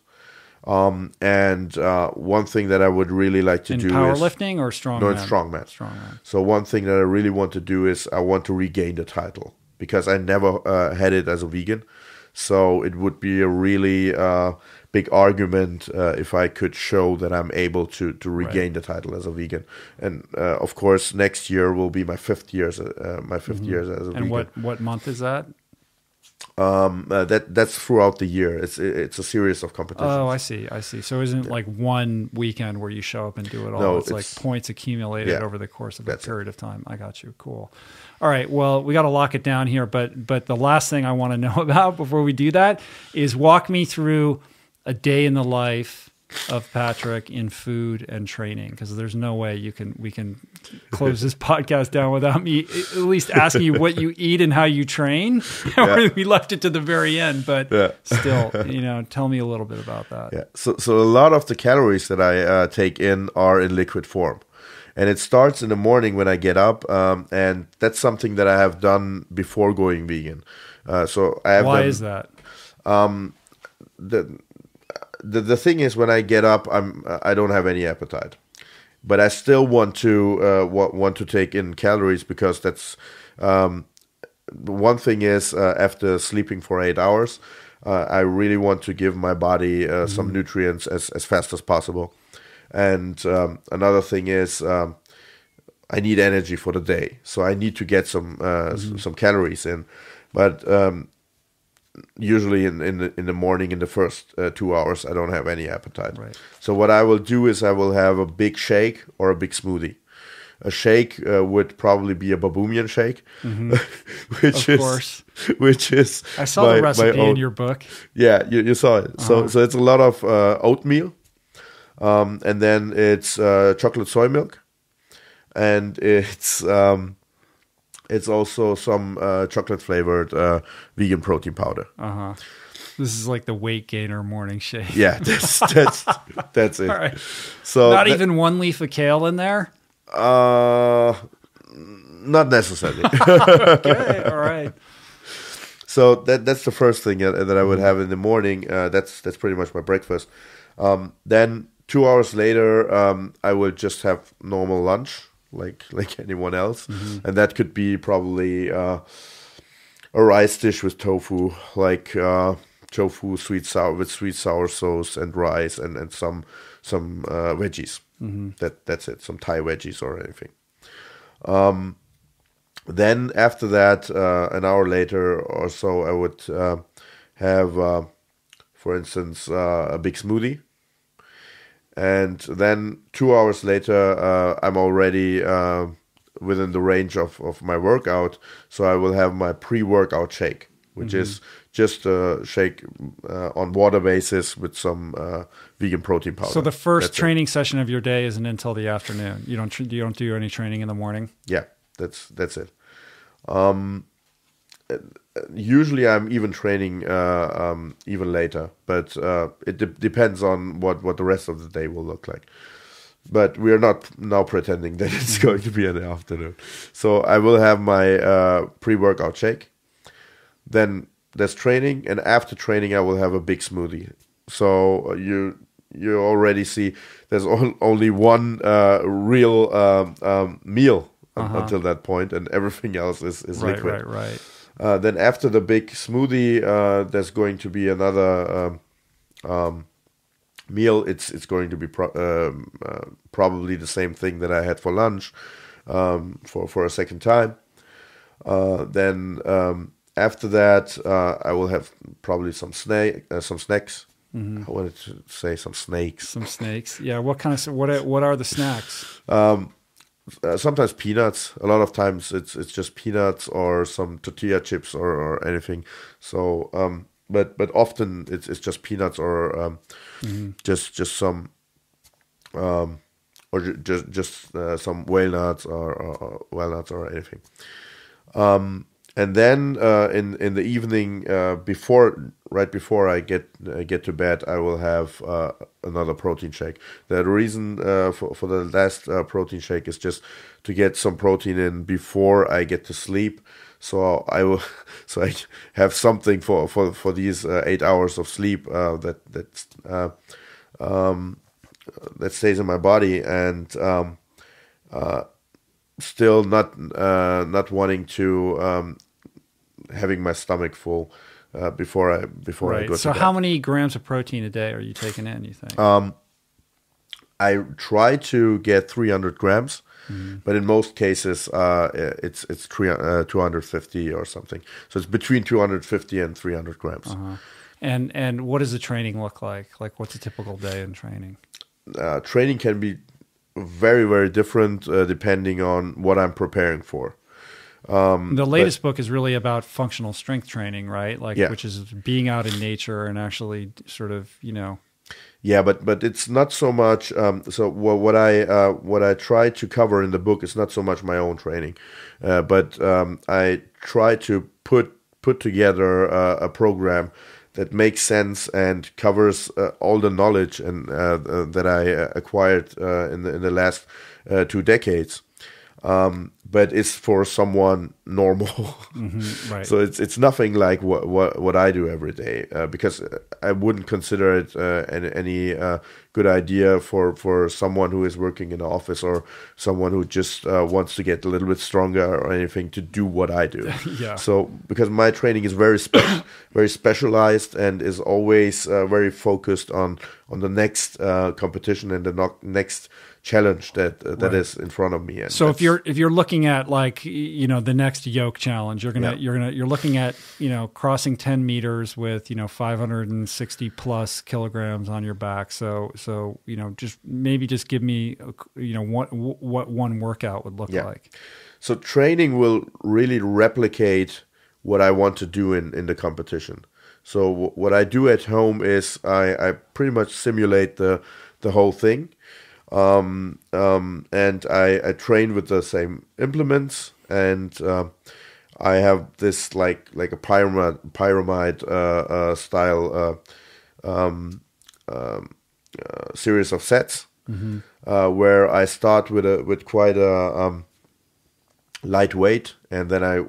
S2: And one thing that I would really like to do is
S1: powerlifting or strongman.
S2: No, it's strongman. So one thing that I really want to do is I want to regain the title, because I never had it as a vegan. So it would be a really big argument if I could show that I'm able to regain the title as a vegan. And of course, next year will be my fifth year as a vegan.
S1: And what month is that?
S2: That's throughout the year. It's a series of competitions.
S1: Oh, I see. So isn't like one weekend where you show up and do it all?
S2: No,
S1: it's like points accumulated over the course of a period of time. I got you. Cool. All right. Well, we got to lock it down here, but the last thing I want to know about before we do that is walk me through a day in the life of Patrick in food and training, because there's no way we can close this podcast down without me at least asking you what you eat and how you train. We left it to the very end, but still, tell me a little bit about that.
S2: Yeah. So a lot of the calories that I take in are in liquid form. And it starts in the morning when I get up, and that's something that I have done before going vegan. So I have
S1: Why is that?
S2: The thing is, when I get up, I don't have any appetite, but I still want to take in calories, because that's one thing is after sleeping for 8 hours, I really want to give my body some nutrients as fast as possible. And another thing is I need energy for the day, so I need to get some calories in. But usually in the morning, in the first 2 hours, I don't have any appetite.
S1: Right.
S2: So what I will do is I will have a big shake or a big smoothie. A shake would probably be a Baboumian shake, which is
S1: I saw the recipe in your book.
S2: Yeah, you saw it. So it's a lot of oatmeal, and then it's chocolate soy milk, and it's also some chocolate flavored vegan protein powder.
S1: This is like the weight gainer morning shake.
S2: Yeah, that's it.
S1: All right.
S2: So
S1: not even one leaf of kale in there?
S2: Not necessarily.
S1: Okay, all right.
S2: So that's the first thing that I would have in the morning. That's pretty much my breakfast. Then 2 hours later, I will just have normal lunch, like anyone else, and that could be probably a rice dish with tofu, like tofu sweet sour sauce and rice and some veggies. That's it. Some Thai veggies or anything. Then after that, an hour later or so, I would have, for instance, a big smoothie. And then 2 hours later, I'm already within the range of my workout. So I will have my pre-workout shake, which is just a shake on water basis with some vegan protein powder.
S1: So the first training session of your day isn't until the afternoon. You don't do any training in the morning?
S2: Yeah, that's it. Usually I'm even training even later, but it depends on what the rest of the day will look like. But we are not now pretending that it's going to be in the afternoon. So I will have my pre-workout shake. Then there's training, and after training I will have a big smoothie. So you already see there's only one real meal until that point, and everything else is liquid.
S1: Right.
S2: Then after the big smoothie, there's going to be another meal. It's going to be probably the same thing that I had for lunch for a second time. Then after that, I will have probably some snacks. I wanted to say some snakes. Some
S1: snakes. Yeah. What are the snacks?
S2: Sometimes peanuts. A lot of times it's just peanuts or some tortilla chips or anything. So, but often it's just peanuts or just some or just some walnuts or walnuts or anything. And then in the evening, right before I get to bed, I will have another protein shake. The reason for the last protein shake is just to get some protein in before I get to sleep. So I have something for these 8 hours of sleep that stays in my body, and still not wanting to having my stomach full. before I go to
S1: So
S2: bed.
S1: how many grams of protein a day are you taking in, you think?
S2: I try to get 300 grams, but in most cases, it's 250 or something. So it's between 250 and 300 grams.
S1: And what does the training look like? Like, what's a typical day in training?
S2: Training can be very, very different depending on what I'm preparing for.
S1: The latest book is really about functional strength training, right? Like,
S2: Yeah.
S1: which is being out in nature and actually sort of,
S2: Yeah, but it's not so much. So what I try to cover in the book is not so much my own training, but I try to put together a program that makes sense and covers all the knowledge and that I acquired in the last 2 decades. But it's for someone normal.
S1: right.
S2: So it's nothing like what I do every day, because I wouldn't consider it any good idea for someone who is working in an office or someone who just wants to get a little bit stronger or anything to do what I do.
S1: Yeah.
S2: So because my training is very very specialized and is always very focused on the next competition and the next challenge that is in front of me. And
S1: so if you're looking at, like, the next yoke challenge, you're looking at, crossing 10 meters with, 560 plus kilograms on your back. So just give me, what one workout would look like.
S2: So training will really replicate what I want to do in the competition. So what I do at home is I pretty much simulate the whole thing. And I train with the same implements, and I have this like a pyramid style series of sets, where I start with quite a light weight, and then I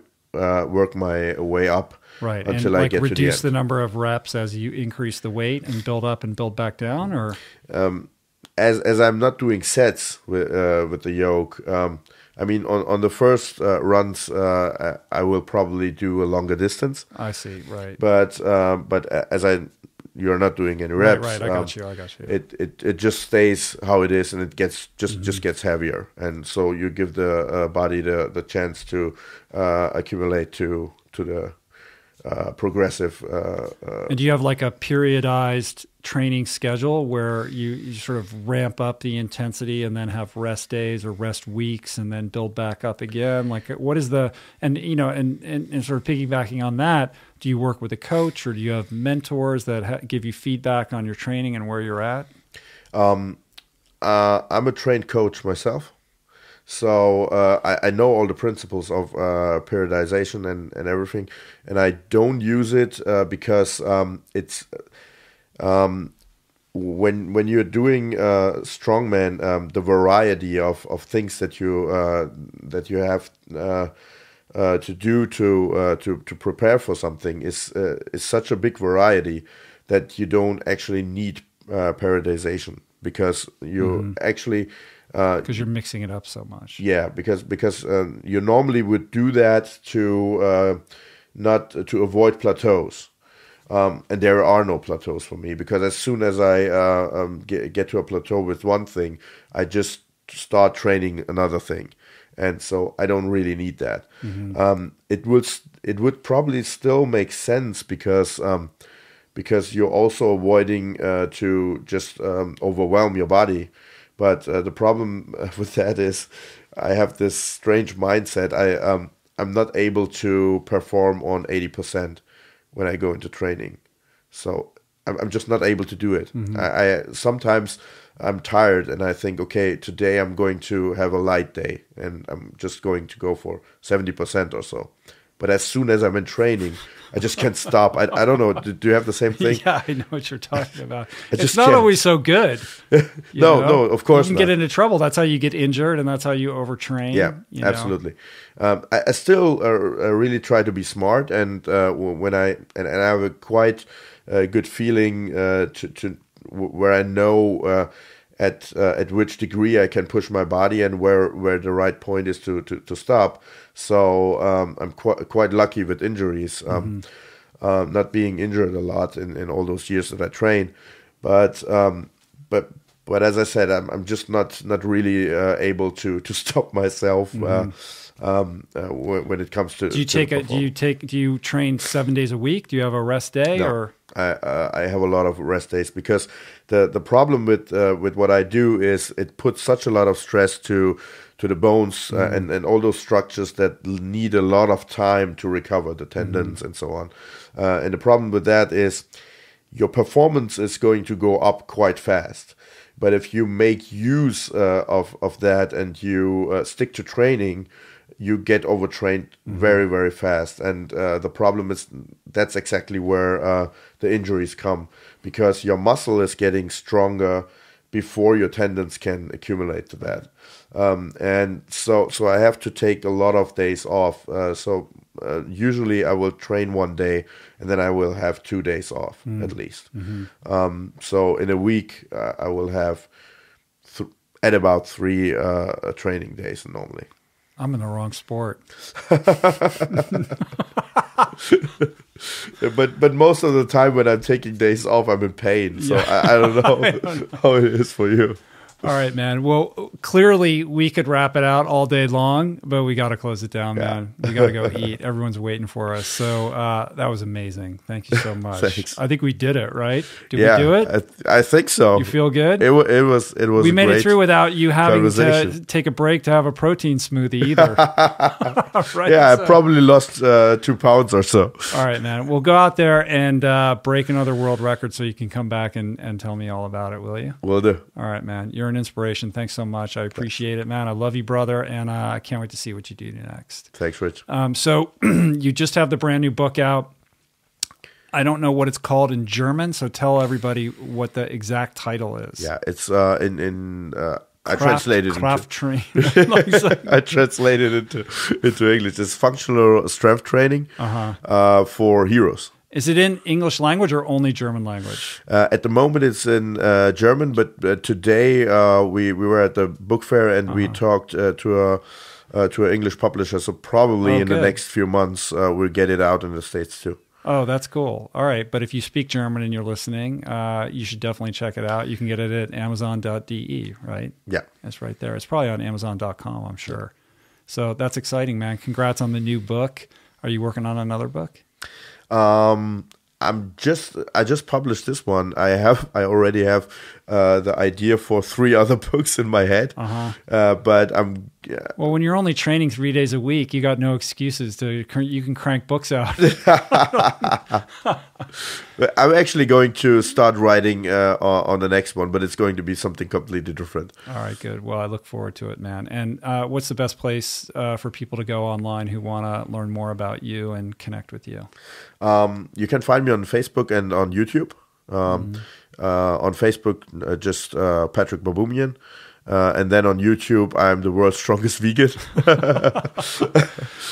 S2: work my way up.
S1: Right,
S2: until
S1: and
S2: I get
S1: reduce
S2: to the
S1: the number of reps as you increase the weight and build up and build back down, or
S2: as I'm not doing sets with the yoke. I mean, on the first runs, I will probably do a longer distance.
S1: I see, right.
S2: But as you're not doing any reps.
S1: Right. I got you.
S2: It just stays how it is, and it gets just gets heavier, and so you give the body the chance to accumulate to the progressive.
S1: And do you have like a periodized training schedule where you sort of ramp up the intensity and then have rest days or rest weeks and then build back up again? Like, what is and sort of piggybacking on that, do you work with a coach, or do you have mentors that give you feedback on your training and where you're at?
S2: I'm a trained coach myself. So I know all the principles of periodization and everything, and I don't use it because it's when you're doing strongman, the variety of things that you have to do to prepare for something is such a big variety that you don't actually need periodization, because you actually.
S1: Because you're mixing it up so much.
S2: Yeah, because you normally would do that to not to avoid plateaus, and there are no plateaus for me, because as soon as I get to a plateau with one thing, I just start training another thing, and so I don't really need that. It would probably still make sense because you're also avoiding to just overwhelm your body. But the problem with that is I have this strange mindset. I'm not able to perform on 80% when I go into training. So I'm just not able to do it. I sometimes I'm tired and I think, okay, today I'm going to have a light day and I'm just going to go for 70% or so. But as soon as I'm in training, I just can't stop. I don't know. Do you have the same thing?
S1: Yeah, I know what you're talking about.
S2: It's
S1: not always so good.
S2: No, of course
S1: you can
S2: not.
S1: get into trouble. That's how you get injured, and that's how you overtrain.
S2: Yeah, absolutely. I still really try to be smart, and when I have a quite good feeling to where I know at which degree I can push my body and where the right point is to stop. So I'm quite lucky with injuries. not being injured a lot in all those years that I trained. But as I said, I'm just not really able to stop myself when it comes to.
S1: Do you train 7 days a week? Do you have a rest day?
S2: No,
S1: or
S2: I have a lot of rest days, because the problem with what I do is it puts such a lot of stress to the bones and all those structures that need a lot of time to recover, the tendons and so on. And the problem with that is your performance is going to go up quite fast. But if you make use of that and you stick to training, you get overtrained very, very fast. And the problem is that's exactly where the injuries come, because your muscle is getting stronger before your tendons can accumulate to that. And so I have to take a lot of days off. Usually I will train 1 day and then I will have 2 days off at least. So in a week I will have at about 3 training days normally.
S1: I'm in the wrong sport.
S2: But most of the time when I'm taking days off, I'm in pain. So I don't know how it is for you.
S1: All right, man. Well, clearly we could wrap it out all day long, but we got to close it down, man. We got to go eat. Everyone's waiting for us. So that was amazing. Thank you so much.
S2: Thanks.
S1: I think we did it, right? Did we do it?
S2: I think so.
S1: You feel good?
S2: It was. We
S1: made it through without you having to take a break to have a protein smoothie either. Right?
S2: Yeah, I probably lost 2 pounds or so.
S1: All right, man. We'll go out there and break another world record so you can come back and tell me all about it, will you?
S2: Will do.
S1: All right, man. You're an inspiration. Thanks so much. I appreciate it, man. I love you, brother, and I can't wait to see what you do next.
S2: Thanks, Rich.
S1: So you just have the brand new book out. I don't know what it's called in German, so tell everybody what the exact title is.
S2: Yeah, it's I translated
S1: I
S2: translated into English. It's functional strength training for heroes.
S1: Is it in English language or only German language?
S2: At the moment, it's in German, but today we were at the book fair and we talked to an English publisher. So probably in the next few months, we'll get it out in the States too.
S1: Oh, that's cool. All right. But if you speak German and you're listening, you should definitely check it out. You can get it at amazon.de, right?
S2: Yeah.
S1: It's right there. It's probably on amazon.com, I'm sure. So that's exciting, man. Congrats on the new book. Are you working on another book?
S2: I just published this one. I already have the idea for 3 other books in my head. But I'm
S1: well, when you're only training 3 days a week, you got no excuses you can crank books out.
S2: I'm actually going to start writing on the next one, but it's going to be something completely different.
S1: All right, good. Well, I look forward to it, man. And what's the best place for people to go online who want to learn more about you and connect with you?
S2: You can find me on Facebook and on YouTube. On Facebook, just Patrick Baboumian. And then on YouTube, I'm the world's strongest vegan.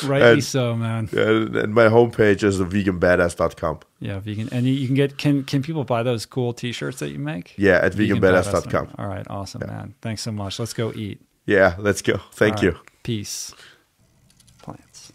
S1: Rightly so, man.
S2: And my homepage is veganbadass.com.
S1: Yeah, vegan. And you can get can people buy those cool T-shirts that you make?
S2: Yeah, at veganbadass.com.
S1: All right, awesome, man. Thanks so much. Let's go eat.
S2: Yeah, let's go. Thank you.
S1: Peace. Plants.